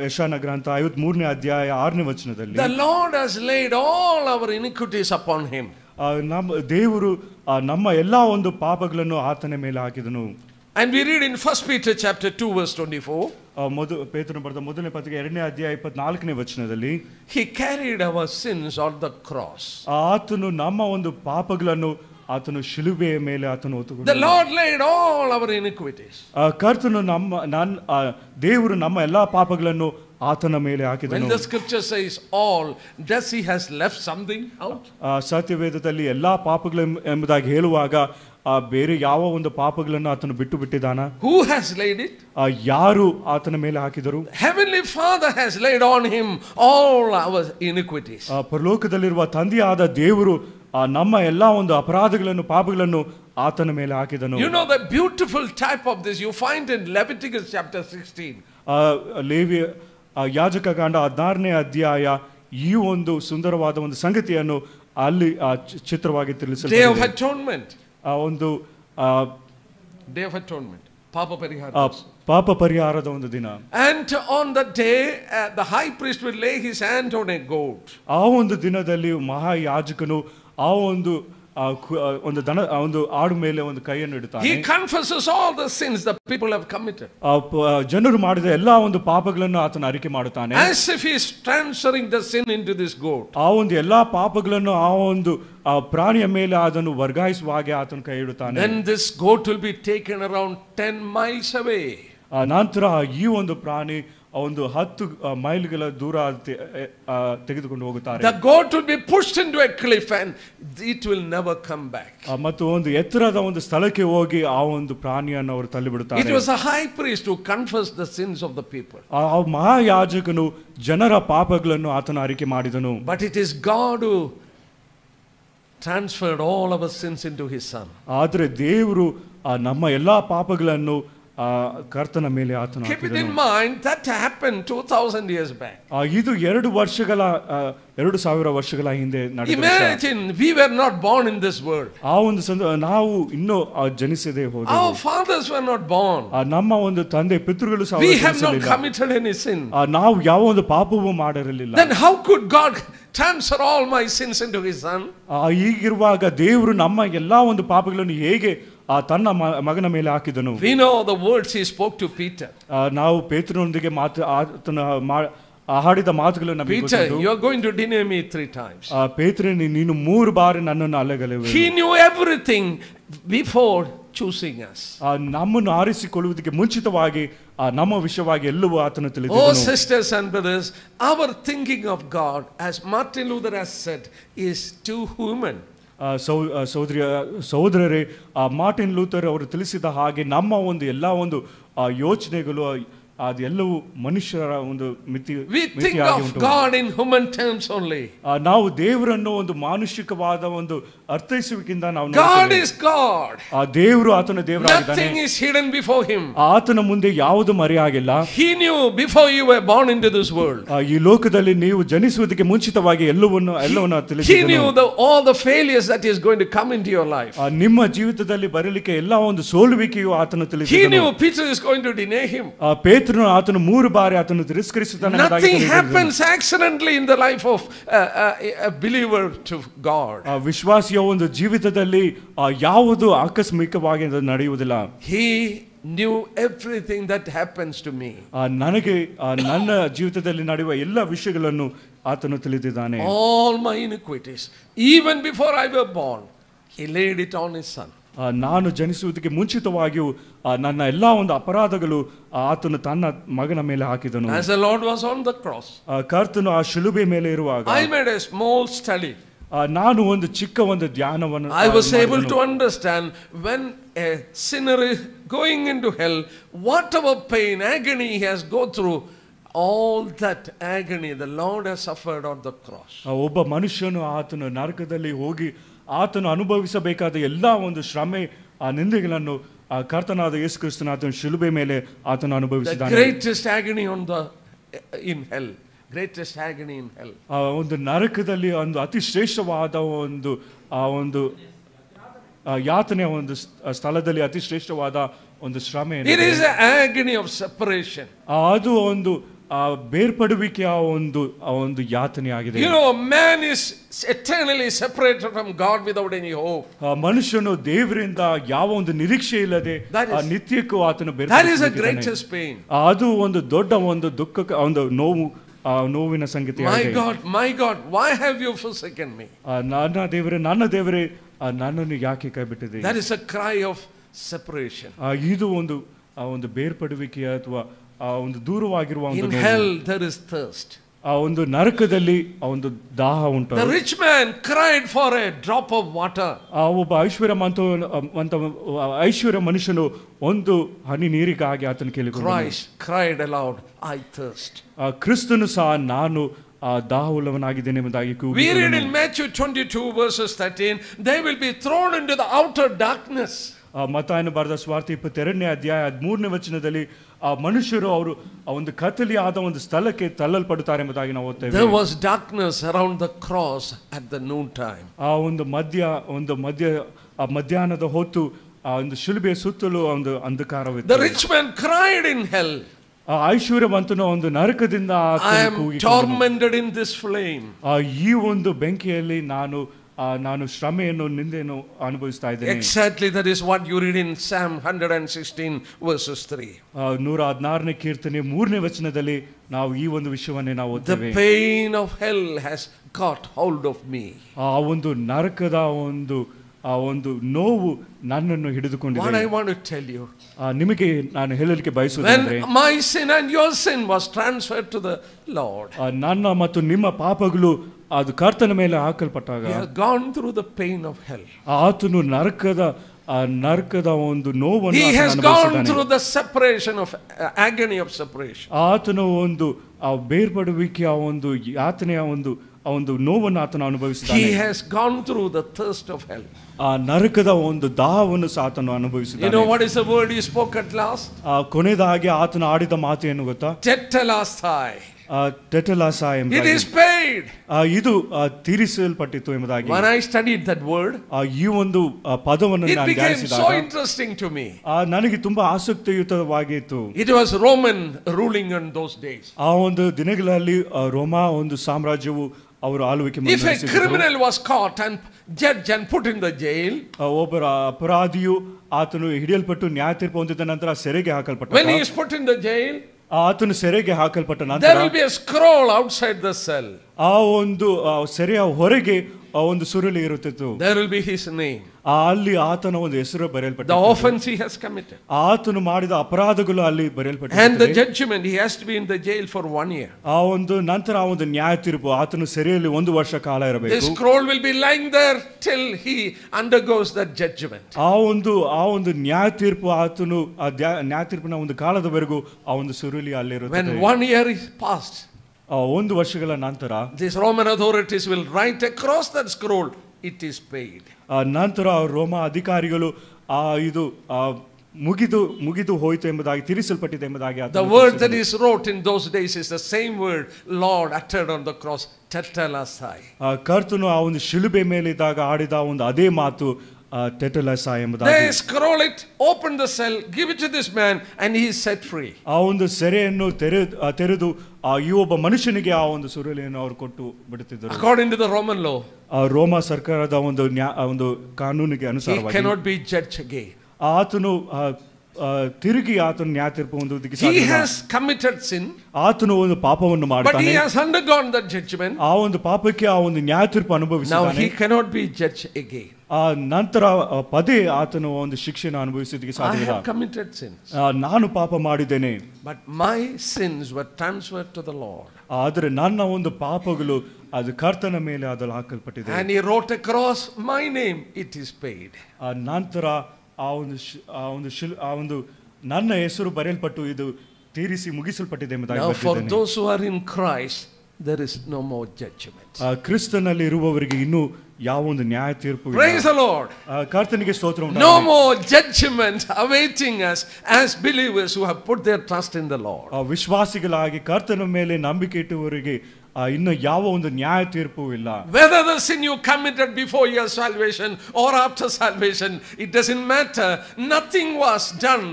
ಯಶಾನ ಗ್ರಂಥ 53ನೇ ಅಧ್ಯಾಯ 6ನೇ ವಚನದಲ್ಲಿ The Lord has laid all our iniquities upon him. ನಮ್ಮ ದೇವರು ನಮ್ಮ ಎಲ್ಲಾ ಒಂದು ಪಾಪಗಳನ್ನು ಆತನ ಮೇಲೆ ಹಾಕಿದನು. And we read in 1 Peter chapter 2 verse 24. ಪೇತ್ರನು ಬರೆದ ಮೊದಲನೇ ಪತ್ರಿಕೆ 2ನೇ ಅಧ್ಯಾಯ 24ನೇ ವಚನದಲ್ಲಿ He carried our sins on the cross. ಆತನು ನಮ್ಮ ಒಂದು ಪಾಪಗಳನ್ನು ಆತನು ಶಿಲುಬೆಯ ಮೇಲೆ ಆತನು ಹೊತ್ತುಕೊಂಡು The Lord laid all our iniquities. ಕರ್ತನು ದೇವರು ನಮ್ಮ ಎಲ್ಲಾ ಪಾಪಗಳನ್ನು ಆತನ ಮೇಲೆ ಹಾಕಿದನು. When the scripture says all, does he has left something out? ಸತ್ಯವೇದದಲ್ಲಿ ಎಲ್ಲಾ ಪಾಪಗಳು ಎಂಬುದಾಗಿ ಹೇಳುವಾಗ ಬೇರೆ ಯಾವ ಒಂದು ಪಾಪಗಳನ್ನು ಆತನು ಬಿಟ್ಟು ಬಿಟ್ಟಿದ್ದಾನ? Who has laid it? ಯಾರು ಆತನ ಮೇಲೆ ಹಾಕಿದರು? Heavenly Father has laid on him all our iniquities. ಪರಲೋಕದಲ್ಲಿರುವ ತಂದೆಯಾದ ದೇವರು ನಮ್ಮ ಎಲ್ಲಾ ಒಂದು ಅಪರಾಧಗಳನ್ನು ಪಾಪಗಳನ್ನು ಆತನ ಮೇಲೆ ಹಾಕಿದನು. You know the beautiful type of this you find in Leviticus chapter 16. ಲೇವಿಯ ಯಾಜಕಕಾಂಡ 16ನೇ ಅಧ್ಯಾಯ ಈ ಒಂದು ಸುಂದರವಾದ ಒಂದು ಸಂಗತಿಯನ್ನು ಅಲ್ಲಿ ಚಿತ್ರವಾಗಿ ತಿಳಿಸಲಾಗಿದೆ. Day of Atonement. ಒಂದು Day of Atonement. ಪಾಪ ಪರಿಹಾರದ ಒಂದು ದಿನ. And on that day the high priest will lay his hand on a goat. ಆ ಒಂದು ದಿನದಲ್ಲಿ ಮಹಾಯಾಜಕನು ಆ ಒಂದು ಒಂದು ಆಡು ಮೇಲೆ ಒಂದು ಕೈಯನ್ನು ಇಡುತ್ತಾನೆ. He confesses all the sins the people have committed. ಜನರು ಮಾಡಿದ ಎಲ್ಲಾ ಒಂದು ಪಾಪಗಳನ್ನು ಆತನ ಅರಿಕೆ ಮಾಡುತ್ತಾನೆ. As if he is transferring the sin into this goat. ಆ ಒಂದು ಎಲ್ಲಾ ಪಾಪಗಳನ್ನು ಆ ಒಂದು ಪ್ರಾಣಿಯ ಮೇಲೆ ಅದನ್ನು ವರ್ಗಾಯಿಸುವ ಹಾಗೆ ಆತನ ಕೈ ಇಡುತ್ತಾನೆ. Then this goat will be taken around 10 miles away. ನಂತರ ಈ ಒಂದು ಪ್ರಾಣಿ ಒಂದು 10 ಮೈಲ್ಗಳ ದೂರ ತೆಗೆದುಕೊಂಡು ಹೋಗುತ್ತಾರೆ. The goat will be pushed into a cliff and it will never come back. ಮತ್ತು ಒಂದು ಎತ್ತರದ ಒಂದು ಸ್ಥಳಕ್ಕೆ ಹೋಗಿ ಆ ಒಂದು ಪ್ರಾಣಿಯನ್ನು ಅವರು ತಳ್ಳಿಬಿಡುತ್ತಾರೆ. It was a high priest who confessed the sins of the people. ಆ ಮಹಾಯಾಜಕನು ಜನರ ಪಾಪಗಳನ್ನು ಆತನ ಅರಿಕೆ ಮಾಡಿದನು. But it is God who transferred all our sins into his son. ಆದರೆ ದೇವರು ನಮ್ಮ ಎಲ್ಲಾ ಪಾಪಗಳನ್ನು ಕರ್ತನ ಮೇಲೆ ಆತನು Keep it in mind that happened 2000 years back. ಇದು 2000 ವರ್ಷಗಳ ಹಿಂದೆ ನಡೆದ. Imagine we were not born in this world. ಆ ಒಂದು ನಾವು ಇನ್ನೂ ಜನಿಸದೆ ಹೋದೆವು. Our fathers were not born. ನಮ್ಮ ಒಂದು ತಂದೆ ಪಿತೃಗಳು ಸಹ We have not committed any sin. ನಾವು ಯಾವ ಒಂದು ಪಾಪವೂ ಮಾಡಿರಲಿಲ್ಲ. Then how could God transfer all my sins into his son? ಹೀಗಿರುವಾಗ ದೇವರು ನಮ್ಮ ಎಲ್ಲಾ ಒಂದು ಪಾಪಗಳನ್ನು ಹೇಗೆ ತನ್ನ ಮಗನ ಮೇಲೆ ಹಾಕಿದನು? We know the words he spoke to Peter. ನಾವು ಪೇತ್ರನೊಂದಿಗೆ ಆತನ ಆಡಿದ ಮಾತುಗಳನ್ನು ನಮಗೆ Peter, you are going to deny me 3 times. ಪೇತ್ರನೇ ನೀನು 3 ಬಾರಿ ನನ್ನನ್ನು ಅಲ್ಲಗಲೆಯುವೆ. He knew everything before choosing us. ನಮ್ಮನ್ನು ಆರಿಸಿಕೊಳ್ಳುವುದಕ್ಕೆ ಮುಂಚಿತವಾಗಿ ನಮ್ಮ ವಿಷಯವಾಗಿ ಎಲ್ಲವೂ ಆತನು ತಿಳಿದಿದ್ದನು. Oh sisters and brothers, our thinking of God, as Martin Luther has said, is too human. ಸಹೋದರರೇ, ಮಾರ್ಟಿನ್ ಲೂಥರ್ ಅವರು ತಿಳಿಸಿದ ಹಾಗೆ ನಮ್ಮ ಒಂದು ಎಲ್ಲಾ ಒಂದು ಯೋಚನೆಗಳು ಅದೆಲ್ಲವೂ ಮನುಷ್ಯರ ಒಂದು We think of God in human terms only. ನಾವು ದೇವರನ್ನು ಒಂದು ಮಾನುಷಿಕವಾದ ಒಂದು ಅರ್ಥೈಸುವಿಕೆಯಿಂದ ನಾವು God is God. ದೇವರು ಆತನ ದೇವರಾಗಿದ್ದಾನೆ. Nothing is hidden before him. ಆತನ ಮುಂದೆ ಯಾವುದು ಮರೆಯಾಗಿಲ್ಲ. He knew before you were born into this world. ಈ ಲೋಕದಲ್ಲಿ ನೀವು ಜನಿಸುವುದಕ್ಕೆ ಮುಂಚಿತವಾಗಿ ಎಲ್ಲವನ್ನೂ ತಿಳಿದಿದ್ದನು. He knew all the failures that is going to come into your life. ನಿಮ್ಮ ಜೀವಿತದಲ್ಲಿ ಬರಲಿಕ್ಕೆ ಎಲ್ಲಾ ಒಂದು ಸೋಲುವಿಕೆಯು ಆತನು ತಿಳಿದಿದ್ದನು. He knew Peter is going to deny him. ಆತನು 3 ಬಾರಿ ಆತನು ತಿರಸ್ಕರಿಸುತ್ತಾನೆ. Nothing happens accidentally in the life of a believer to God. ವಿಶ್ವಾಸಿಯ ಒಂದು ಜೀವಿತದಲ್ಲಿ ಯಾವುದು ಆಕಸ್ಮಿಕವಾಗಿ ನಡೆಯುವುದಿಲ್ಲ. He knew everything that happens to me. ನನಗೆ ನನ್ನ ಜೀವಿತದಲ್ಲಿ ನಡೆಯುವ ಎಲ್ಲ ವಿಷಯಗಳನ್ನು ಆತನು ತಿಳಿದಿದ್ದಾನೆ. All my iniquities, even before I was born, he laid it on his son. ನಾನು ಜನಿಸುವುದಕ್ಕೆ ಮುಂಚಿತವಾಗಿಯೂ ನನ್ನ ಎಲ್ಲಾ ಒಂದು ಅಪರಾಧಗಳು ಆತನು ತನ್ನ ಮಗನ ಮೇಲೆ ಹಾಕಿದನು. As the Lord was on the cross, ಕರ್ತನು ಆ ಶಿಲುಬೆ ಮೇಲೆ ಇರುವಾಗ I made a small study. ನಾನು ಒಂದು ಚಿಕ್ಕ ಒಂದು ಧ್ಯಾನವನ್ನು I was able to understand when a sinner is going into hell, whatever pain, agony he has go through, all that agony the Lord has suffered on the cross. ಒಬ್ಬ ಮನುಷ್ಯನು ಆತನು ನರಕದಲ್ಲಿ ಹೋಗಿ ಆತನು ಅನುಭವಿಸಬೇಕಾದ ಎಲ್ಲಾ ಒಂದು ಶ್ರಮೆ ನಿಂದೆಗಳನ್ನು ಕರ್ತನಾದ ಯೇಸು ಕ್ರಿಸ್ತನ ಆತನ ಶಿಲುಬೆ ಮೇಲೆ ಆತನು ಅನುಭವಿಸಿದ್ದಾನೆ. The greatest agony in hell. Greatest agony in hell. ಒಂದು ನರಕದಲ್ಲಿ ಒಂದು ಅತಿ ಶ್ರೇಷ್ಠವಾದ ಒಂದು ಯಾತನೆಯ ಒಂದು ಸ್ಥಳದಲ್ಲಿ ಅತಿ ಶ್ರೇಷ್ಠವಾದ ಒಂದು ಶ್ರಮೆ. It is the agony of separation. ಅದು ಒಂದು ಬೇರ್ಪಡುವಿಕೆಯ ಒಂದು ಯಾತನೆ ಆಗಿದೆ. You know, man is eternally separated from God without any hope. ಮನುಷ್ಯನು ದೇವರಿಂದ ಯಾವ ಒಂದು ನಿರೀಕ್ಷೆ ಇಲ್ಲದೆ ನಿತ್ಯಕ್ಕೂ ಆತನು That is the greatest pain. ಅದು ಒಂದು ದೊಡ್ಡ ಒಂದು ದುಃಖ, ಒಂದು ನೋವಿನ ಸಂಗತಿ. My God, why have you forsaken me? ನನ್ನ ದೇವರೇ ನನ್ನನ್ನು ಯಾಕೆ ಕೈ ಬಿಟ್ಟಿದೆ? That is a cry of separation. ಇದು ಒಂದು ಬೇರ್ಪಡುವಿಕೆ ಅಥವಾ ಒಂದು ದೂರವಾಗಿರುವ ಒಂದು. In hell there is thirst. ಒಂದು ನರಕದಲ್ಲಿ ಒಂದು ದಾಹ ಉಂಟು. The rich man cried for a drop of water. ಒಬ್ಬ ಐಶ್ವರ್ಯ ಮನುಷ್ಯನು ಒಂದು ಹನಿ ನೀರಿಗಾಗಿ ಆತನ ಕೇಳಿಕೊಂಡನು. Christ cried aloud, I thirst. ಕ್ರಿಸ್ತನು ಸಹ ನಾನು ದಾಹವುಳ್ಳವನಾಗಿದ್ದೇನೆ ಎಂಬುದಾಗಿ ಕೂಗಿ. We read in Matthew 22 verses 13, they will be thrown into the outer darkness. ಮತ್ತಾಯನು ಬರೆದ ಸುವಾರ್ತೆ 22ನೇ ಅಧ್ಯಾಯ 13ನೇ ವಚನದಲ್ಲಿ ಮನುಷ್ಯರು ಅವರು ಒಂದು ಕತ್ತಲೆಯಾದ ಒಂದು ಸ್ಥಳಕ್ಕೆ ತಳ್ಳಲ್ಪಡುತ್ತಾರೆ ಎಂಬುದಾಗಿ ನಾವು ಓದ್ತೇವೆ. There was darkness around the cross at the noon time. ಒಂದು ಮಧ್ಯಾಹ್ನದ ಹೊತ್ತು ಒಂದು ಶಿಲುಬೆಯ ಸುತ್ತಲೂ ಒಂದು ಅಂಧಕಾರವಿತ್ತು. The rich man cried in hell, ಐಶ್ವರ್ಯವಂತನು ಒಂದು ನರಕದಿಂದ I am tormented in this flame. ಈ ಒಂದು ಬೆಂಕಿಯಲ್ಲಿ ನಾನು ಶ್ರಮೆಯನ್ನು ನಿಂದೆಯನ್ನು ಅನುಭವಿಸ್ತಾ ಇದ್ದೇನೆ. Exactly, that is what you read in Psalm 116 verses 3. 116ನೇ ಕೀರ್ತನೆ 3ನೇ ವಚನದಲ್ಲಿ ನಾವು ಈ ಒಂದು ವಿಷಯವನ್ನೇ ನಾವು ಓದ್ತೇವೆ. The pain of hell has got hold of me. ಒಂದು ನರಕದ ಒಂದು ನೋವು ನನ್ನನ್ನು ಹಿಡಿದುಕೊಂಡಿದೆ. What I want to tell you, ನಿಮಗೆ ನಾನು ಹೇಳಲಿಕ್ಕೆ ಬಯಸುವುದಂದ್ರೆ, when my sin and your sin was transferred to the Lord, ನನ್ನ ಮತ್ತು ನಿಮ್ಮ ಪಾಪಗಳು ಅದು ಕರ್ತನ ಮೇಲೆ ಹಾಕಲ್ಪಟ್ಟಾಗ, we have gone through the pain of hell. ಆತನು ನರಕದ ಒಂದು ನೋವನ್ನು he has gone through the separation of agony of separation. ಆತನು ಒಂದು ಬೇರ್ಪಡುವಿಕೆಯ ಒಂದು ಯಾತನೆಯ ಒಂದು ನೋವನ್ನು ಆತನು ಅನುಭವಿಸಿದ್ದಾನೆ. He has gone through the thirst of hell. ನರಕದ ಒಂದು ದಾಹವನ್ನು ಸಹ ಆತನು ಅನುಭವಿಸಿದ್ದಾನೆ. You know what is the word he spoke at last? ಕೊನೆಯದಾಗಿ ಆತನು ಆಡಿದ ಮಾತು ಏನು ಗೊತ್ತಾ? Tetelestai. ಟೆಟೆಲಾಸೈ ಎಂಬುದಾಗಿ. It is paid. ಇದು ತೀರಿಸಲ್ಪಟ್ಟಿತು ಎಂಬುದಾಗಿ. When I studied that word, ಈ ಒಂದು ಪದವನ್ನು ನಾನು ಧ್ಯಾನಿಸಿದಾಗ, it became so interesting to me. ನನಗೆ ತುಂಬಾ ಆಸಕ್ತಿಯುತವಾಗಿತ್ತು. It was Roman ruling in those days. ಆ ಒಂದು ದಿನಗಳಲ್ಲಿ ರೋಮಾ ಒಂದು ಸಾಮ್ರಾಜ್ಯವು ಅವರು ಆಳ್ವಿಕೆ ಮಾಡಿದ್ರು. If a criminal was caught and judged and put in the jail, ಒಬ್ಬ ಅಪರಾಧಿಯು ಆತನು ಹಿಡಿಯಲ್ಪಟ್ಟು ನ್ಯಾಯ ತೀರ್ಪು ಹೊಂದಿದ ನಂತರ ಸೆರೆಗೆ ಹಾಕಲ್ಪಟ್ಟ. when he is put in the jail, ಆತನು ಸೆರೆಗೆ ಹಾಕಲ್ಪಟ್ಟ ನಂತರ there will be a scroll outside the cell. ಆ ಒಂದು ಸೆರೆಯ ಹೊರಗೆ ಒಂದು ಸುರುಳಿ ಇರುತ್ತಿತ್ತು. There will be his name. ಅಲ್ಲಿ ಆತನ ಒಂದು ಹೆಸರು ಬರೆಯಲ್ಪಟ್ಟಿತ್ತು. The offense he has committed. ಆತನು ಮಾಡಿದ ಅಪರಾಧಗಳು ಅಲ್ಲಿ ಬರೆಯಲ್ಪಟ್ಟಿತ್ತು. And the judgment, he has to be in the jail for 1 year. ಆ ಒಂದು ನಂತರ ಆ ಒಂದು ನ್ಯಾಯ ತೀರ್ಪು ಆತನು ಸೆರೆಯಲ್ಲಿ 1 ವರ್ಷ ಕಾಲ ಇರಬೇಕು. The scroll will be lying there till he undergoes that judgment. ಆ ಒಂದು ನ್ಯಾಯ ತೀರ್ಪು ಆತನು ನ್ಯಾಯ ತೀರ್ಪಿನ ಒಂದು ಕಾಲದವರೆಗೂ ಆ ಒಂದು ಸುರುಳಿ ಅಲ್ಲಿರುತ್ತದೆ. When 1 year is passed, 1 ವರ್ಷಗಳ ನಂತರ these Roman authorities will write across that scroll, it is paid. ನಂತರ ರೋಮಾ ಅಧಿಕಾರಿಗಳು ಇದು ಮುಗಿದು ಹೋಯಿತು ಎಂಬುದಾಗಿ ತೀರಿಸಲ್ಪಟ್ಟಿದೆ ಎಂಬುದಾಗಿ. The word that is wrote in those days is the same word Lord uttered on the cross, tetelestai. ಕರ್ತನು ಆ ಒಂದು ಶಿಲುಬೆ ಮೇಲೆ ಇದ್ದಾಗ ಆಡಿದ ಒಂದು ಅದೇ ಮಾತು ಟೆಟೆಲಾಸೈ ಎಂಬುದಾಗಿ. They scroll it, open the cell, give it to this man and he is set free. ಆ ಒಂದು ಸೆರೆಯನ್ನು ತೆರೆದು ಈ ಒಬ್ಬ ಮನುಷ್ಯನಿಗೆ ಆ ಒಂದು ಸುರುಳಿಯನ್ನು ಅವರು ಕೊಟ್ಟು ಬಿಡುತ್ತಿದ್ದರು. According to the Roman law, ರೋಮಾ ಸರ್ಕಾರದ ಒಂದು ಕಾನೂನಿಗೆ ಅನುಸಾರವಾಗಿ he cannot be judged again. ಆತನು ತಿರುಗಿ ಆತನು ನ್ಯಾಯ ತೀರ್ಪು ಹೊಂದುವುದಕ್ಕೆ ಸಾಧ್ಯ he ಇಲ್ಲ. has committed sin, ಆತನು ಒಂದು ಪಾಪವನ್ನು but ಮಾಡಿದ್ದಾನೆ. he has undergone that judgment. ಆ ಒಂದು ಪಾಪಕ್ಕೆ ಆ ಒಂದು ನ್ಯಾಯ ತೀರ್ಪು ಅನುಭವಿಸಿದ್ದಾನೆ. Now he cannot be judged again. ನಂತರ ಪದೇ ಆತನು ಒಂದು ಶಿಕ್ಷೆಯನ್ನು ಅನುಭವಿಸುವುದಕ್ಕೆ I ಸಾಧ್ಯ ಇಲ್ಲ. have committed sins, ನಾನು ಪಾಪ ಮಾಡಿದ್ದೇನೆ, but my sins were transferred to the Lord. ಆದರೆ ನನ್ನ ಒಂದು ಪಾಪಗಳು ಅದು ಕರ್ತನ ಮೇಲೆ ಅದು ಹಾಕಲ್ಪಟ್ಟಿದೆ. And he wrote across my name, it is paid. ನಂತರ ಆ ಒಂದು ನನ್ನ ಹೆಸರು ಬರೆಯಲ್ಪಟ್ಟು ಇದು ತೀರಿಸಿ ಮುಗಿಸಲ್ಪಟ್ಟಿದೆ ಎಂಬುದಾಗಿ Now for ಬರೆದಿದ್ದೇನೆ. those who are in Christ, there is no more judgment. ಕ್ರಿಸ್ತನಲ್ಲಿ ಇರುವವರಿಗೆ ಇನ್ನೂ ಯಾವ ಒಂದು ನ್ಯಾಯ ತೀರ್ಪು ಇಲ್ಲ. Praise the Lord. ಕರ್ತನಿಗೆ ಸ್ತೋತ್ರ ಉಂಟಾಗಲಿ. No more judgment awaiting us as believers who have put their trust in the Lord. ವಿಶ್ವಾಸಿಗಳಾಗಿ ಕರ್ತನ ಮೇಲೆ ನಂಬಿಕೆ ಇಟ್ಟುವವರಿಗೆ ಇನ್ನು ಯಾವ ಒಂದು ನ್ಯಾಯ ತೀರ್ಪು ಇಲ್ಲ. Whether the sin you committed before your salvation or after salvation, it doesn't matter. Nothing was done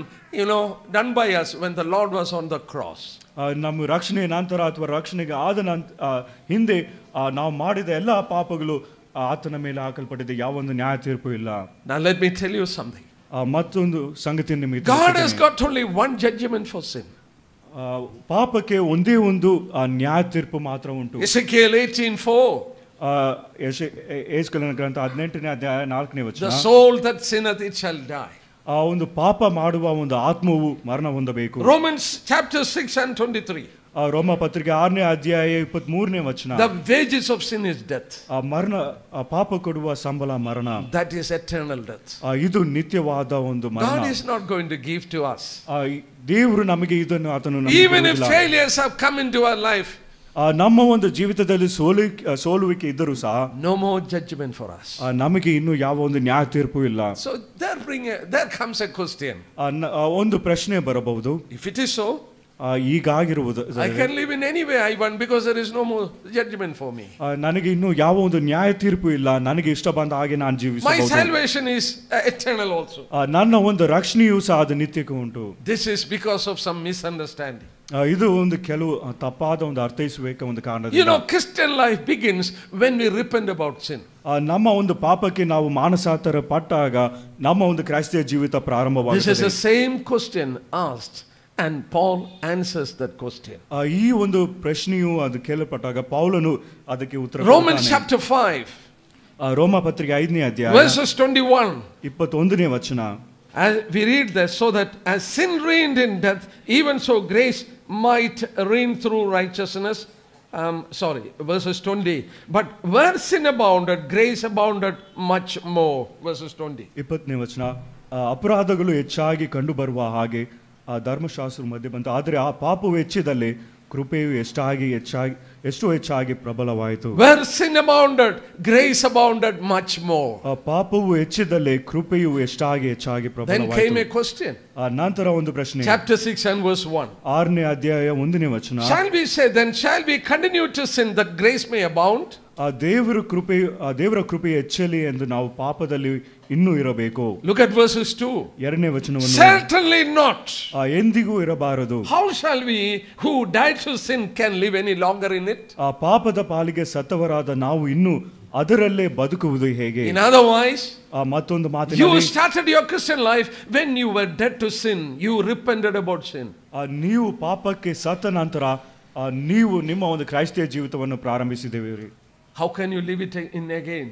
done by us when the Lord was on the cross. ನಮ್ಮ ರಕ್ಷಣೆ ನಂತರ ಅಥವಾ ರಕ್ಷಣೆಗೆ ಆದ ಹಿಂದೆ ನಾವು ಮಾಡಿದ ಎಲ್ಲ ಪಾಪಗಳು ಆತನ ಮೇಲೆ ಹಾಕಲ್ಪಟ್ಟಿದೆ. ಯಾವೊಂದು ನ್ಯಾಯ ತೀರ್ಪು ಇಲ್ಲ. Now let me tell you something. ಮತ್ತೊಂದು ಸಂಗತಿ ನಿಮಗೆ God has got only one judgment for sin. ಪಾಪಕ್ಕೆ ಒಂದೇ ಒಂದು ನ್ಯಾಯ ತೀರ್ಪು ಮಾತ್ರ ಉಂಟು. Ezekiel 18:4. ಯೆಶಾಯನ ಗ್ರಂಥ 18ನೇ ಅಧ್ಯಾಯ 4ನೇ ವಚನ. The soul that sinneth it shall die. ಆ ಒಂದು ಪಾಪ ಮಾಡುವ ಒಂದು ಆತ್ಮವು ಮರಣ ಹೊಂದಬೇಕು. Romans chapter 6 and 23. ರೋಮ ಪತ್ರಿಕೆ 6ನೇ ಅಧ್ಯಾಯ 23ನೇ ವಚನ. The wages of sin is death. ಮರಣ ಪಾಪ ಕೊಡುವ ಸಂಬಳ ಮರಣ. That is eternal death. ಇದು ನಿತ್ಯವಾದ ಒಂದು ಮರಣ. God is not going to give to us. ದೇವರು ನಮಗೆ ಇದನ್ನು ಆತನು Even if failures have come into our life, ನಮ್ಮ ಒಂದು ಜೀವಿತದಲ್ಲಿ ಸೋಲುವಿಕೆ ಇದ್ದರೂ ಸಹ no more judgment for us. ನಮಗೆ ಇನ್ನು ಯಾವ ಒಂದು ನ್ಯಾಯ ತೀರ್ಪು ಇಲ್ಲ. So there comes a question. ಒಂದು ಪ್ರಶ್ನೆ ಬರಬಹುದು. If it is so, ಈಗಾಗಿರುವುದು I can live in any way I want because there is no more judgment for me. ನನಗೆ ಇನ್ನು ಯಾವ ಒಂದು ನ್ಯಾಯ ತೀರ್ಪು ಇಲ್ಲ. ನನಗೆ ಇಷ್ಟ ಬಂದ ಹಾಗೆ ನಾನು ಜೀವಿಸಬಹುದು. My salvation is eternal also. ನನ್ನ ಒಂದು ರಕ್ಷಣೆಯೂ ಸಹ ಅದು ನಿತ್ಯಕ್ಕೆ ಉಂಟು. This is because of some misunderstanding. ಇದು ಒಂದು ಕೆಲವು ತಪ್ಪಾದ ಒಂದು ಅರ್ಥೈಸುವಿಕೆ ಒಂದು ಕಾರಣದಿಂದ. Christian life begins when we repent about sin. ನಮ್ಮ ಒಂದು ಪಾಪಕ್ಕೆ ನಾವು ಮಾನಸಾಂತರ ಪಟ್ಟಾಗ ನಮ್ಮ ಒಂದು ಕ್ರೈಸ್ತ ಜೀವಿತ ಪ್ರಾರಂಭವಾಗುತ್ತದೆ. This is the same question asked and Paul answers that question. ಈ ಒಂದು ಪ್ರಶ್ನೆಯು ಅದು ಕೇಳಲ್ಪಟ್ಟಾಗ ಪೌಲನು ಅದಕ್ಕೆ ಉತ್ತರ ಕೊಡ್ತಾನೆ. Romans chapter 5. ರೋಮ ಪತ್ರಿಕೆ 5ನೇ ಅಧ್ಯಾಯ verses 21. 21ನೇ ವಚನ. As we read this, so that as sin reigned in death, even so grace might reign through righteousness. Verses 20. But where sin abounded, grace abounded much more. Verses 20. 20ನೇ ವಚನ. ಅಪರಾಧಗಳು ಹೆಚ್ಚಾಗಿ ಕಂಡು ಬರುವ ಹಾಗೆ ಧರ್ಮಶಾಸ್ತ್ರ ಮಧ್ಯೆ ಬಂತು. ಆದರೆ ಆ ಪಾಪವು ಹೆಚ್ಚಿದಲ್ಲಿ ಕೃಪೆಯು ಎಷ್ಟು ಹೆಚ್ಚಾಗಿ ಪ್ರಬಲವಾಯಿತು. Where sin abounded, grace abounded much more. ಪಾಪವು ಹೆಚ್ಚಿದಲ್ಲಿ ಕೃಪೆಯು ಹೆಚ್ಚಾಗಿ ಪ್ರಬಲವಾಯಿತು. Then came a question. ನಂತರ ಒಂದು ಪ್ರಶ್ನೆ. Chapter 6 and verse 1. 6ನೇ ಅಧ್ಯಾಯ 1ನೇ ವಚನ. Shall we say then, shall we continue to sin that grace may abound? ದೇವರ ಕೃಪೆ ಹೆಚ್ಚಲಿ ಎಂದು ನಾವು ಪಾಪದಲ್ಲಿ ಇನ್ನೂ ಇರಬೇಕು. Look at verses 2. 2ನೇ ವಚನವನ್ನು. Certainly not. ಎಂದಿಗೂ ಇರಬಾರದು. How shall we who died to sin can live any longer in it? ಪಾಪದ ಪಾಲಿಗೆ ಸತ್ತವರಾದ ನಾವು ಇನ್ನೂ ಅದರಲ್ಲೇ ಬದುಕುವುದು ಹೇಗೆ? In other words, ಮತ್ತೊಂದು ಮಾತಿನಲ್ಲಿ, you started your Christian life when you were dead to sin. You repented about sin. ನೀವು ಪಾಪಕ್ಕೆ ಸತ್ತ ನಂತರ ನೀವು ನಿಮ್ಮ ಒಂದು ಕ್ರೈಸ್ತ ಜೀವಿತವನ್ನು ಪ್ರಾರಂಭಿಸಿದ್ದೇವೆ. How can you live it again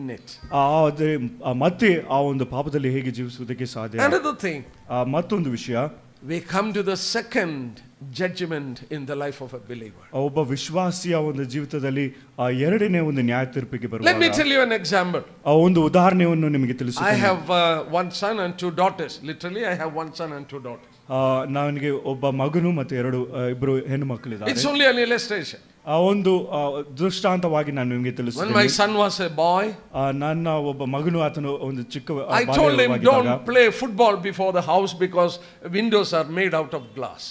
in it? ಮತ್ತೆ ಆ ಒಂದು ಪಾಪದಲ್ಲಿ ಹೇಗೆ ಜೀವಿಸುವುದಕ್ಕೆ ಸಾಧ್ಯ? Another thing. ಮತ್ತೊಂದು ವಿಷಯ. We come to the second judgment in the life of a believer. ಒಬ್ಬ ವಿಶ್ವಾಸಿಯ ಒಂದು ಜೀವಿತದಲ್ಲಿ ಎರಡನೇ ಒಂದು ನ್ಯಾಯ ತೀರ್ಪಿಗೆ ಬರುವಾಗ. Let me tell you an example. ಒಂದು ಉದಾಹರಣೆಯನ್ನು ನಿಮಗೆ ತಿಳಿಸುತ್ತೇನೆ. I have one son and two daughters. Literally I have one son and two daughters. ನನಗೆ ಒಬ್ಬ ಮಗನು ಮತ್ತು ಇಬ್ಬರು ಹೆಣ್ಣು ಮಕ್ಕಳಿದ್ದಾರೆ. It's only an illustration. ಒಂದು ದೃಷ್ಟಾಂತವಾಗಿ ನಾನು ನಿಮಗೆ ತಿಳಿಸುತ್ತೇನೆ. When my son was a boy, ನನ್ನ ಒಬ್ಬ ಮಗನು ಆತನು ಒಂದು ಚಿಕ್ಕ I told him don't play football before the house because windows are made out of glass.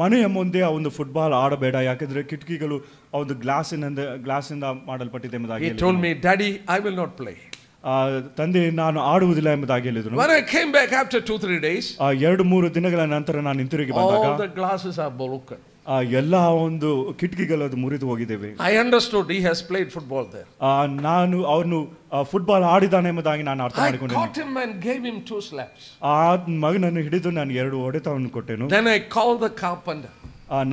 ಮನೆಯ ಮುಂದೆ ಆ ಒಂದು ಫುಟ್ಬಾಲ್ ಆಡಬೇಡ, ಯಾಕಂದ್ರೆ ಕಿಟಕಿಗಳು ಆ ಒಂದು ಗ್ಲಾಸಿಂದ ಮಾಡಲ್ಪಟ್ಟಿದೆ ಎಂಬುದಾಗಿ. He told me, Daddy, I will not play. ತಂದೆ, ನಾನು ಆಡುವುದಿಲ್ಲ ಎಂಬುದಾಗಿ ಹೇಳಿದನು. When I came back after 2-3 days, 2-3 ದಿನಗಳ ನಂತರ ನಾನು ಹಿಂತಿರುಗಿ ಬಂದಾಗ all the glasses are broken. ಎಲ್ಲಾ ಒಂದು ಕಿಟಕಿಗಳು ಅದು ಮುರಿದು ಹೋಗಿದ್ದೇವೆ. I understood he has played football there. ನಾನು ಅವನು ಫುಟ್ಬಾಲ್ ಆಡಿದಾನೆ ಎಂಬುದಾಗಿ ನಾನು ಅರ್ಥ ಮಾಡಿಕೊಂಡೆ. I caught him and gave him 2 slaps. ಆ ಮಗನನ್ನು ಹಿಡಿದು ನಾನು 2 ಹೊಡೆತವನ್ನು ಕೊಟ್ಟೆನು. Then I called the carpenter.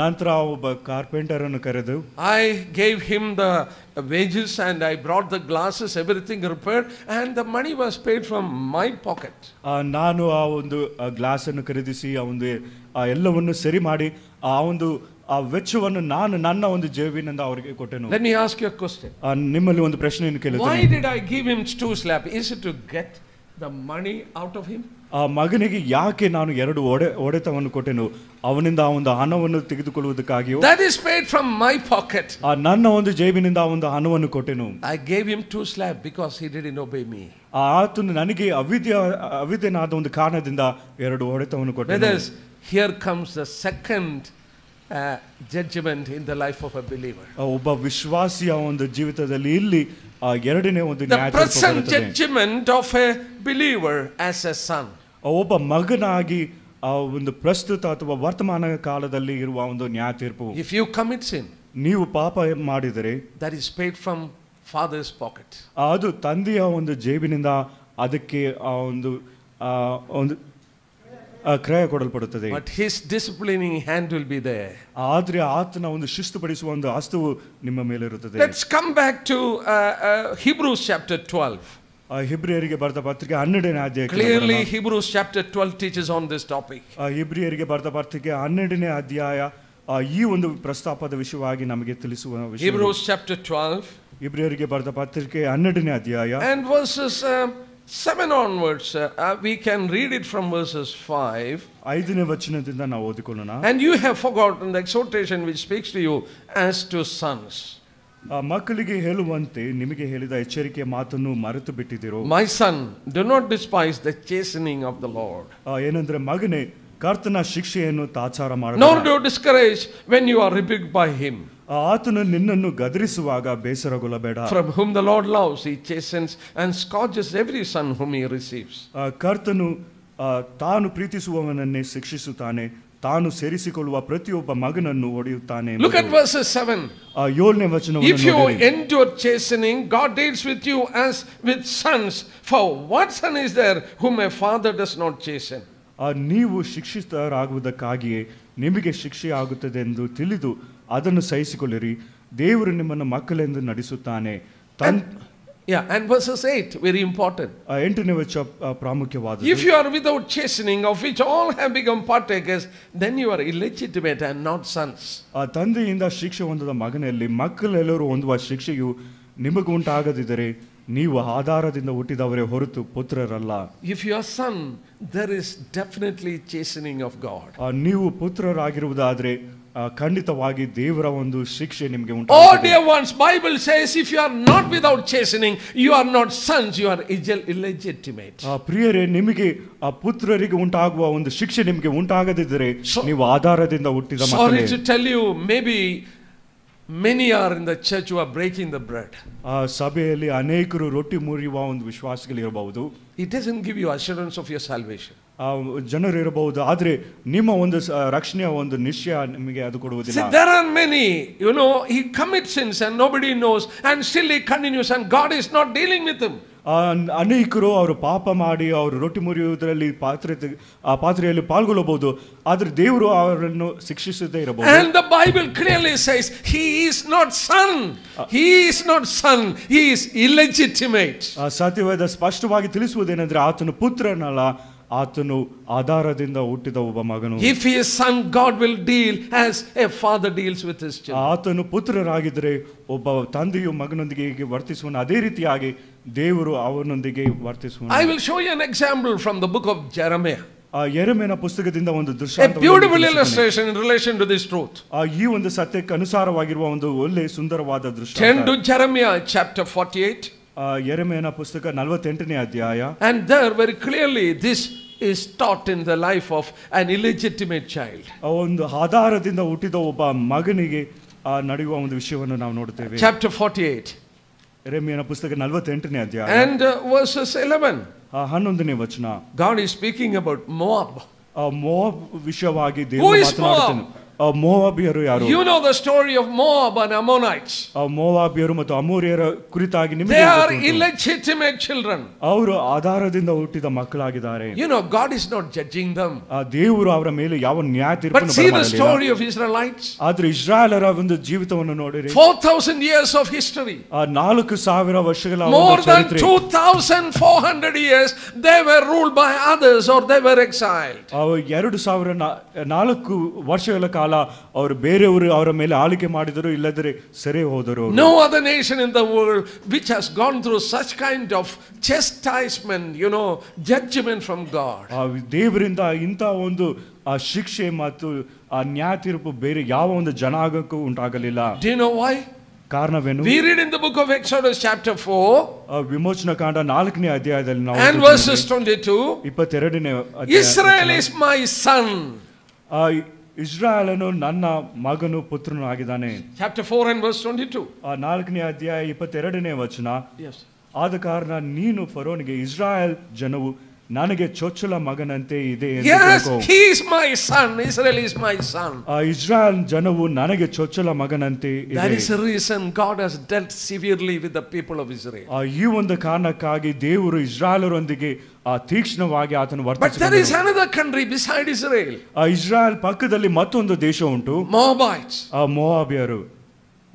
ನಂತರ ಒಬ್ಬ ಕಾರ್ಪೆಂಟರ್ ಅನ್ನು ಕರೆದು I gave him the wages and I brought the glasses, everything repaired, and the money was paid from my pocket. ನಾನು ಆ ಒಂದು ಗ್ಲಾಸ್ ಅನ್ನು ಖರೀದಿಸಿ ಆ ಒಂದು ಎಲ್ಲವನ್ನು ಸರಿ ಮಾಡಿ ಆ ಒಂದು ಆ ವೆಚ್ಚವನ್ನು ನಾನು ನನ್ನ ಒಂದು ಜೇಬಿನಿಂದ ಅವರಿಗೆ ಕೊಟ್ಟೆನು. Let me ask you a question. ನಿಮ್ಮಲ್ಲಿ ಒಂದು ಪ್ರಶ್ನೆಯನ್ನು ಕೇಳುತ್ತೇನೆ. Why did I give him 2 slaps? Is it to get the money out of him? ಆ ಮಗನಿಗೆ ಯಾಕೆ ನಾನು 2 ಹೊಡೆತವನ್ನು ಕೊಟ್ಟೆನು? ಅವನಿಂದ ಆ ಒಂದು ಹಣವನ್ನು ತೆಗೆದುಕೊಳ್ಳುವುದಕ್ಕಾಗಿಯೋ? That is paid from my pocket. ನನ್ನ ಒಂದು ಜೇಬಿನಿಂದ ಆ ಒಂದು ಹಣವನ್ನು ಕೊಟ್ಟೆನು. I gave him 2 slaps because he didn't obey me. ಆತನು ನನಗೆ ಅವಿದ್ಯನಾದ ಒಂದು ಕಾರಣದಿಂದ 2 ಹೊಡೆತವನ್ನು ಕೊಟ್ಟೆನು. Here comes the second judgment in the life of a believer. ಒಬ್ಬ ವಿಶ್ವಾಸಿಯ ಒಂದು ಜೀವಿತದಲ್ಲಿ ಇಲ್ಲಿ ಎರಡನೇ ಒಂದು ನ್ಯಾಯ ತೀರ್ಪು ಬರುತ್ತದೆ. The present judgment of a believer as a son. ಒಬ್ಬ ಮಗನಾಗಿ ಆ ಒಂದು ಪ್ರಸ್ತುತ ಅಥವಾ ವರ್ತಮಾನ ಕಾಲದಲ್ಲಿ ಇರುವ ಒಂದು ನ್ಯಾಯ ತೀರ್ಪು. If you commit sin, ನೀವು ಪಾಪ ಮಾಡಿದರೆ that is paid from father's pocket. ಅದು ತಂದೆಯ ಒಂದು ಜೇಬಿನಿಂದ ಅದಕ್ಕೆ ಆ ಒಂದು ಕ್ರಯ ಕೊಡಲ್ಪಡುತ್ತದೆ. But his disciplining hand will be there. ಆದ್ರೆ ಆತನ ಒಂದು ಶಿಸ್ತುಪಡಿಸುವ ಒಂದು ಹಸ್ತವು ನಿಮ್ಮ ಮೇಲೆ ಇರುತ್ತದೆ. Let's come back to Hebrews chapter 12. ಹಿಬ್ರಿಯರಿಗೆ ಬರೆದ ಪತ್ರಿಕೆ 12ನೇ ಅಧ್ಯಾಯಕ್ಕೆ Clearly Hebrews chapter 12 teaches on this topic. ಹಿಬ್ರಿಯರಿಗೆ ಬರೆದ ಪತ್ರಿಕೆ 12ನೇ ಅಧ್ಯಾಯ ಈ ಒಂದು ಪ್ರಸ್ತಾಪದ ವಿಷಯವಾಗಿ ನಮಗೆ ತಿಳಿಸುವ ವಿಷಯ. Hebrews chapter 12. ಹಿಬ್ರಿಯರಿಗೆ ಬರೆದ ಪತ್ರಿಕೆ 12ನೇ ಅಧ್ಯಾಯ And verses 7 onwards, we can read it from verses 5. 5ನೇ ವಚನದಿಂದ ನಾವು ಓದಿಕೊಳ್ಳೋಣ. And you have forgotten the exhortation which speaks to you as to sons. ಮಕ್ಕಳಿಗೆ ಹೇಳುವಂತೆ ನಿಮಗೆ ಹೇಳಿದ ಎಚ್ಚರಿಕೆಯ ಮಾತನ್ನು ಮರೆತು ಬಿಟ್ಟಿದ್ದೀರೋ. My son, do not despise the chastening of the Lord. ಏನಂದ್ರೆ ಮಗನೇ, ಕರ್ತನ ಶಿಕ್ಷೆಯನ್ನು ತಾತ್ಸಾರ ಮಾಡಬೇಡ. Nor do discourage when you are rebuked by him. ಆತನು ನಿನ್ನನ್ನು ಗದರಿಸುವಾಗ ಬೇಸರಗೊಳ್ಳಬೇಡ. From whom the Lord loves, he chastens and scourges every son whom he receives. ಕರ್ತನು ತಾನು ಪ್ರೀತಿಸುವವನನ್ನೇ ಶಿಕ್ಷಿಸುತ್ತಾನೆ, ತಾನು ಸೇರಿಸಿಕೊಳ್ಳುವ ಪ್ರತಿಯೊಬ್ಬ ಮಗನನ್ನು ಹೊಡೆಯುತ್ತಾನೆ. Look at verses 7. 7ನೇ ವಚನವನ್ನು If you endure chastening, God deals with you as with sons. For what son is there whom a father does not chasten? ನೀವು ಶಿಕ್ಷಿತರಾಗುವುದಕ್ಕಾಗಿಯೇ ನಿಮಗೆ ಶಿಕ್ಷೆ ಆಗುತ್ತದೆ ಎಂದು ತಿಳಿದು ಅದನ್ನು ಸಹಿಸಿಕೊಳ್ಳಿರಿ. ದೇವರು ನಿಮ್ಮನ್ನು ಮಕ್ಕಳೆಂದು ನಡೆಸುತ್ತಾನೆ. And verses 8, very important. 8ನೇ ವಚನ ಪ್ರಾಮುಖ್ಯವಾದದ್ದು. If you are without chastening, of which all have become partakers, then you are illegitimate and not sons. ತಂದೆಯಿಂದ ಶಿಕ್ಷೆ ಹೊಂದದ ಮಗನಲ್ಲಿ ಮಕ್ಕಳೆಲ್ಲರೂ ಹೊಂದುವ ಶಿಕ್ಷೆಯು ನಿಮಗೆ ಉಂಟಾಗದಿದ್ದರೆ ನೀವು ಆಧಾರದಿಂದ ಹುಟ್ಟಿದವರೇ ಹೊರತು ಪುತ್ರರಲ್ಲ. If you are son, there is definitely chastening of God. ನೀವು ಪುತ್ರರಾಗಿರುವುದಾದ್ರೆ ಖಂಡಿತವಾಗಿ ದೇವರ ಒಂದು ಶಿಕ್ಷೆ ನಿಮಗೆ Oh ಉಂಟಾಗುತ್ತದೆ. dear ones, Bible says if you are not without chastening, you are not sons, you are illegitimate. ಪ್ರಿಯರೇ, ನಿಮಗೆ ಆ ಪುತ್ರರಿಗೆ ಉಂಟಾಗುವ ಒಂದು ಶಿಕ್ಷೆ ನಿಮಗೆ ಉಂಟಾಗದಿದ್ದರೆ ನೀವು ಆಧಾರದಿಂದ ಹುಟ್ಟಿದ ಮಕ್ಕಳೇ. Sorry to tell you, maybe many are in the church who are breaking the bread. ಸಭೆಯಲ್ಲಿ ಅನೇಕರು ರೊಟ್ಟಿ ಮುರಿಯುವ ಒಂದು ವಿಶ್ವಾಸಗಳಿರಬಹುದು. It doesn't give you assurance of your salvation. ಜನರು ಇರಬಹುದು, ಆದ್ರೆ ನಿಮ್ಮ ಒಂದು ರಕ್ಷಣೆಯ ಒಂದು ನಿಶ್ಚಯ ನಿಮಗೆ ಅದು ಕೊಡುವುದಿಲ್ಲ. See, there are many, he commits sins and nobody knows, and still he continues, and God is not dealing with him. ಅನೇಕರು ಅವರು ಪಾಪ ಮಾಡಿ ಅವರು ರೊಟ್ಟಿ ಮುರಿಯುವುದರಲ್ಲಿ ಪಾತ್ರೆಯಲ್ಲಿ ಪಾಲ್ಗೊಳ್ಳಬಹುದು, ಆದ್ರೆ ದೇವರು ಅವರನ್ನು ಶಿಕ್ಷಿಸದೇ ಇರಬಹುದು. And the Bible clearly says he is not son. He is not son. He is illegitimate. ಸತ್ಯವೇದ ಸ್ಪಷ್ಟವಾಗಿ ತಿಳಿಸುವುದೇನೆಂದ್ರೆ ಆತನು ಪುತ್ರನಲ್ಲ, ಆತನು ಆಧಾರದಿಂದ ಹುಟ್ಟಿದ ಒಬ್ಬ ಮಗನು. If he is son, God will deal as a father deals with his children. ಆತನು ಪುತ್ರರಾಗಿದ್ದರೆ ಒಬ್ಬ ತಂದೆಯು ಮಗನೊಂದಿಗೆ ಹೇಗೆ ವರ್ತಿಸುವನು ಅದೇ ರೀತಿಯಾಗಿ ದೇವರು ಅವನೊಂದಿಗೆ ವರ್ತಿಸುವನು. I will show you an example from the book of Jeremiah. ಯೆರೆಮೀಯನ ಪುಸ್ತಕದಿಂದ ಒಂದು A ದೃಷ್ಟಾಂತ, beautiful illustration in relation to this truth. ಈ ಒಂದು ಸತ್ಯಕ್ಕೆ ಅನುಸಾರವಾಗಿರುವ ಒಂದು ಒಳ್ಳೆ ಸುಂದರವಾದ Turn ದೃಷ್ಟಾಂತ. to Jeremiah chapter 48. ಯೆರೆಮೀಯನ ಪುಸ್ತಕ 48ನೇ ಅಧ್ಯಾಯ. And there very clearly this is taught in the life of an illegitimate child. ಒಂದು ಆಧಾರದಿಂದ ಹುಟ್ಟಿದ ಒಬ್ಬ ಮಗನಿಗೆ ನಡೆಯುವ ಒಂದು ವಿಷಯವನ್ನು ನಾವು ನೋಡುತ್ತೇವೆ. Chapter 48. ಯೆರೆಮೀಯನ ಪುಸ್ತಕ 48ನೇ ಅಧ್ಯಾಯ And verses 11. 11ನೇ ವಚನ. God is speaking about Moab. Moab ವಿಷಯವಾಗಿ Who ದೇವರು is ಮಾತನಾಡುತ್ತಾನೆ. ಮೋವಾಬಿಯರು ಯಾರು? You know the story of Moab and Ammonites. ಮೋವಾಬಿಯರು ಮತ್ತು ಅಮೋರಿಯರ ಕುರಿತಾಗಿ ನಿಮಗೆ They are ಗೊತ್ತುಂಟು. illegitimate children. ಅವರು ಆಧಾರದಿಂದ ಹುಟ್ಟಿದ ಮಕ್ಕಳಾಗಿದ್ದಾರೆ. God is not judging them. ದೇವರು ಅವರ ಮೇಲೆ ಯಾವ ನ್ಯಾಯ But ತೀರ್ಪನ್ನು see the ಬರಮಾಡಲಿಲ್ಲ. story of Israelites. ಆದ್ರೆ ಇಸ್ರಾಯೇಲರ ಒಂದು ಜೀವಿತವನ್ನು ನೋಡಿರಿ. 4,000 years of history. 4,000 ವರ್ಷಗಳ More ಒಂದು than ಚರಿತ್ರೆ. 2,400 years they were ruled by others or they were exiled. 2,004 ವರ್ಷಗಳ ಕಾಲ ಅವರು ಬೇರೆಯವರು ಅವರ ಮೇಲೆ ಆಳ್ವಿಕೆ ಮಾಡಿದರು, ಇಲ್ಲದ್ರೆ ಸೆರೆ ಹೋದರು. No other nation in the world which has gone through such kind of chastisement, judgment from God. ದೇವರಿಂದ ಇಂಥ ಒಂದು ಶಿಕ್ಷೆ ಮತ್ತು ನ್ಯಾಯ ತೀರ್ಪು ಬೇರೆ ಯಾವ ಒಂದು ಜನಾಂಗಕ್ಕೂ ಉಂಟಾಗಲಿಲ್ಲ. Do you know why? ಕಾರಣವೇನು? We read in the book of Exodus chapter 4 ವಿಮೋಚನಾ ಕಾಂಡ 4ನೇ ಅಧ್ಯಾಯದಲ್ಲಿ ನಾವು and verses 22, 22ನೇ Israel is my son. ಇಸ್ರಾಯೇಲನು ನನ್ನ ಮಗನು ಪುತ್ರನು ಆಗಿದ್ದಾನೆ. Chapter 4 and verse 22. 4ನೇ ಅಧ್ಯಾಯ 22ನೇ ವಚನ. Yes. ಆದ ಕಾರಣ ನೀನು ಫರೋನಿಗೆ ಇಸ್ರಾಯೇಲ್ ಜನವು ನನಗೆ ಚೊಚ್ಚಲ ಮಗನಂತೆ ಇದೆ ಎಂದು Yes, ತಿಳ್ಕೋ. he is my son. Israel is my son. Israel ಜನವು ನನಗೆ ಚೊಚ್ಚಲ ಮಗನಂತೆ That ಇದೆ. is the reason God has dealt severely with the people of Israel. ಈ ಒಂದು ಕಾರಣಕ್ಕಾಗಿ ದೇವರು ಇಸ್ರಾಯೇಲರೊಂದಿಗೆ ತೀಕ್ಷ್ಣವಾಗಿ ಆತನು But there is ವರ್ತಿಸಿದನು. another country beside Israel. Israel ಪಕ್ಕದಲ್ಲಿ ಮತ್ತೊಂದು ದೇಶ ಉಂಟು, Moabites. ಮೋವಾಬ್ಯರು.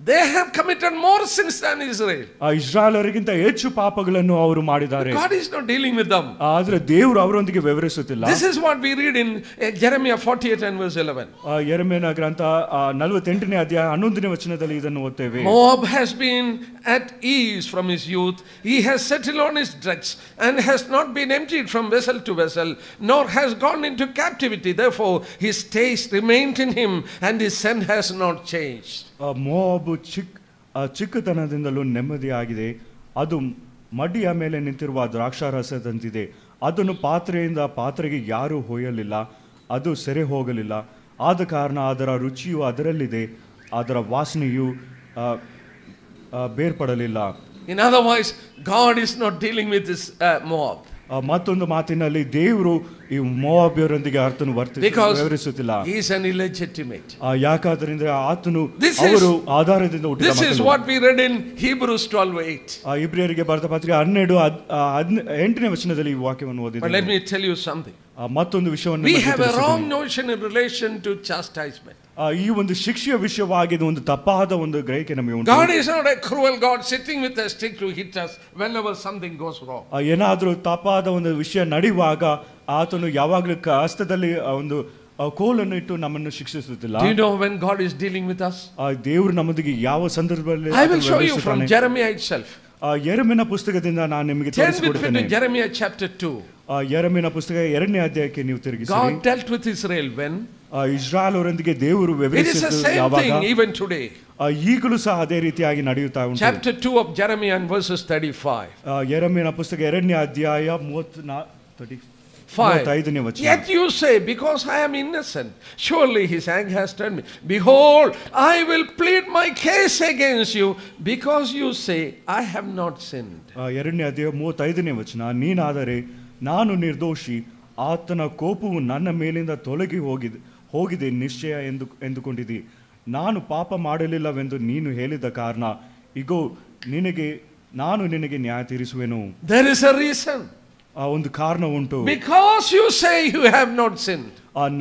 They have committed more sins than Israel. ಇಸ್ರಾಯೇಲರಿಗಿಂತ ಹೆಚ್ಚು ಪಾಪಗಳನ್ನು ಅವರು ಮಾಡಿದ್ದಾರೆ. God is not dealing with them. ಆದ್ರೆ ದೇವರು ಅವರೊಂದಿಗೆ ವ್ಯವಹರಿಸುತ್ತಿಲ್ಲ. This is what we read in Jeremiah 48 and verse 11. ಯೆರೆಮೀಯನ ಗ್ರಂಥ 48ನೇ ಅಧ್ಯಾಯ 11ನೇ ವಚನದಲ್ಲಿ ಇದನ್ನು ಓದ್ತೇವೆ. Moab has been at ease from his youth. He has settled on his debts and has not been emptied from vessel to vessel, nor has gone into captivity. Therefore, his taste remained in him, and his scent has not changed. Moab ಚಿಕ್ಕತನದಿಂದಲೂ ನೆಮ್ಮದಿಯಾಗಿದೆ. ಅದು ಮಡಿಯ ಮೇಲೆ ನಿಂತಿರುವ ದ್ರಾಕ್ಷಾರಸದಂತಿದೆ. ಅದನ್ನು ಪಾತ್ರೆಯಿಂದ ಪಾತ್ರೆಗೆ ಯಾರೂ ಹೊಯ್ಯಲಿಲ್ಲ, ಅದು ಸೆರೆ ಹೋಗಲಿಲ್ಲ. ಆದ ಕಾರಣ ಅದರ ರುಚಿಯು ಅದರಲ್ಲಿದೆ, ಅದರ ವಾಸನೆಯು ಬೇರ್ಪಡಲಿಲ್ಲ. In other words, God is not dealing with this Moab. ಮತ್ತೊಂದು ಮಾತಿನಲ್ಲಿ ದೇವರು ಈ ಮೋವಾಬ್ಯರೊಂದಿಗೆ ಆತನು ವ್ಯವಹರಿಸುತ್ತಿಲ್ಲ. He is an illegitimate. ಯಾಕಾದ್ರಿಂದ ಆತನು ಅವರು ಆಧಾರದಿಂದ ಹುಟ್ಟಿದ This is ಮಕ್ಕಳು. what we read in Hebrews 12:8. ಇಬ್ರಿಯರಿಗೆ ಬರೆದ ಪತ್ರಿಕೆ 12:8ನೇ ವಚನದಲ್ಲಿ ಈ ವಾಕ್ಯವನ್ನು But let ಓದಿದ್ದೇವೆ. me tell you something. ಮತ್ತೊಂದು ವಿಷಯವನ್ನು We ನಿಮಗೆ have a ತಿಳಿಸುತ್ತೇನೆ. wrong notion in relation to chastisement. ಈ ಒಂದು ಶಿಕ್ಷೆಯ ವಿಷಯವಾಗಿ ಒಂದು ತಪ್ಪಾದ ಒಂದು ಗ್ರಹಿಕೆ ನಮಗೆ ಉಂಟು. God is not a cruel God sitting with a stick to hit us whenever something goes wrong. ಏನಾದರೂ ತಪ್ಪಾದ ಒಂದು ವಿಷಯ ನಡೆಯುವಾಗ ಆತನು ಯಾವಾಗಲೂ ಹಸ್ತದಲ್ಲಿ ಒಂದು ಕೋಲನ್ನು ಇಟ್ಟು ನಮ್ಮನ್ನು ಶಿಕ್ಷಿಸುತ್ತಿಲ್ಲ. Do you know when God is dealing with us? ದೇವರು ನಮ್ಮೊಂದಿಗೆ ಯಾವ ಸಂದರ್ಭದಲ್ಲಿ I will show you from Jeremiah itself. ಯೆರೆಮೀಯನ ಪುಸ್ತಕದಿಂದ ನಾನು ನಿಮಗೆ Turn with me ತೋರಿಸಿಕೊಡುತ್ತೇನೆ. to Jeremiah chapter 2. ಯೆರೆಮೀಯನ ಪುಸ್ತಕ 2ನೇ ಅಧ್ಯಾಯಕ್ಕೆ ನೀವು ತಿರುಗಿಸಿ. God dealt with Israel when? ಇಸ್ರಾಯೇಲರೊಂದಿಗೆ ದೇವರು It is the ವ್ಯವಹರಿಸಿದ್ದು same ಯಾವಾಗ? thing even today. ಈಗಲೂ ಸಹ ಅದೇ ರೀತಿಯಾಗಿ ನಡೆಯುತ್ತಾ ಉಂಟು. Chapter 2 of Jeremiah and verses 35. ಯೆರೆಮೀಯನ ಪುಸ್ತಕ 2ನೇ ಅಧ್ಯಾಯ 35ನೇ ವಚನ. Yet you say, because I am innocent, surely his anger has turned me. Behold, I will plead my case against you, because you say, I have not sinned. 2ನೇ ಅಧ್ಯಾಯ 35ನೇ ವಚನ. ನೀನಾದರೆ ನಾನು ನಿರ್ದೋಷಿ, ಆತನ ಕೋಪವು ನನ್ನ ಮೇಲಿಂದ ತೊಲಗಿ ಹೋಗಿದೆ ನಿಶ್ಚಯ ಎಂದುಕೊಂಡಿದ್ದಿ. ನಾನು ಪಾಪ ಮಾಡಲಿಲ್ಲವೆಂದು ನೀನು ಹೇಳಿದ ಕಾರಣ ಇಗೋ ನಾನು ನಿನಗೆ ನ್ಯಾಯ ತೀರಿಸುವೆನು. There is a reason. ಒಂದು ಕಾರಣ ಉಂಟು. Because you say you have not sinned,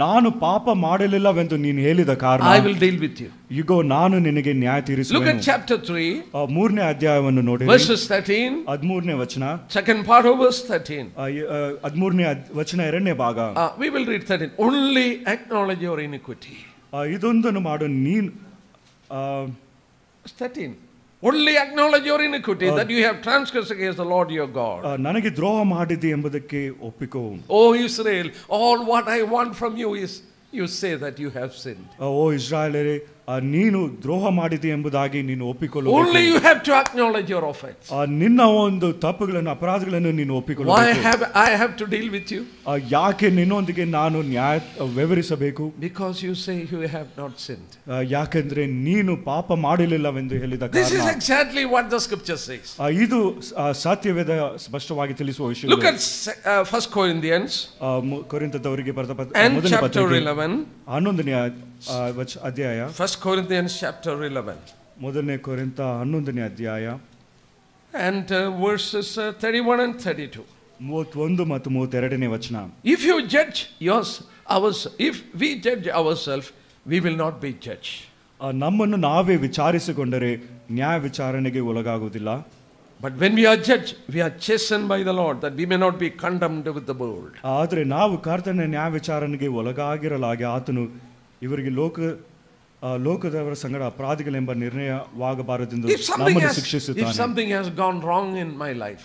ನಾನು ಪಾಪ ಮಾಡಲಿಲ್ಲವೆಂದು ನೀನು ಹೇಳಿದ ಕಾರಣ I will deal with you. ಇಗೋ ನಾನು ನಿನಗೆ ನ್ಯಾಯ Look ತೀರಿಸುವೆನು. at chapter 3, 3ನೇ ಅಧ್ಯಾಯವನ್ನು ನೋಡಿ, verses 13, 13ನೇ ವಚನ. second part of verse 13. 13ನೇ ವಚನ 2ನೇ ಭಾಗ. We will read 13. Only acknowledge your iniquity. ಇದೊಂದನ್ನು ಮಾಡು ನೀನು. 13. Only acknowledge your iniquity, that you have transgressed against the Lord your God. ನನಗೆ ದ್ರೋಹ ಮಾಡಿದೆ ಎಂಬುದಕ್ಕೆ ಒಪ್ಪಿಕೋ. O Israel, all what I want from you is you say that you have sinned. ಓ ಇಸ್ರಾಯೇಲರೇ, ನೀನು ದ್ರೋಹ ಮಾಡಿದೆ ಎಂಬುದಾಗಿ ನೀನು ಒಪ್ಪಿಕೊಳ್ಳಬೇಕು. Only you have to acknowledge your offense. ನಿನ್ನ ಒಂದು ತಪ್ಪುಗಳನ್ನು ಅಪರಾಧಗಳನ್ನು ನೀನು ಒಪ್ಪಿಕೊಳ್ಳಬೇಕು. Why have I have to deal with you? ಯಾಕೆ ನಿನ್ನೊಂದಿಗೆ ನಾನು ವ್ಯವಹರಿಸಬೇಕು? Because you say you have not sinned. ಯಾಕೆಂದ್ರೆ ನೀನು ಪಾಪ ಮಾಡಲಿಲ್ಲವೆಂದು ಹೇಳಿದ ಕಾರಣ. This is exactly what the scripture says. ಇದು ಸತ್ಯವೇದ ಸ್ಪಷ್ಟವಾಗಿ ತಿಳಿಸುವ ವಿಷಯ. Look at 1 Corinthians ಕೊರಿಂಥದವರಿಗೆ ಬರೆದ and chapter 11. 11ನೇ ಅಧ್ಯಾಯ. 1 Corinthians chapter 11. ಮೊದಲನೇ ಕೊರಿಂಥ 11ನೇ ಅಧ್ಯಾಯ and verses 31 and 32. 31 ಮತ್ತು 32ನೇ ವಚನ. If we judge ourselves, we will not be judged. ನಮ್ಮನ್ನು ನಾವೇ ವಿಚಾರಿಸಿಕೊಂಡರೆ ನ್ಯಾಯ ವಿಚಾರಣೆಗೆ ಒಳಗಾಗುವುದಿಲ್ಲ. But when we are judged, we are chastened by the Lord, that we may not be condemned with the world. ಆದರೆ ನಾವು ಕರ್ತನ ನ್ಯಾಯ ವಿಚಾರಣೆಗೆ ಒಳಗಾಗಿರಲಾಗಿ ಆತನು ಇವರಿಗೆ ಲೋಕದವರ ಸಂಗಡ ಅಪರಾಧಿಗಳೆಂಬ ನಿರ್ಣಯವಾಗಬಾರದೆಂದು ನಮ್ಮನ್ನು ಶಿಕ್ಷಿಸುತ್ತಾನೆ. If something has gone wrong in my life,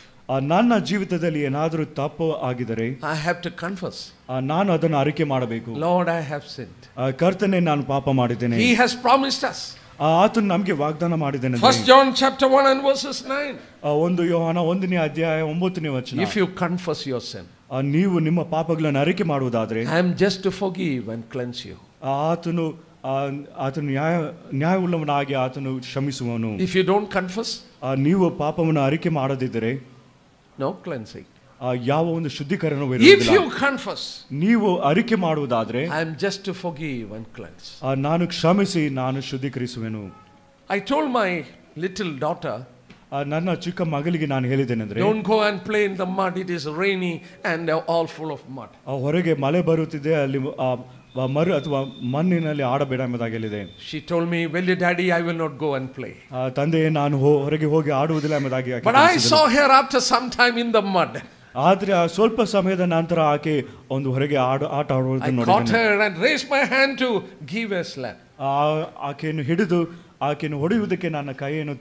ನನ್ನ ಜೀವಿತದಲ್ಲಿ ಏನಾದರೂ ತಪ್ಪು ಆಗಿದರೆ I have to confess. ನಾನು ಅದನ್ನು ಅರಿಕೆ ಮಾಡಬೇಕು. Lord, I have sinned. ಕರ್ತನೇ, ನಾನು ಪಾಪ ಮಾಡಿದ್ದೇನೆ. He has promised us. ಆತನು ನಮಗೆ ವಾಗ್ದಾನ ಮಾಡಿದ್ದಾನೆ. 1 John chapter 1 and verses 9. 1 ಯೋಹಾನ 1ನೇ ಅಧ್ಯಾಯ 9ನೇ ವಚನ. If you confess your sin, ನೀವು ನಿಮ್ಮ ಪಾಪಗಳನ್ನು ಅರಿಕೆ ಮಾಡುವುದಾದರೆ, I am just to forgive and cleanse you. ಆತನು ನ್ಯಾಯವುಳ್ಳವನಾಗಿ ಆತನು ಕ್ಷಮಿಸುವನು. If you don't confess, ನೀವು ಪಾಪವನ್ನು ಅರಿಕೆ ಮಾಡದಿದ್ದರೆ no cleansing. ಯಾವ ಒಂದು ಶುದ್ಧೀಕರಣವೂ If ಇರುವುದಿಲ್ಲ. you confess, ನೀವು ಅರಿಕೆ ಮಾಡುವುದಾದ್ರೆ I am just to forgive and cleanse. ನಾನು ಕ್ಷಮಿಸಿ ನಾನು ಶುದ್ಧೀಕರಿಸುವೆನು. I told my little daughter, ನನ್ನ ಚಿಕ್ಕ ಮಗಳಿಗೆ ನಾನು ಹೇಳಿದ್ದೇನೆಂದ್ರೆ, don't go and play in the mud, it is rainy and all full of mud. ಹೊರಗೆ ಮಳೆ ಬರುತ್ತಿದೆ, ಅಲ್ಲಿ ಮರು ಅಥವಾ ಮಣ್ಣಿನಲ್ಲಿ ಆಡಬೇಡ ಎಂಬುದಾಗಿ ಹೇಳಿದೆ. She told me, well daddy, I will not go and play. ತಂದೆಯೇ ನಾನು ಹೊರಗೆ ಹೋಗಿ ಆಡುವುದಿಲ್ಲ ಎಂಬುದಾಗಿ. But I saw her after some time in the mud. ಆದ್ರೆ ಸ್ವಲ್ಪ ಸಮಯದ ನಂತರ ಆಕೆ ಒಂದು ಹೊರಗೆ ಆಟ ಆಡುವುದನ್ನು I caught ನೋಡಿದ್ದೇನೆ. her and raised my hand to give a slap. ಆಕೆಯನ್ನು ಹಿಡಿದು ಆಕೆಯನ್ನು ಹೊಡೆಯುವುದಕ್ಕೆ ನನ್ನ ಕೈಯನ್ನು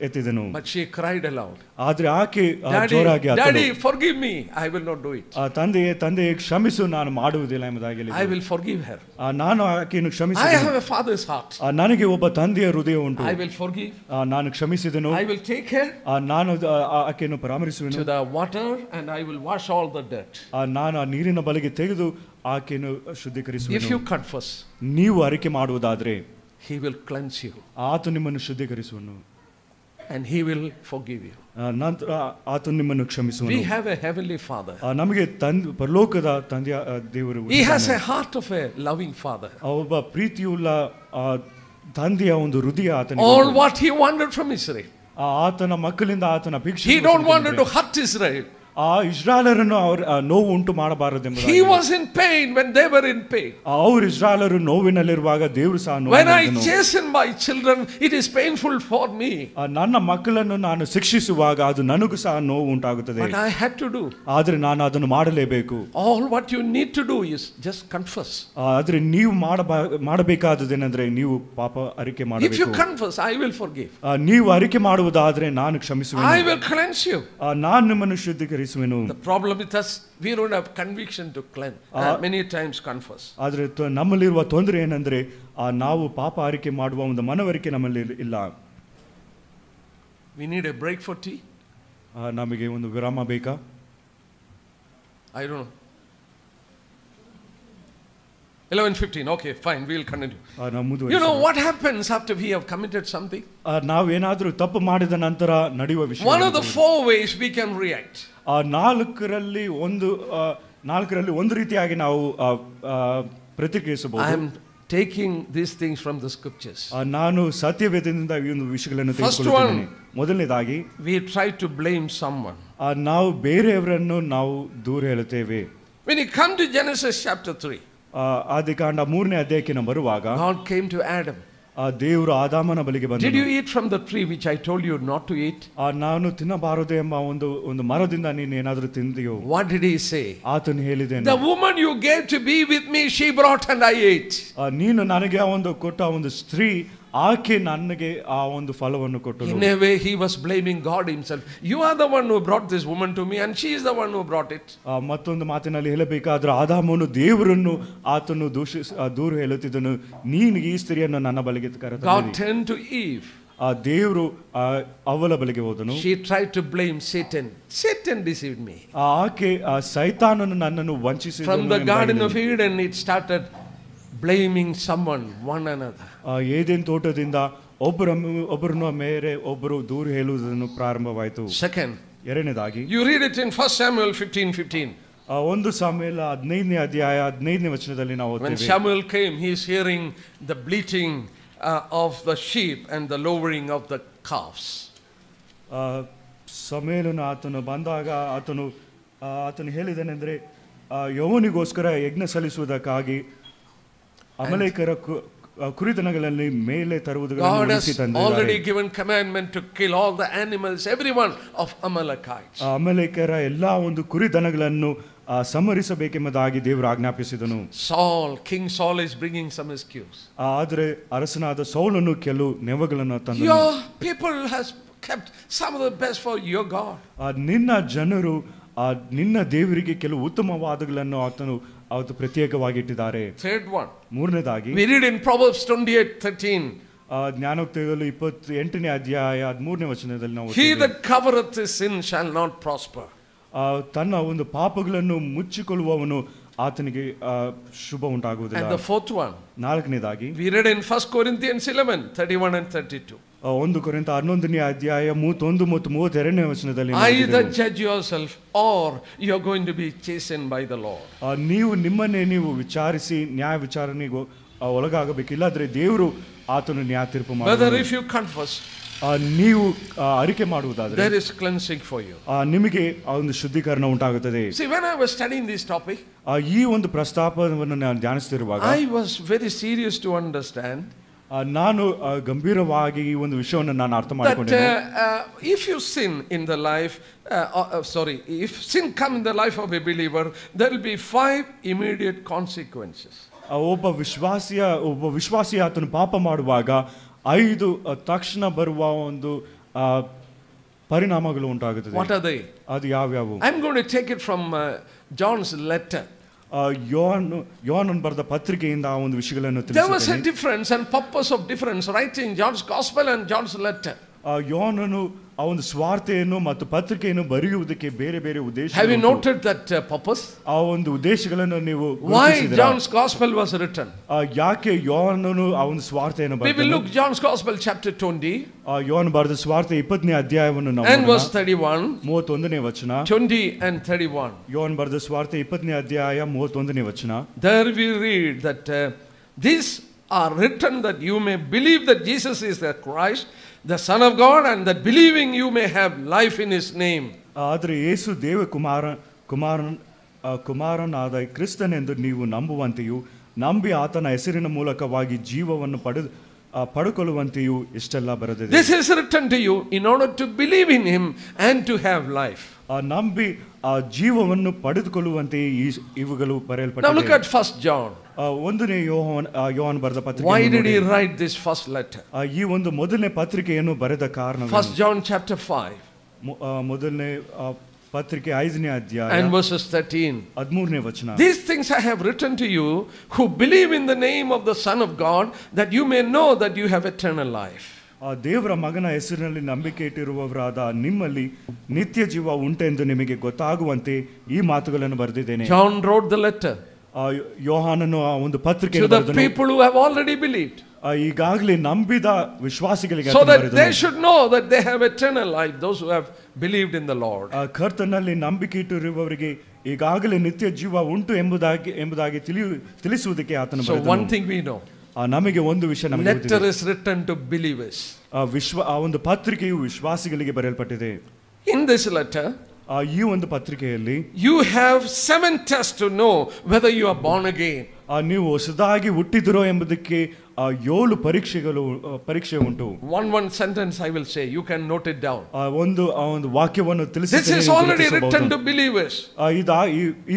ಎತ್ತಿದೆನು. But she cried aloud. ಆದ್ರೆ ಆಕೆ ಜೋರಾಗಿ Daddy, forgive me, I will not do it. ತಂದೆಯೇ ಕ್ಷಮಿಸು, ನಾನು ಮಾಡುವುದಿಲ್ಲ ಎಂಬುದಾಗಿ ಹೇಳಿದನು. I will forgive her. ನಾನು ಆಕೆಯನ್ನು I ಕ್ಷಮಿಸಿದೆನು. have a father's heart. ನನಗೆ ಒಬ್ಬ ತಂದೆಯ ಹೃದಯ ಉಂಟು. I will forgive. ನಾನು ಕ್ಷಮಿಸಿದೆನು. I will take her ನಾನು ಆಕೆಯನ್ನು ಪರಾಮರಿಸುವೆನು. to the water and I will wash all the dirt. ನಾನು ಆ ನೀರಿನ ಬಳಿಗೆ ತೆಗೆದು ಆಕೆಯನ್ನು If ಶುದ್ಧೀಕರಿಸುವೆನು. you confess, ನೀವು ಅರಿಕೆ ಮಾಡುವುದಾದ್ರೆ he will cleanse you ಆತ ನಿಮ್ಮನ್ನು ಶುದ್ಧೀಕರಿಸುವನು. and he will forgive you. ನಂತರ ಆತ ನಿಮ್ಮನ್ನು ಕ್ಷಮಿಸುವನು. We have a heavenly father. ನಮಗೆ ಪರಲೋಕದ ತಂದೆಯ ದೇವರು. He has a heart of a loving father. ಒಬ್ಬ ಪ್ರೀತಿಯುಳ್ಳ ತಂದೆಯ ಒಂದು ಹೃದಯ ಆತನಿಗೆ. All what he wanted from Israel. ಆತನ ಮಕ್ಕಳಿಂದ ಆತನ ಅಪೇಕ್ಷೆ. He don't want to hurt Israel. ಇಸ್ರಾಯೇಲರನ್ನು ನೋವು ಉಂಟು ಮಾಡಬಾರದೆಂಬುದಾಗಿ. He was in pain when they were in pain. ಅವರು ಇಸ್ರಾಯೇಲರು ನೋವಿನಲ್ಲಿರುವಾಗ ದೇವರು ಸಹ When I chasten my children, it is painful for me. ನನ್ನ ಮಕ್ಕಳನ್ನು ನಾನು ಶಿಕ್ಷಿಸುವಾಗ ಅದು ನನಗೂ ಸಹ ನೋವು ಉಂಟಾಗುತ್ತದೆ. But I had to do. ಆದ್ರೆ ನಾನು ಅದನ್ನು ಮಾಡಲೇಬೇಕು. All what you need to do is just confess. ಆದ್ರೆ ನೀವು ಮಾಡಬೇಕಾದದೇನೆಂದ್ರೆ ನೀವು ಪಾಪ ಅರಿಕೆ ಮಾಡಬೇಕು. If you confess, I will forgive. ನೀವು ಅರಿಕೆ ಮಾಡುವುದಾದ್ರೆ ನಾನು ಕ್ಷಮಿಸುವೆನು. I will cleanse you. ನಾನು ನಿಮ್ಮನ್ನು ಶುದ್ಧೀಕರಿಸುವೆನು. The problem with us, we don't have conviction to cleanse. Many times confess. ಆದ್ರೆ ನಮ್ಮಲ್ಲಿರುವ ತೊಂದರೆ ಏನಂದ್ರೆ ನಾವು ಪಾಪ ಅರಿಕೆ ಮಾಡುವ ಒಂದು ಮನವರಿಕೆ ನಮ್ಮಲ್ಲಿ ಇಲ್ಲ. We need a break for tea. ನಮಗೆ ಒಂದು ವಿರಾಮ ಬೇಕಾ? I don't know. 11:15. Okay, fine. We'll continue. You know what happens after we have committed something? ನಾವೇನಾದ್ರೂ ತಪ್ಪು ಮಾಡಿದ ನಂತರ ನಡೆಯುವ ವಿಷಯ. One of the 4 ways we can react. ನಾಲ್ಕರಲ್ಲಿ ಒಂದು ರೀತಿಯಾಗಿ ನಾವು ಪ್ರತಿಕ್ರಿಯಿಸಬಹುದು. I am taking these things from the scriptures. ನಾನು ಸತ್ಯವೇದದಿಂದ ಈ ಒಂದು ವಿಷಯಗಳನ್ನು ತೆಗೆದುಕೊಳ್ಳುತ್ತೇನೆ. ಮೊದಲನೇದಾಗಿ, we try to blame someone. ನಾವು ಬೇರೆಯವರನ್ನು ನಾವು ದೂರ ಹೇಳುತ್ತೇವೆ. When you come to Genesis chapter 3, ಆದಿಕಾಂಡ 3ನೇ ಅಧ್ಯಾಯಕ್ಕೆ ನಾವು ಬರುವಾಗ God came to Adam. ದೇವರು ಆದಾಮನ ಬಳಿಗೆ ಬಂದನು. Did you eat from the tree which I told you not to eat? ನಾನು ತಿನ್ನಬಾರದು ಎಂಬ ಒಂದು ಮರದಿಂದ ನೀನು ಏನಾದರೂ ತಿಂದೆಯೋ? What did he say? ಆತನು ಹೇಳಿದನು, the woman you gave to be with me, she brought and I ate. ನೀನು ನನಗೆ ಒಂದು ಕೊಟ್ಟ ಒಂದು ಸ್ತ್ರೀ, ಆಕೆ ನನಗೆ ಆ ಒಂದು ಫಲವನ್ನು ಕೊಟ್ಟಳು. In a way he was blaming God himself. You are the one who brought this woman to me and she is the one who brought it. ಮತ್ತೊಂದು ಮಾತಿನಲ್ಲಿ ಹೇಳಬೇಕಾದ್ರೆ ಆದಾಮನು ದೇವರನ್ನು ಆತನು ದೂರ ಹೇಳುತ್ತಿದ್ದನು, ನೀನು ಈ ಸ್ತ್ರೀಯನ್ನು ನನ್ನ ಬಳಿಗೆ ಕರೆತಂದಿದ್ದೀ. God turned to Eve. ದೇವರು ಅವಳ ಬಳಿಗೆ ಹೋದನು. She tried to blame Satan. Satan deceived me. ಆಕೆ ಸೈತಾನನು ನನ್ನನ್ನು ವಂಚಿಸಿದನು. From the Garden of Eden it started blaming someone, one another. Eden ತೋಟದಿಂದ ಒಬ್ಬರನ್ನು ಮೇಲೆ ಒಬ್ಬರು ದೂರ ಹೇಳುವುದನ್ನು ಪ್ರಾರಂಭವಾಯಿತು. Second, ಎರಡನೇದಾಗಿ, you read it in 1 Samuel 15:15. 1 ಸಾಮುವೇಲ 15ನೇ ಅಧ್ಯಾಯ 15ನೇ ವಚನದಲ್ಲಿ ನಾವು When Samuel came, he is hearing the bleating of the sheep and the lowering of the calves. ಸಮುವೇಲನು ಆತನು ಬಂದಾಗ ಆತನು ಹೇಳಿದನೆಂದ್ರೆ, ಯೆಹೋವನಿಗೋಸ್ಕರ ಯಜ್ಞ ಸಲ್ಲಿಸುವುದಕ್ಕಾಗಿ ಅಮಲೇಕರ ಕುರಿದನಗಳಲ್ಲಿ ಮೇಲೆ ತರುವುದನ್ನು God has already given commandment to kill all the animals, everyone of Amalekites. ಅಮಲೇಕರ ಎಲ್ಲಾ ಒಂದು ಕುರಿದನಗಳನ್ನು ಸಂಹರಿಸಬೇಕೆಂಬುದಾಗಿ ದೇವರು ಆಜ್ಞಾಪಿಸಿದನು. King Saul is bringing some excuse. ಆದರೆ ಅರಸನಾದ ಸೌಲನು ಕೆಲವು ನೆವಗಳನ್ನು ತಂದನು. Your people has kept some of the best for your God. ನಿನ್ನ ಜನರು ನಿನ್ನ ದೇವರಿಗೆ ಕೆಲವು ಉತ್ತಮವಾದಗಳನ್ನು ಅವತ್ತು ಪ್ರತ್ಯೇಕವಾಗಿ ಇಟ್ಟಿದ್ದಾರೆ. Third one. ಮೂರನೇದಾಗಿ, we read in Proverbs 28:13. ಜ್ಞಾನೋಕ್ತಿಗಳು 28ನೇ ಅಧ್ಯಾಯ 13ನೇ ವಚನದಲ್ಲಿ ನಾವು, he that covereth his sin shall not prosper. ತನ್ನ ಒಂದು ಪಾಪಗಳನ್ನು ಮುಚ್ಚಿಕೊಳ್ಳುವವನು ಆತನಿಗೆ ಶುಭ ಉಂಟಾಗುವುದಿಲ್ಲ. And the fourth one, ನಾಲ್ಕನೇದಾಗಿ, we read in 1 Corinthians 11:31 and 32. 1 ಕೊರಿಂಥ 11ನೇ ಅಧ್ಯಾಯ 31 ಮತ್ತು 32ನೇ ವಚನದಲ್ಲಿ Either judge yourself or you are going to be chastened by the Lord. ನೀವು ನಿಮ್ಮನ್ನೇ ನೀವು ವಿಚಾರಿಸಿ ನ್ಯಾಯ ವಿಚಾರಣೆಗೆ ಒಳಗಾಗಬೇಕು, ಇಲ್ಲಾದ್ರೆ ದೇವರು ಆತನು ನ್ಯಾಯ ತೀರ್ಪು Whether ಮಾಡುತ್ತಾನೆ. if you confess, ನೀವು ಅರಿಕೆ ಮಾಡುವುದಾದ್ರೆ there is cleansing for you. ನಿಮಗೆ ಆ ಒಂದು ಶುದ್ಧೀಕರಣ ಉಂಟಾಗುತ್ತದೆ. See, when I was studying this topic, ಈ ಒಂದು ಪ್ರಸ್ತಾಪವನ್ನು ನಾನು ಧ್ಯಾನಿಸುತ್ತಿರುವಾಗ I was very serious to understand ನಾನು ಗಂಭೀರವಾಗಿ ಈ ಒಂದು ವಿಷಯವನ್ನು ನಾನು ಅರ್ಥ that ಮಾಡಿಕೊಂಡೆ. if you sin in the life, if sin come in the life of a believer, there will be 5 immediate consequences. ಒಬ್ಬ ವಿಶ್ವಾಸಿ ಆತನು ಪಾಪ ಮಾಡುವಾಗ 5 ತಕ್ಷಣ ಬರುವ ಒಂದು ಪರಿಣಾಮಗಳು ಉಂಟಾಗುತ್ತದೆ. What are they? ಅದು ಯಾವ್ಯಾವು? I'm going to take it from John's letter. ಯೋಹಾನನು ಬರೆದ ಪತ್ರಿಕೆಯಿಂದ ಆ ಒಂದು ವಿಷಯಗಳನ್ನು There was a ತಿಳಿಸುತ್ತೇನೆ. difference and purpose of difference writing John's gospel and John's letter. ಯೋಹಾನನು ಆ ಒಂದು ಸ್ವಾರ್ಥೆಯನ್ನು ಮತ್ತು ಪತ್ರಿಕೆಯನ್ನು ಬರೆಯುವುದಕ್ಕೆ ಬೇರೆ ಬೇರೆ ಉದ್ದೇಶ. Have you noted that purpose? ಆ ಒಂದು ಉದ್ದೇಶಗಳನ್ನು ನೀವು Why ಗುರುತಿಸಿದ್ದೀರಾ? John's gospel was written? ಯಾಕೆ ಯೋಹಾನನು ಆ ಒಂದು ಸ್ವಾರ್ಥೆಯನ್ನು We will ಬರೆದನು? look John's gospel chapter 20 ಯೋಹಾನ ಬರೆದ ಸ್ವಾರ್ಥ 20ನೇ ಅಧ್ಯಾಯವನ್ನು ನಾವು and ನೋಡೋಣ. verse 31, 31ನೇ ವಚನ. 20 and 31. ಯೋಹಾನ ಬರೆದ ಸ್ವಾರ್ಥ 20ನೇ ಅಧ್ಯಾಯ 31ನೇ ವಚನ. There we read that these are written that you may believe that Jesus is the Christ, the Son of God, and that believing you may have life in His name. ಆದರೆ ಯೇಸು ದೇವ ಕುಮಾರನಾದ ಕ್ರಿಸ್ತನೆಂದು ನೀವು ನಂಬುವಂತೆಯೂ ನಂಬಿ ಆತನ ಹೆಸರಿನ ಮೂಲಕವಾಗಿ ಜೀವವನ್ನು ಪಡೆದುಕೊಳ್ಳುವಂತೆಯೂ ಇಷ್ಟೆಲ್ಲ ಬರೆದಿದೆ. This is written to you in order to believe in Him and to have life. ನಂಬಿ ಆ ಜೀವವನ್ನು ಪಡೆದುಕೊಳ್ಳುವಂತೆ ಇವುಗಳು Now look ಬರೆಯಲ್ಪಟ್ಟಿದೆ. at 1 John. 1ನೇ ಯೋಹಾನ ಬರೆದ Why ಪತ್ರಿಕೆ. did he write this first letter? ಈ ಒಂದು ಮೊದಲನೇ ಪತ್ರಿಕೆಯನ್ನು ಬರೆದ ಕಾರಣ 1 John chapter 5 ಮೊದಲನೇ ಪತ್ರಿಕೆ 5ನೇ ಅಧ್ಯಾಯ and verses 13. 13ನೇ ವಚನ. These things I have written to you who believe in the name of the Son of God, that you may know that you have eternal life. ದೇವರ ಮಗನ ಹೆಸರಿನಲ್ಲಿ ನಂಬಿಕೆ ಇಟ್ಟಿರುವವರಾದ ನಿಮ್ಮಲ್ಲಿ ನಿತ್ಯ ಜೀವ ಉಂಟೆಂದು ನಿಮಗೆ ಗೊತ್ತಾಗುವಂತೆ ಈ ಮಾತುಗಳನ್ನು ಬರೆದಿದ್ದೇನೆ. John wrote the letter ಯೋಹಾನನು ಆ ಒಂದು ಪತ್ರಿಕೆ to the people who have already believed, ಈಗಾಗಲೇ ನಂಬಿದ ವಿಶ್ವಾಸಿಗಳಿಗೆ so that they should know that they have eternal life, those who have believed in the Lord. ಕರ್ತನಲ್ಲಿ ನಂಬಿಕೆ ಇಟ್ಟಿರುವವರಿಗೆ ಈಗಾಗಲೇ ನಿತ್ಯ ಜೀವ ಉಂಟು ಎಂಬುದಾಗಿ ತಿಳಿಸುವುದಕ್ಕೆ ಆತನು So ಬರೆದನು. one thing we know, ನಮಗೆ ಒಂದು ವಿಷಯ ನಮಗೆ letter is written to believers. ಆ ಒಂದು ಪತ್ರಿಕೆಯು ವಿಶ್ವಾಸಿಗಳಿಗೆ ಬರೆಯಲ್ಪಟ್ಟಿದೆ. In this letter ಈ ಒಂದು ಪತ್ರಿಕೆಯಲ್ಲಿ you have 7 tests to know whether you are born again. ನೀವು ಹೊಸದಾಗಿ ಹುಟ್ಟಿದಿರೋ ಎಂಬುದಕ್ಕೆ 7 ಪರೀಕ್ಷೆ ಉಂಟು. One sentence I will say, you can note it down. ಒಂದು ವಾಕ್ಯವನ್ನು This is already written to believers.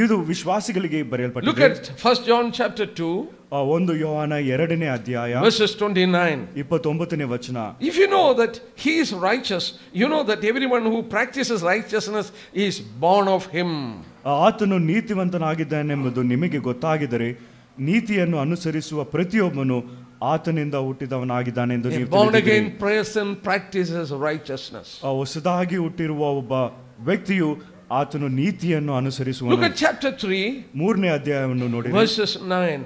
ಇದು ವಿಶ್ವಾಸಿಗಳಿಗೆ Look ಬರೆಯಲ್ಪಟ್ಟಿದೆ. at 1 John chapter 2 ಒಂದು ಯೋಹಾನ 2ನೇ ಅಧ್ಯಾಯ verses 29. 29ನೇ ವಚನ. If you know that he is righteous, you know that everyone who practices righteousness is born of him. ಆತನು ನೀತಿವಂತನಾಗಿದ್ದಾನೆಂಬುದು ನಿಮಗೆ ಗೊತ್ತಾಗಿದ್ದರೆ ನೀತಿಯನ್ನು ಅನುಸರಿಸುವ ಪ್ರತಿಯೊಬ್ಬನು ಆತನಿಂದ ಹುಟ್ಟಿದವನಾಗಿದ್ದಾನೆಂದು ನೀವು A born ತಿಳಿದಿದ್ದೀರಿ. again person practices righteousness. ಹೊಸದಾಗಿ ಹುಟ್ಟಿರುವ ಒಬ್ಬ ವ್ಯಕ್ತಿಯು ಆತನು ನೀತಿಯನ್ನು Look ಅನುಸರಿಸುವನು. at chapter 3 3ನೇ ಅಧ್ಯಾಯವನ್ನು ನೋಡಿ verses 9.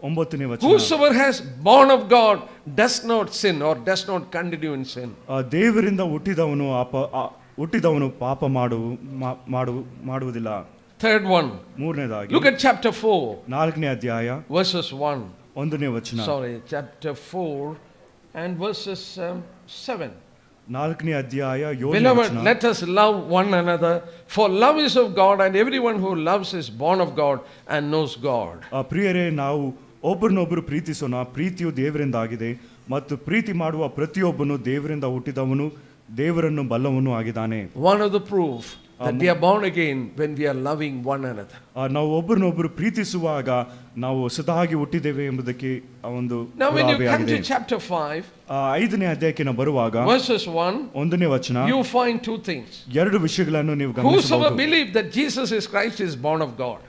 9ನೇ ವಚನ. Whosoever has born of God does not sin or does not continue in sin. ದೇವರಿಂದ ಹುಟ್ಟಿದವನು ಪಾಪ ಮಾಡುವುದಿಲ್ಲ. Third one. ಮೂರನೇದಾಗಿ Look at chapter 4 4ನೇ ಅಧ್ಯಾಯ verses 1. 1ನೇ ವಚನ. Sorry, chapter 4 and verses 7. 4ನೇ ಅಧ್ಯಾಯ 7ನೇ Beloved, ವಚನ. let us love one another, for love is of God, and everyone who loves is born of God and knows God. ಪ್ರಿಯರೇ, ನಾವು ಒಬ್ಬರನ್ನೊಬ್ಬರು ಪ್ರೀತಿಸೋಣ. ಪ್ರೀತಿಯು ದೇವರಿಂದ ಆಗಿದೆ ಮತ್ತು ಪ್ರೀತಿ ಮಾಡುವ ಪ್ರತಿಯೊಬ್ಬನು ದೇವರಿಂದ ಹುಟ್ಟಿದವನು ದೇವರನ್ನು ಬಲ್ಲವನು ಆಗಿದ್ದಾನೆ. One of the proof that we are born again when we are loving one another. ನಾವು ಒಬ್ಬರನ್ನೊಬ್ಬರು ಪ್ರೀತಿಸುವಾಗ ನಾವು ಹೊಸದಾಗಿ ಹುಟ್ಟಿದ್ದೇವೆ ಎಂಬುದಕ್ಕೆ ಒಂದು Now when you come ಪುರಾವೆಯಾಗಿದೆ. to chapter 5 5ನೇ ಅಧ್ಯಾಯಕ್ಕೆ ನಾವು ಬರುವಾಗ verses 1, 1ನೇ ವಚನ, you find 2 things. 2 ವಿಷಯಗಳನ್ನು ನೀವು Whosoever ಗಮನಿಸಬಹುದು. believes that Jesus is Christ is born of God.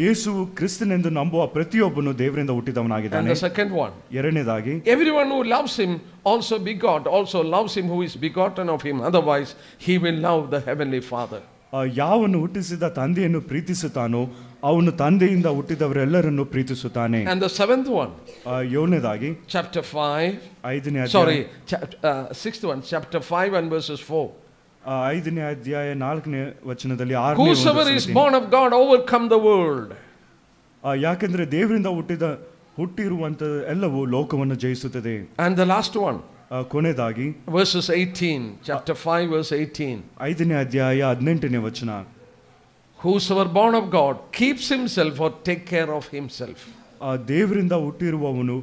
ಯೇಸು ಕ್ರಿಸ್ತನೆಂದು ನಂಬುವ ಪ್ರತಿಯೊಬ್ಬನು ದೇವರಿಂದ And ಹುಟ್ಟಿದವನಾಗಿದ್ದಾನೆ. the second one, ಎರಡನೇದಾಗಿ everyone who loves him also loves him who is begotten of him, otherwise he will love the heavenly Father. ಯಾವನ್ನು ಹುಟ್ಟಿಸಿದ ತಂದೆಯನ್ನು ಪ್ರೀತಿಸುತ್ತಾನೋ ಅವನು ತಂದೆಯಿಂದ ಹುಟ್ಟಿದವರೆಲ್ಲರನ್ನು ಪ್ರೀತಿಸುತ್ತಾನೆ. And the seventh one, ಏಳನೇದಾಗಿ chapter 5, ಐದನೇ sorry, sixth one, chapter 5 and verses 4. ಐದನೇ ಅಧ್ಯಾಯ 4ನೇ ವಚನದಲ್ಲಿ Whosoever is born of God overcome the world. ಯಾಕೆಂದ್ರೆ ದೇವರಿಂದ ಹುಟ್ಟಿರುವಂತ ಎಲ್ಲವೂ ಲೋಕವನ್ನು ಜಯಿಸುತ್ತದೆ. And the last one, ಕೊನೆಯದಾಗಿ verses 18, chapter 5 verse 18. ಐದನೇ ಅಧ್ಯಾಯ 18ನೇ ವಚನ. Whosoever born of God keeps himself or take care of himself. ದೇವರಿಂದ ಹುಟ್ಟಿರುವವನು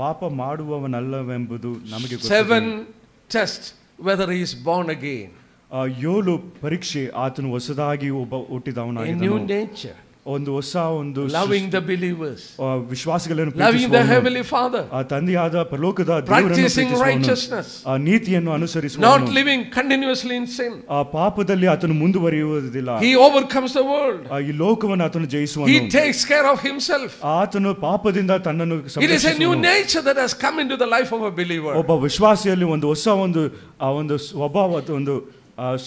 ಪಾಪ ಮಾಡುವವನಲ್ಲವೆಂಬುದು ನಮಗೆ ಗೊತ್ತಿದೆ. 7 tests whether he is born again. 7 ಪರೀಕ್ಷೆ ಆತನು ಹೊಸದಾಗಿ ಹುಟ್ಟಿದವನಾಗಿದ್ದಾನೆ. A new nature. ಒಂದು ಹೊಸ ಒಂದು loving the believers, ವಿಶ್ವಾಸಿಗಳನ್ನು loving the heavenly Father, ತಂದೆಯಾದ ಪರಲೋಕದ ದೇವರನ್ನು practicing righteousness, ನೀತಿಯನ್ನು ಅನುಸರಿಸುವವನು, not living continuously in sin, ಪಾಪದಲ್ಲಿ ಆತನು ಮುಂದುವರಿಯುವುದಿಲ್ಲ. he overcomes the world, ಈ ಲೋಕವನ್ನು ಆತನು ಜಯಿಸುವನು. he takes care of himself. ಆತನು ಪಾಪದಿಂದ ತನ್ನನ್ನು it is a new nature that has come into the life of a believer. ಒಬ್ಬ ವಿಶ್ವಾಸಿಯಲ್ಲಿ ಒಂದು ಹೊಸ ಒಂದು ಸ್ವಭಾವ ಒಂದು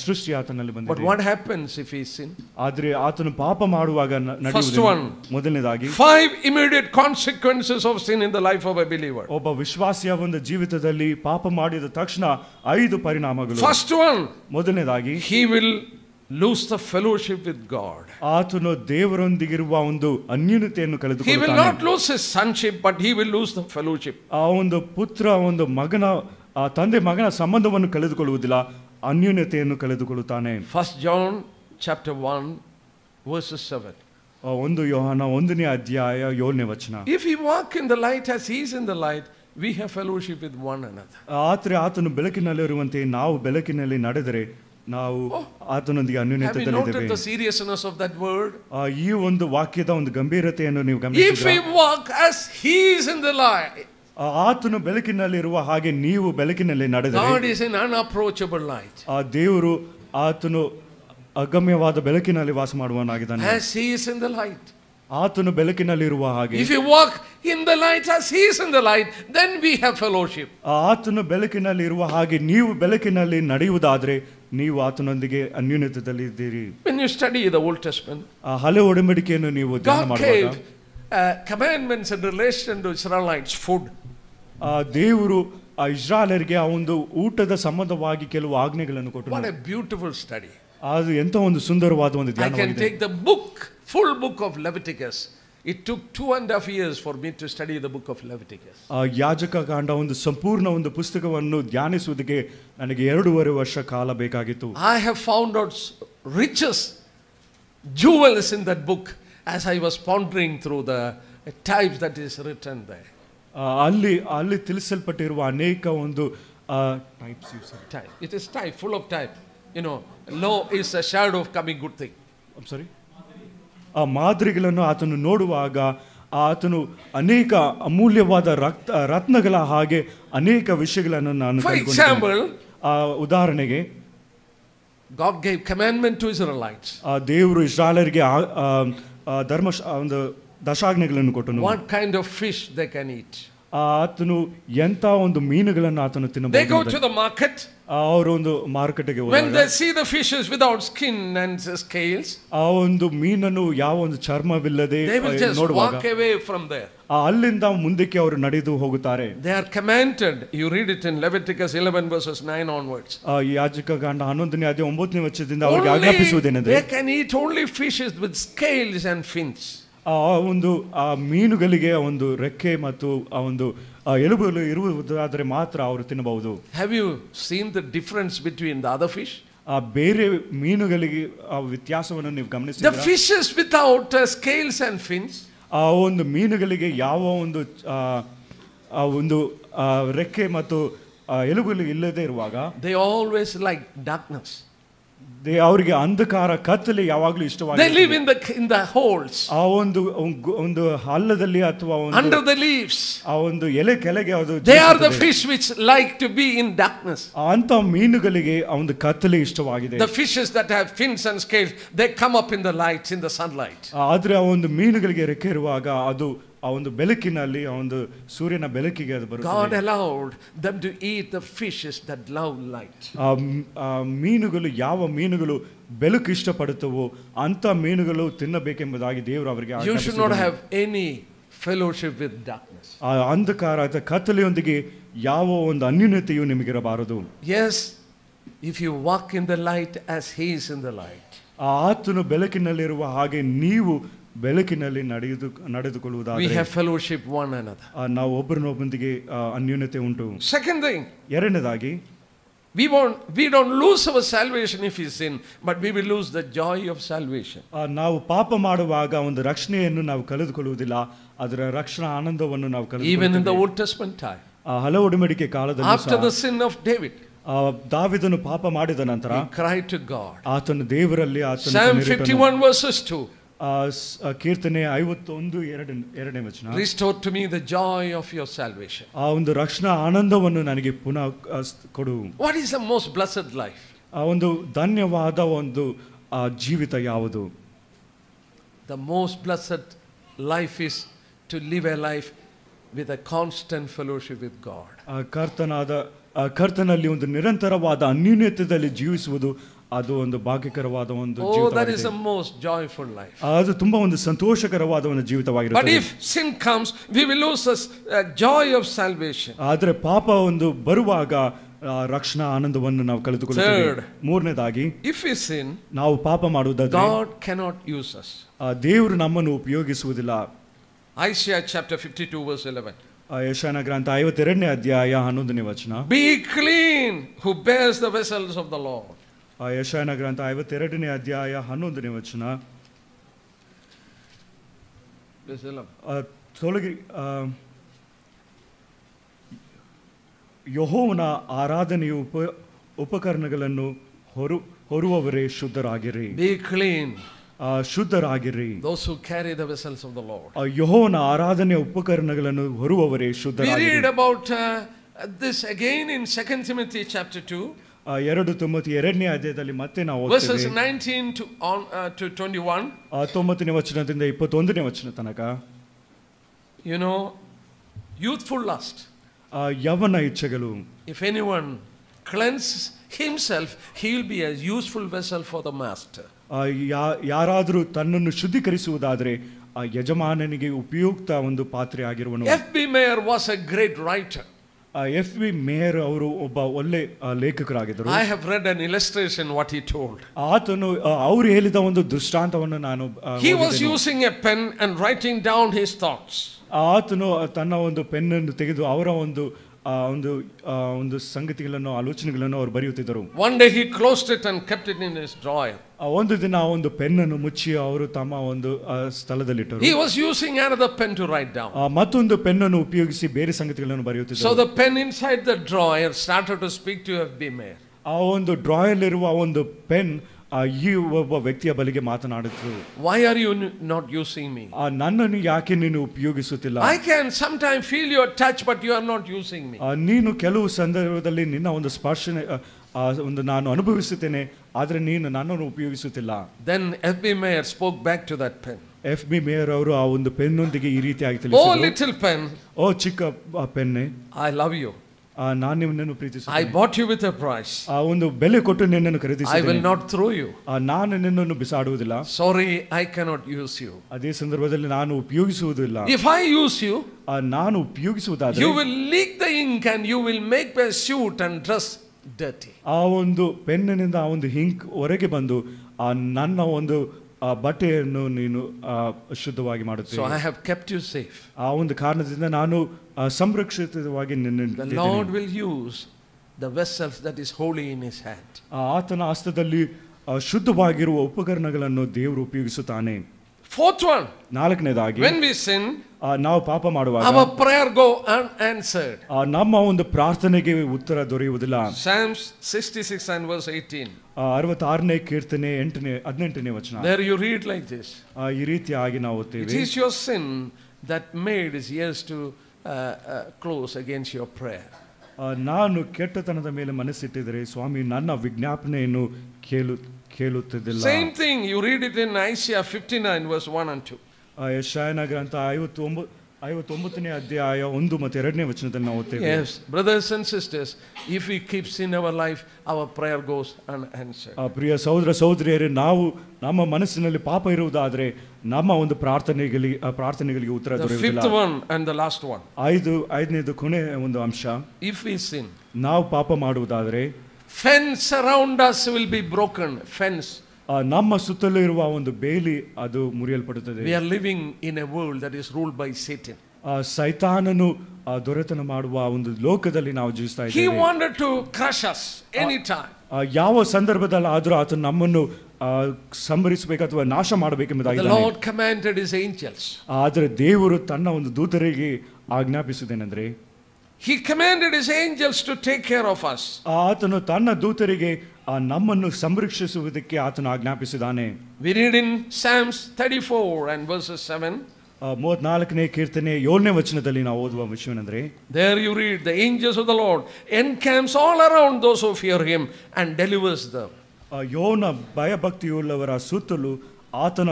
ಸೃಷ್ಟಿ ಆತನಲ್ಲಿ ಬಂದಿದೆ. But what happens if he sin? ಆದರೆ ಆತನು ಪಾಪ ಮಾಡುವಾಗ First one, ಮೊದಲನೇದಾಗಿ 5 immediate consequences of sin in the life of a believer. ಒಬ್ಬ ವಿಶ್ವಾಸಿಯ ಒಂದು ಜೀವಿತದಲ್ಲಿ ಪಾಪ ಮಾಡಿದ ತಕ್ಷಣ 5 ಪರಿಣಾಮಗಳು. First one, ಮೊದಲನೇದಾಗಿ he will lose the fellowship with God. ಆತನು ದೇವರೊಂದಿಗಿರುವ ಒಂದು ಅನ್ಯೋನ್ಯತೆಯನ್ನು ಕಳೆದುಕೊಳ್ಳುತ್ತಾನೆ. He will not lose his sonship, but he will lose the fellowship. ಆ ಒಂದು ಪುತ್ರ ಒಂದು ಮಗನ ತಂದೆ ಮಗನ ಸಂಬಂಧವನ್ನು ಕಳೆದುಕೊಳ್ಳುವುದಿಲ್ಲ, ಅನ್ಯೋನ್ಯತೆಯನ್ನು ಕಳೆದುಕೊಳ್ಳುತ್ತಾನೆ. 1 John chapter 1 verses 7. 1 ಯೋಹಾನ 1ನೇ ಅಧ್ಯಾಯ 7ನೇ ವಚನ. If we walk in the light as he is in the light, we have fellowship with one another. ಆತನು ಬೆಳಕಿನಲ್ಲಿರುವಂತೆ ನಾವು ಬೆಳಕಿನಲ್ಲಿ ನಡೆದರೆ ನಾವು ಆತನೊಂದಿಗೆ ಅನ್ಯೋನ್ಯತೆಯಲ್ಲಿದ್ದೇವೆ. Have you noted the seriousness of that word? ಈ ಒಂದು ವಾಕ್ಯದ ಒಂದು ಗಂಭೀರತೆಯನ್ನು ನೀವು ಗಮನಿಸಿದ್ದೀರಾ? If we walk as he is in the light, ಆತನು ಬೆಳಕಿನಲ್ಲಿರುವ ಹಾಗೆ ನೀವು ಬೆಳಕಿನಲ್ಲಿ ನಡೆದರೆ, God is an unapproachable light. ದೇವರು ಆತನು ಅಗಮ್ಯವಾದ ಬೆಳಕಿನಲ್ಲಿ ವಾಸ ಮಾಡುವವನಾಗಿದ್ದಾನೆ. As he is in the light, ಆತನು ಬೆಳಕಿನಲ್ಲಿರುವ ಹಾಗೆ. If you walk in the light as he is in the light, then we have fellowship. ಆತನು ಬೆಳಕಿನಲ್ಲಿ ಇರುವ ಹಾಗೆ ನೀವು ಬೆಳಕಿನಲ್ಲಿ ನಡೆಯುವುದಾದರೆ ನೀವು ಆತನೊಂದಿಗೆ ಅನ್ಯೋನ್ಯತೆಯಲ್ಲಿ ಇದ್ದೀರಿ. When you study the Old Testament, ಹಳೆ ಒಡಂಬಡಿಕೆಯನ್ನು ನೀವು ಧ್ಯಾನ God ಮಾಡುವಾಗ gave commandments in relation to Israelites' food. ದೇವರು ಇಸ್ರಾಯೇಲರಿಗೆ ಆ ಒಂದು ಊಟದ ಸಂಬಂಧವಾಗಿ ಕೆಲವು ಆಜ್ಞೆಗಳನ್ನು ಕೊಟ್ಟರು. What a beautiful study. ಅದು ಎಂತ ಒಂದು ಸುಂದರವಾದ ಒಂದು ಧ್ಯಾನವಾಗಿದೆ. I can take the book, full book of Leviticus. It took 2.5 years for me to study the book of Leviticus. ಯಾಜಕಕಾಂಡ ಒಂದು ಸಂಪೂರ್ಣ ಒಂದು ಪುಸ್ತಕವನ್ನು ಧ್ಯಾನಿಸುವುದಕ್ಕೆ ನನಗೆ 2.5 ವರ್ಷ ಕಾಲ ಬೇಕಾಗಿತ್ತು. I have found out riches, jewels in that book as I was pondering through the types that is written there. ಅಲ್ಲಿ ತಿಳಿಸಲ್ಪಟ್ಟಿರುವ ಅನೇಕ ಒಂದು type. It is type, full of type. You know, law is a shadow of coming good thing. I'm sorry. ಆ ಮಾದರಿಗಳನ್ನು ಆತನು ನೋಡುವಾಗ ಆತನು ಅನೇಕ ಅಮೂಲ್ಯವಾದ ರತ್ನಗಳ ಹಾಗೆ ಅನೇಕ ವಿಷಯಗಳನ್ನು ನಾನು ಕಂಡುಕೊಂಡೆ. ಉದಾಹರಣೆಗೆ God gave commandment to Israelites. ದೇವರು ಇಸ್ರಾಯೇಲರಿಗೆ ಧರ್ಮ ಒಂದು ದಶಾಜ್ಞೆಗಳನ್ನು ಕೊಟ್ಟನು. What kind of fish they can eat. ಆತನು ಎಂತ ಒಂದು ಮೀನುಗಳನ್ನು ಆತನು ತಿನ್ನಬಹುದು. They go to the market. ಅವರು ಒಂದು ಮಾರುಕಟ್ಟೆಗೆ ಹೋದಾಗ when they see the fishes without skin and scales, ಆ ಒಂದು ಮೀನನ್ನು ಯಾವ ಒಂದು ಚರ್ಮವಿಲ್ಲದೆ they will just walk away from there. ಅಲ್ಲಿಂದ ಮುಂದಕ್ಕೆ ಅವರು ನಡೆದು ಹೋಗುತ್ತಾರೆ. They are commanded, you read it in Leviticus 11 verses 9 onwards. ಯಾಜಕಕಾಂಡ 11ನೇ ಅಧ್ಯಾಯ 9ನೇ ವಚನದಿಂದ ಅವರಿಗೆ ಆಜ್ಞಾಪಿಸುವುದೇನೆಂದರೆ they can eat only fishes with scales and fins. ಒಂದು ಆ ಮೀನುಗಳಿಗೆ ಒಂದು ರೆಕ್ಕೆ ಮತ್ತು ಆ ಒಂದು ಎಲುಬುಗಳು ಇರುವುದಾದರೆ ಮಾತ್ರ ಅವರು ತಿನ್ನಬಹುದು. Have you seen the difference between the other fish? ಬೇರೆ ಮೀನುಗಳಿಗೆ ವ್ಯತ್ಯಾಸವನ್ನು ನೀವು ಗಮನಿಸಿದ್ದೀರಾ? The fishes without scales and fins, ಆ ಒಂದು ಮೀನುಗಳಿಗೆ ಯಾವ ಒಂದು ರೆಕ್ಕೆ ಮತ್ತು ಎಲುಬುಗಳು ಇಲ್ಲದೆ ಇರುವಾಗ they always like darkness. ಅವರಿಗೆ ಅಂಧಕಾರ ಕತ್ತಲೆ ಯಾವಾಗಲೂ ಇಷ್ಟವಾಗಿದೆ. They live in the holes. ಆ ಒಂದು ಹಳ್ಳದಲ್ಲಿ ಅಥವಾ under the leaves. ಆ ಒಂದು ಎಲೆ ಕೆಳಗೆ ಅದು they are the fish which like to be in darkness. ಅಂತ ಮೀನುಗಳಿಗೆ ಆ ಒಂದು ಕತ್ತಲೆ ಇಷ್ಟವಾಗಿದೆ. The fishes that have fins and scales, they come up in the light, in the sunlight. ಆದ್ರೆ ಆ ಒಂದು ಮೀನುಗಳಿಗೆ ರೆಕ್ಕೆ ಇರುವಾಗ ಅದು ಆ ಒಂದು ಬೆಳಕಿನಲ್ಲಿ, ಆ ಒಂದು ಸೂರ್ಯನ ಬೆಳಕಿಗೆ ಅದು God ಬರುತ್ತದೆ. allowed them to eat the fishes that love light. ಆ ಮೀನುಗಳು, ಯಾವ ಮೀನುಗಳು ಬೆಳಕು ಇಷ್ಟಪಡುತ್ತವೋ ಅಂತ ಮೀನುಗಳು ತಿನ್ನಬೇಕೆಂಬುದಾಗಿ ದೇವರು ಅವರಿಗೆ You should not have any fellowship with darkness. ಆ ಅಂಧಕಾರ ಅಥವಾ ಕತ್ತಲೆಯೊಂದಿಗೆ ಯಾವ ಒಂದು ಅನ್ಯೂನ್ಯತೆಯೂ ನಿಮಗಿರಬಾರದು. Yes, if you walk in the light as he is in the light. ಆ ಆತನು ಬೆಳಕಿನಲ್ಲಿರುವ ಹಾಗೆ ನೀವು ಬೆಳಕಿನಲ್ಲಿ We ನಡೆದುಕೊಳ್ಳುವುದಾದರೆ have fellowship one another. ನಾವು ಒಬ್ಬರನ್ನೊಬ್ಬಂದಿಗೆ ಅನ್ಯೂನ್ಯತೆ ಉಂಟು. Second thing, ಎರಡನೇದಾಗಿ, we don't lose our salvation if we sin, but we will lose the joy of salvation. ನಾವು ಪಾಪ ಮಾಡುವಾಗ ಒಂದು ರಕ್ಷಣೆಯನ್ನು ನಾವು ಕಳೆದುಕೊಳ್ಳುವುದಿಲ್ಲ, ಅದರ ರಕ್ಷಣಾ ಆನಂದವನ್ನು ನಾವು Even in the ಕಳೆದುಕೊಳ್ಳುತ್ತೇವೆ. Old Testament time, ಹಳೆ ಒಡಂಬಡಿಕೆ ಕಾಲದಲ್ಲಿ after the sin of David, ದಾವೀದನು ಪಾಪ ಮಾಡಿದ ನಂತರ he cried to God. ಆತನು ದೇವರಲ್ಲಿ Psalm 51 verses 2. ಕೀರ್ತನೆ 51 ಎರಡನೇ ವಚನ, Restore to me the joy of your salvation. ಆ ಒಂದು ರಕ್ಷಣಾ ಆನಂದವನ್ನು ನನಗೆ ಪುನಃ ಕೊಡು. What is the most blessed life? ಆ ಒಂದು ಧನ್ಯವಾದ ಒಂದು ಜೀವಿತ ಯಾವುದು? The most blessed life is to live a life with a constant fellowship with God. ಕರ್ತನಲ್ಲಿ ಒಂದು ನಿರಂತರವಾದ ಅನ್ಯೂನ್ಯತೆಯಲ್ಲಿ ಜೀವಿಸುವುದು, ಅದು ಒಂದು ಭಾಗ್ಯಕರವಾದ ಒಂದು Oh, that is ಜೀವಿತವಾಗಿದೆ. the most joyful life. ಅದು ತುಂಬಾ ಒಂದು ಸಂತೋಷಕರವಾದ ಒಂದು But ಜೀವಿತವಾಗಿರುತ್ತದೆ. if sin comes, we will lose the joy of salvation. ಆದರೆ ಪಾಪ ಒಂದು ಬರುವಾಗ ರಕ್ಷಣಾ ಆನಂದವನ್ನು ನಾವು ಕಳೆದುಕೊಳ್ಳುತ್ತೇವೆ. Third, ಮೂರನೇದಾಗಿ, if we sin, ನಾವು ಪಾಪ ಮಾಡುವುದಾದರೆ God cannot use us. ದೇವರು ನಮ್ಮನ್ನು ಉಪಯೋಗಿಸುವುದಿಲ್ಲ. Isaiah chapter 52 verse 11. ಯೆಶಾಯನ ಗ್ರಂಥ 52ನೇ ಅಧ್ಯಾಯ 11ನೇ ವಚನ. Be clean who bears the vessels of the Lord. ಯೆಶಾಯನ ಗ್ರಂಥ 52ನೇ ಅಧ್ಯಾಯ 11ನೇ ವಚನ. Verse 11. ತೊಲಗಿ ಯೆಹೋವನ ಆರಾಧನೆಯು ಉಪಕರಣಗಳನ್ನು ಹೊರುವವರೇ ಶುದ್ಧರಾಗಿರಿ. Be clean. ಶುದ್ಧರಾಗಿರಿ. Those who carry the vessels of the Lord. ಯೆಹೋವನ ಆರಾಧನೆಯ ಉಪಕರಣಗಳನ್ನು ಹೊರುವವರೇ We ಶುದ್ಧರಾಗಿರಿ. read about this again in 2 Timothy chapter 2. 2 Timothy 2ನೇ ಅಧ್ಯಾಯದಲ್ಲಿ ಮತ್ತೆ ನಾವು Verses ಓದ್ತೇವೆ. 19 to 21. 19ನೇ ವಚನದಿಂದ 21ನೇ ವಚನ ತನಕ. You know, youthful lust. ಯೌವನ ಇಚ್ಛೆಗಳು. If anyone cleanses himself, he will be a useful vessel for the master. ಯಾರಾದರೂ ತನ್ನನ್ನು ಶುದ್ಧೀಕರಿಸುವುದಾದರೆ ಆ ಯಜಮಾನನಿಗೆ ಉಪಯುಕ್ತ ಒಂದು ಪಾತ್ರೆ ಆಗಿರುವನು. F.B. Meyer was a great writer. F.B. Mayor ಅವರು ಒಬ್ಬ ಒಳ್ಳೆ ಲೇಖಕರಾಗಿದ್ದರು. I have read an illustration what he told. ಆತನು ಅವರು ಹೇಳಿದ ಒಂದು ದೃಷ್ಟಾಂತವನ್ನು ನಾನು He was using a pen and writing down his thoughts. ಆತನು ತನ್ನ ಒಂದು ಪೆನ್ನನ್ನು ತೆಗೆದು ಅವರ ಒಂದು ಒಂದು ಸಂಗತಿಗಳನ್ನು, ಆಲೋಚನೆಗಳನ್ನು ಅವರು ಬರೆಯುತ್ತಿದ್ದರು. One day he closed it and kept it in his drawer. ಒಂದು ದಿನ ಆ ಒಂದು ಪೆನ್ನನ್ನು ಮುಚ್ಚಿ ಅವರು ತಮ್ಮ ಒಂದು ಸ್ಥಳದಲ್ಲಿಟ್ಟರು. He was using another pen to write down. ಮತ್ತೊಂದು ಪೆನ್ನನ್ನು ಉಪಯೋಗಿಸಿ ಬೇರೆ ಸಂಗತಿಗಳನ್ನು ಬರೆಯುತ್ತಿದ್ದರು. So the pen inside the drawer started to speak to F.B. Meyer. ಆ ಒಂದು ಡ್ರಾಯಲ್ಲಿರುವ ಒಂದು ಪೆನ್ ಈ ಒಬ್ಬ ವ್ಯಕ್ತಿಯ ಬಳಿಗೆ ಮಾತನಾಡಿತು. Why are you not using me? ನನ್ನನ್ನು ಯಾಕೆ ನೀನು ಉಪಯೋಗಿಸುತ್ತಿಲ್ಲ? I can sometimes feel your touch, but you are not using me. ನೀನು ಕೆಲವು ಸಂದರ್ಭದಲ್ಲಿ ನಿನ್ನ ಒಂದು ಸ್ಪರ್ಶನೆ ಒಂದು ನಾನು ಅನುಭವಿಸುತ್ತೇನೆ, ಆದರೆ ನೀನು ನನ್ನನ್ನು ಉಪಯೋಗಿಸುತ್ತಿಲ್ಲ. Then F.B. Meyer spoke back to that pen. F.B. Mayor ಅವರು ಆ ಒಂದು ಪೆನ್ನೊಂದಿಗೆ ಈ ರೀತಿಯಾಗಿ Oh ತಿಳಿಸಿದರು. little pen, ಓ ಚಿಕ್ಕ ಪೆನ್ನೆ, I love you. ನಾನು ನಿನ್ನನ್ನು I ಪ್ರೀತಿಸುತ್ತೇನೆ. bought you with a price. ಆ ಒಂದು ಬೆಲೆ ಕೊಟ್ಟು ನಿನ್ನನ್ನು I will ಖರೀದಿಸಿದ್ದೇನೆ. not throw you. ನಾನು ನಿನ್ನನ್ನು ಬಿಸಾಡುವುದಿಲ್ಲ. Sorry, I cannot use you. ಅದೇ ಸಂದರ್ಭದಲ್ಲಿ ನಾನು ಉಪಯೋಗಿಸುವುದಿಲ್ಲ. If I use you, ನಾನು ಉಪಯೋಗಿಸುವುದಾದರೆ you will leak the ink and you will make my suit and dress dirty. ಆ ಒಂದು ಪೆನ್ನಿನಿಂದ ಆ ಒಂದು ಹಿಂಕ್ ಹೊರಗೆ ಬಂದು ನನ್ನ ಒಂದು ಬಟ್ಟೆಯನ್ನು ನೀನು ಶುದ್ಧವಾಗಿ So ಮಾಡುತ್ತೇನೆ. I have kept you safe. ಆ ಒಂದು ಕಾರಣದಿಂದ ನಾನು ಸಂರಕ್ಷಿತವಾಗಿ The Lord will use the vessels that is holy in his hand. ಆತನ ಹಸ್ತದಲ್ಲಿ ಶುದ್ಧವಾಗಿರುವ ಉಪಕರಣಗಳನ್ನು ದೇವರು ಉಪಯೋಗಿಸುತ್ತಾನೆ. Fourth one, ನಾಲ್ಕನೇದಾಗಿ, when we sin, ನಾವು ಪಾಪ ಮಾಡುವಾಗ our prayer go unanswered. ನಮ್ಮ ಒಂದು ಪ್ರಾರ್ಥನೆಗೆ ಉತ್ತರ ದೊರೆಯುವುದಿಲ್ಲ. Psalms 66 and verse 18. 66ನೇ ಕೀರ್ತನೆ 18ನೇ ವಚನ. There you read like this. ಈ ರೀತಿಯಾಗಿ ನಾವು It ಓದ್ತೇವೆ. is your sin that made his ears to close against your prayer. ನಾನು ಕೆಟ್ಟತನದ ಮೇಲೆ ಮನಸ್ಸಿಟ್ಟಿದರೆ ಸ್ವಾಮಿ ನನ್ನ ವಿಜ್ಞಾಪನೆಯನ್ನು ಕೇಳುತ್ತಿದ್ದಿಲ್ಲ. Same thing, you read it in Isaiah 59 verse 1 and 2. ಯೆಶಾಯನ ಗ್ರಂಥ 59ನೇ ಅಧ್ಯಾಯ 1 ಮತ್ತು 2ನೇ ವಚನದಲ್ಲಿ ನಾವು ಓದ್ತೇವೆ. Yes, brothers and sisters, if we keep sin in our life, our prayer goes unanswered. ಪ್ರಿಯ ಸಹೋದರ ಸಹೋದರಿಯರೇ, ನಾವು ನಮ್ಮ ಮನಸ್ಸಿನಲ್ಲಿ ಪಾಪ ಇರುವುದಾದರೆ ನಮ್ಮ ಒಂದು ಪ್ರಾರ್ಥನೆಗಳಿಗೆ ಉತ್ತರ The ದೊರೆಯುವುದಿಲ್ಲ. fifth one and the last one. ಐದನೇದು ಕೊನೆ ಒಂದು ಅಂಶ, If we sin, ನಾವು ಪಾಪ ಮಾಡುವುದಾದರೆ fence around us will be broken. Fence. ನಮ್ಮ ಸುತ್ತಲೂ ಇರುವ ಒಂದು ಬೇಲಿ ಅದು ಮುರಿಯಲ್ಪಡುತ್ತದೆ. We are living in a world that is ruled by Satan. ಸೈತಾನನು ದೊರೆತನ ಮಾಡುವ ಒಂದು ಲೋಕದಲ್ಲಿ ನಾವು ಜೀವಿಸ್ತಾ He ಇದ್ದೇವೆ. wanted to crush us anytime. ಯಾವ ಸಂದರ್ಭದಲ್ಲಿ ಆದರೂ ಆತನು ನಮ್ಮನ್ನು ಸಂಹರಿಸಬೇಕು ಅಥವಾ ನಾಶ The ಮಾಡಬೇಕೆಂಬುದಾಗಿ Lord commanded his angels. ಆದರೆ ದೇವರು ತನ್ನ ಒಂದು ದೂತರಿಗೆ ಆಜ್ಞಾಪಿಸಿದ್ದೇನೆಂದ್ರೆ, He commanded his angels to take care of us. ಆತನು ತನ್ನ ದೂತರಿಗೆ ನಮ್ಮನ್ನು ಸಂರಕ್ಷಿಸುವುದಕ್ಕೆ ಆತನು ಆಜ್ಞಾಪಿಸಿದ್ದಾನೆ. We read in Psalms 34 and verses 7. 34ನೇ ಕೀರ್ತನೆ 7ನೇ ವಚನದಲ್ಲಿ ನಾವು ಓದುವ ವಿಷಯವೆಂದರೆ, There you read, the angels of the Lord encamps all around those who fear him and delivers them. ಯೋನ ಭಯಭಕ್ತಿಯುಳ್ಳವರ ಸುತ್ತಲೂ ಆತನ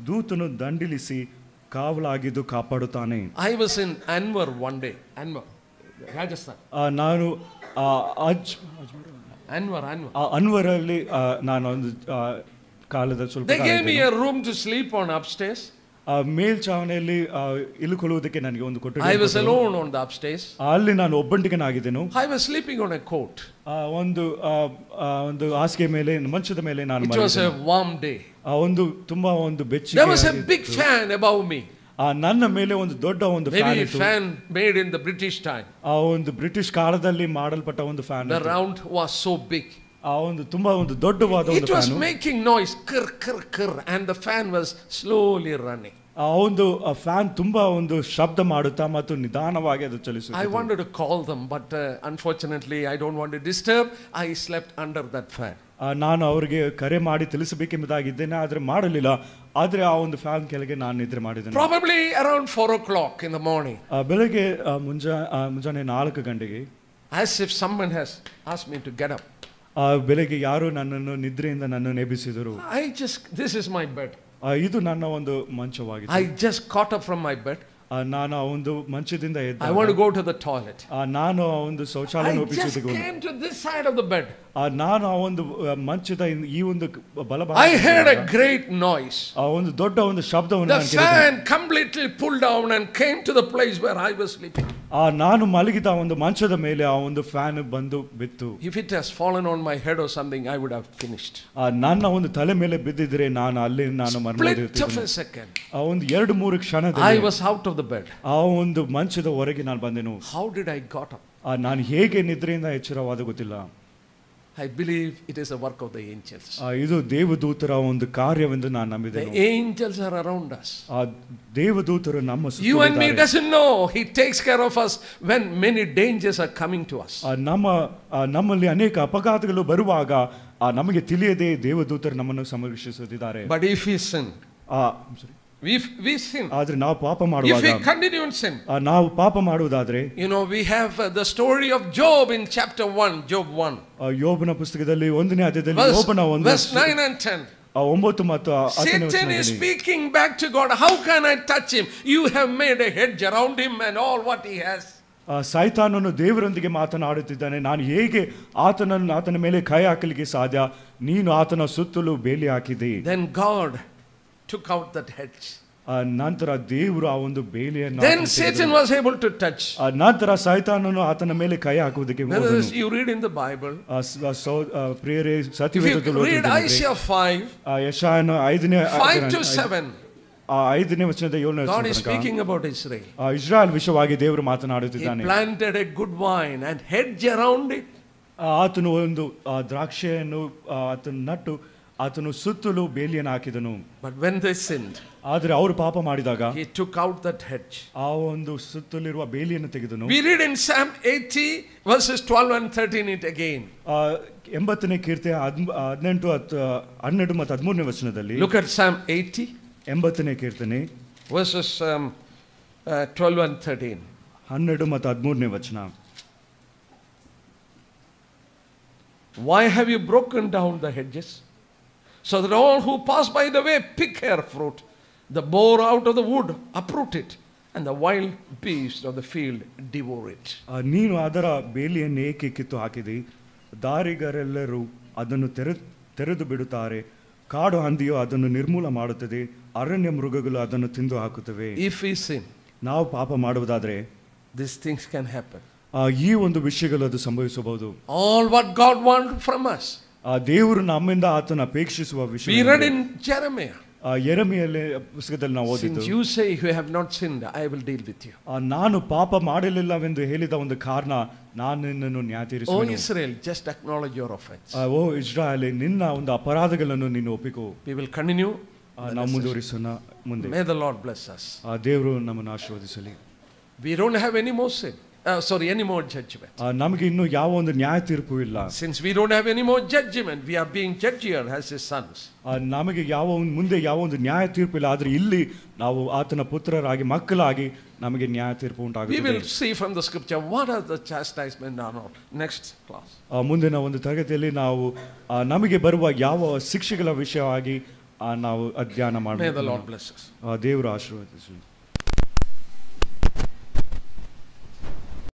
ದೂತನು ದಂಡಿಲಿಸಿ ಕಾವಲಾಗಿದ್ದು ಕಾಪಾಡುತ್ತಾನೆ. I was in Anwar one day. Anwar, Rajasthan. ನಾನು Anwar. ಅನ್ವರಲ್ಲಿ ನಾನು ಒಂದು ಕಾಲದ ಸ್ವಲ್ಪ They gave me a room to sleep on upstairs. ಮೇಲ್ಚಾವಣೆಯಲ್ಲಿ ಇಳುಕೊಳ್ಳುವುದಕ್ಕೆ ನನಗೆ ಒಂದು ಕೊಠಡಿ. I was alone on the upstairs. ಅಲ್ಲಿ ನಾನು ಒಬ್ಬಂಟಿಗನಾಗಿದ್ದೆನು. I was sleeping on a cot. ಒಂದು ಹಾಸಿಗೆ ಮೇಲೆ ಮಂಚದ ಮೇಲೆ ನಾನು It was a warm day. ಒಂದು ತುಂಬಾ ಒಂದು ಬೆಚ್ಚಗೆ. There was a big fan above me. ನನ್ನ ಮೇಲೆ ಒಂದು ದೊಡ್ಡ ಒಂದು ಫ್ಯಾನ್ Maybe ಇತ್ತು. fan made in the British time. ಒಂದು ಬ್ರಿಟಿಷ್ ಕಾಲದಲ್ಲಿ ಮಾಡಲ್ಪಟ್ಟ ಒಂದು fan. The round was so big. ಒಂದು ತುಂಬಾ ಒಂದು ದೊಡ್ಡವಾದ ಒಂದು It was fan. making noise, kir kir kir, and the fan was slowly running. ಒಂದು ಫ್ಯಾನ್ ತುಂಬಾ ಒಂದು ಶಬ್ದ ಮಾಡುತ್ತಾ ಮತ್ತು ನಿಧಾನವಾಗಿ ಅದು ಚಲಿಸುತ್ತಿತ್ತು. I wanted to call them, but unfortunately I don't want to disturb. I slept under that fan. ನಾನು ಅವರಿಗೆ ಕರೆ ಮಾಡಿ ತಿಳಿಸಬೇಕೆಂಬುದಾಗಿದ್ದೇನೆ, ಆದರೆ ಮಾಡಲಿಲ್ಲ. ಆದರೆ ಆ ಒಂದು ಫ್ಯಾನ್ ಕೆಳಗೆ ನಾನು ನಿದ್ರೆ ಮಾಡಿದ್ದೇನೆ. Probably around 4 o'clock in the morning. ಬೆಳಗ್ಗೆ ಮುಂಜಾನೆ 4 ಗಂಟೆಗೆ, as if someone has asked me to get up. ಬೆಳಗ್ಗೆ ಯಾರು ನನ್ನನ್ನು ನಿದ್ರೆಯಿಂದ ನನ್ನನ್ನು ಎಬ್ಬಿಸಿದರು. This is my bed. ಇದು ನನ್ನ ಒಂದು ಮಂಚವಾಗಿದೆ. I just caught up from my bed. ನಾನು ಆ ಒಂದು ಮಂಚದಿಂದ ಎದ್ದ. I want to go to the toilet. ನಾನು ಆ ಒಂದು ಶೌಚಾಲಯ I just came to this side of the bed. ನಾನು ಆ ಒಂದು ಮಂಚದ ಈ ಒಂದು ಬಲಭಾಗ. I heard a great noise. ಆ ಒಂದು ದೊಡ್ಡ ಒಂದು ಶಬ್ದವನ್ನು ನಾನು ಕೇಳಿದೆ. The fan completely pulled down and came to the place where I was sleeping. ನಾನು ಮಲಗಿದ ಒಂದು ಮಂಚದ ಮೇಲೆ ಆ ಒಂದು ಫ್ಯಾನ್ ಬಂದು ಬಿತ್ತು. If it has fallen on my head or something, I would have finished. ನನ್ನ ಒಂದು ತಲೆ ಮೇಲೆ ಬಿದ್ದಿದ್ರೆ ನಾನು ಅಲ್ಲಿ Split of a second. ಆ ಒಂದು 2-3 ಕ್ಷಣದಲ್ಲಿ I was out of the bed. ಆ ಒಂದು ಮಂಚದ ಹೊರಗೆ ನಾನು ಬಂದೆನು. How did I got up? ನಾನು ಹೇಗೆ ನಿದ್ರೆಯಿಂದ ಎಚ್ಚರವಾದ ಗೊತ್ತಿಲ್ಲ. I believe it is a work of the angels. ಇದು ದೇವದೂತರ ಒಂದು ಕಾರ್ಯವೆಂದು ನಾನು ನಂಬಿದ್ದೇನೆ. The angels are around us. ದೇವದೂತರು ನಮ್ಮ ಸುತ್ತಲೂ You and me doesn't know. He takes care of us when many dangers are coming to us. ನಮ್ಮಲ್ಲಿ ಅನೇಕ ಅಪಘಾತಗಳು ಬರುವಾಗ ನಮಗೆ ತಿಳಿಯದೆ ದೇವದೂತರು ನಮ್ಮನ್ನು ಸಂರಕ್ಷಿಸುತ್ತಿದ್ದಾರೆ. But if we sin, we sin. ಆದ್ರೆ ನಾವು ಪಾಪ ಮಾಡುವಾಗ, if we continue in sin, ನಾವು ಪಾಪ ಮಾಡುವುದಾದ್ರೆ, we have the story of Job in chapter 1, Job 1. ಯೋಬನ ಪುಸ್ತಕದಲ್ಲಿ 1ನೇ ಅಧ್ಯಾಯದಲ್ಲಿ ಯೋಬನ ಒಂದು verse 9 and 10. 9 ಮತ್ತು 10ನೇ ವಚನದಲ್ಲಿ Satan is speaking back to God. How can I touch him? You have made a hedge around him and all what he has. ಸೈತಾನನು ದೇವರೊಂದಿಗೆ ಮಾತನಾಡುತ್ತಿದ್ದಾನೆ. ನಾನು ಹೇಗೆ ಆತನ ಮೇಲೆ ಕೈ ಹಾಕಲಿಕ್ಕೆ ಸಾಧ್ಯ? ನೀನು ಆತನ ಸುತ್ತಲೂ ಬೇಲಿ ಹಾಕಿದೆ. Then God took out that hedge. ನಂತರ ದೇವರು ಆ ಒಂದು ಬೇಲಿಯನ್ನು, then Satan was able to touch. ನಂತರ ಸೈತಾನನು ಆತನ ಮೇಲೆ ಕೈ ಹಾಕುವುದಕ್ಕೆ ಹೋದನು. You read in the Bible. ಪ್ರಿಯರೇ, ಸತ್ಯವೇದದಲ್ಲಿ read Isaiah 5. ಯೆಶಾಯನ 5ನೇ 5 to 7. 5ನೇ ವಚನದ 7ನೇ ವಚನ. God is speaking about Israel. Israel ವಿಷಯವಾಗಿ ದೇವರು ಮಾತನಾಡುತ್ತಿದ್ದಾನೆ. He planted a good vine and hedge around it. ಆತನು ಒಂದು ದ್ರಾಕ್ಷಿಯನ್ನು ಆತನು ನಟ್ಟು ಆತನು ಸುತ್ತಲೂ ಬೇಲಿಯನ್ನು ಹಾಕಿದನು. But when they sinned, ಆದರೆ ಅವರು ಪಾಪ ಮಾಡಿದಾಗ he took out that hedge. ಆ ಒಂದು ಸುತ್ತಲಿರುವ ಬೇಲಿಯನ್ನು ತೆಗೆದನು. We read in Psalm 80 verses 12 and 13 it again. 80ನೇ ಕೀರ್ತನೆ 12 ಮತ್ತು 13ನೇ ವಚನದಲ್ಲಿ. Look at Psalm 80. 80ನೇ ಕೀರ್ತನೆ verses 12 and 13. 12 ಮತ್ತು 13ನೇ ವಚನ. Why have you broken down the hedges, so that all who pass by the way pick her fruit? The boar out of the wood uproot it, and the wild beasts of the field devour it. ನೀನು ಅದರ ಬೇಲಿಯನ್ನು ಏಕೆ ಕಿತ್ತು ಹಾಕಿದಿ? ದಾರಿಗರೆಲ್ಲರೂ ಅದನ್ನು ತೆರೆದು ಬಿಡುತ್ತಾರೆ. ಕಾಡು ಹಂದಿಯು ಅದನ್ನು ನಿರ್ಮೂಲ ಮಾಡುತ್ತದೆ, ಅರಣ್ಯ ಮೃಗಗಳು ಅದನ್ನು ತಿಂದು ಹಾಕುತ್ತವೆ. If we sin, ನಾವು ಪಾಪ ಮಾಡುವುದಾದ್ರೆ these things can happen. ಈ ಒಂದು ವಿಷಯಗಳು ಅದು ಸಂಭವಿಸಬಹುದು. All what God wants from us. ದೇವರು ನಮ್ಮಿಂದ ಆತನ ಅಪೇಕ್ಷಿಸುವ ವಿಷಯ. We read in Jeremiah. ಯೆರೆಮೀಯನ ಪುಸ್ತಕದಲ್ಲಿ ನಾವು ಓದಿದ್ದು, Since you say you have not sinned, I will deal with you. ನಾನು ಪಾಪ ಮಾಡಲಿಲ್ಲವೆಂದು ಹೇಳಿದ ಒಂದು ಕಾರಣ ನಾನು ನಿನ್ನನ್ನು ನ್ಯಾಯ Oh ತೀರಿಸುವೆನು. Israel, just acknowledge your offense. ಓ ಇಸ್ರಾಯೇಲೇ, ನಿನ್ನ ಒಂದು ಅಪರಾಧಗಳನ್ನು ನೀನು ಒಪ್ಪಿಕೋ. We will continue. ನಾವು ಮುಂದುವರಿಸೋಣ ಮುಂದೆ. May the Lord bless us. ದೇವರು ನಮ್ಮನ್ನು ಆಶೀರ್ವದಿಸಲಿ. We don't have any more sin. Any more judgment. ನಮಗೆ ಇನ್ನು ಯಾವ ಒಂದು ನ್ಯಾಯ ತೀರ್ಪು ಇಲ್ಲ. Since we don't have any more judgment, we are being judged here as his sons. ನಮಗೆ ಮುಂದೆ ಯಾವ ಒಂದು ನ್ಯಾಯ ತೀರ್ಪು ಇಲ್ಲ, ಆದ್ರೆ ಇಲ್ಲಿ ನಾವು ಆತನ ಪುತ್ರರಾಗಿ ಮಕ್ಕಳಾಗಿ ನಮಗೆ ನ್ಯಾಯ ತೀರ್ಪು ಉಂಟಾಗುತ್ತದೆ. We will see from the scripture what are the chastisement are not. Next class. ಮುಂದಿನ ಒಂದು ತರಗತಿಯಲ್ಲಿ ನಾವು ನಮಗೆ ಬರುವ ಯಾವ ಶಿಕ್ಷೆಗಳ ವಿಷಯವಾಗಿ ನಾವು ಅಧ್ಯಯನ ಮಾಡೋಣ. May the Lord bless us. ದೇವರು ಆಶೀರ್ವದಿಸಲಿ.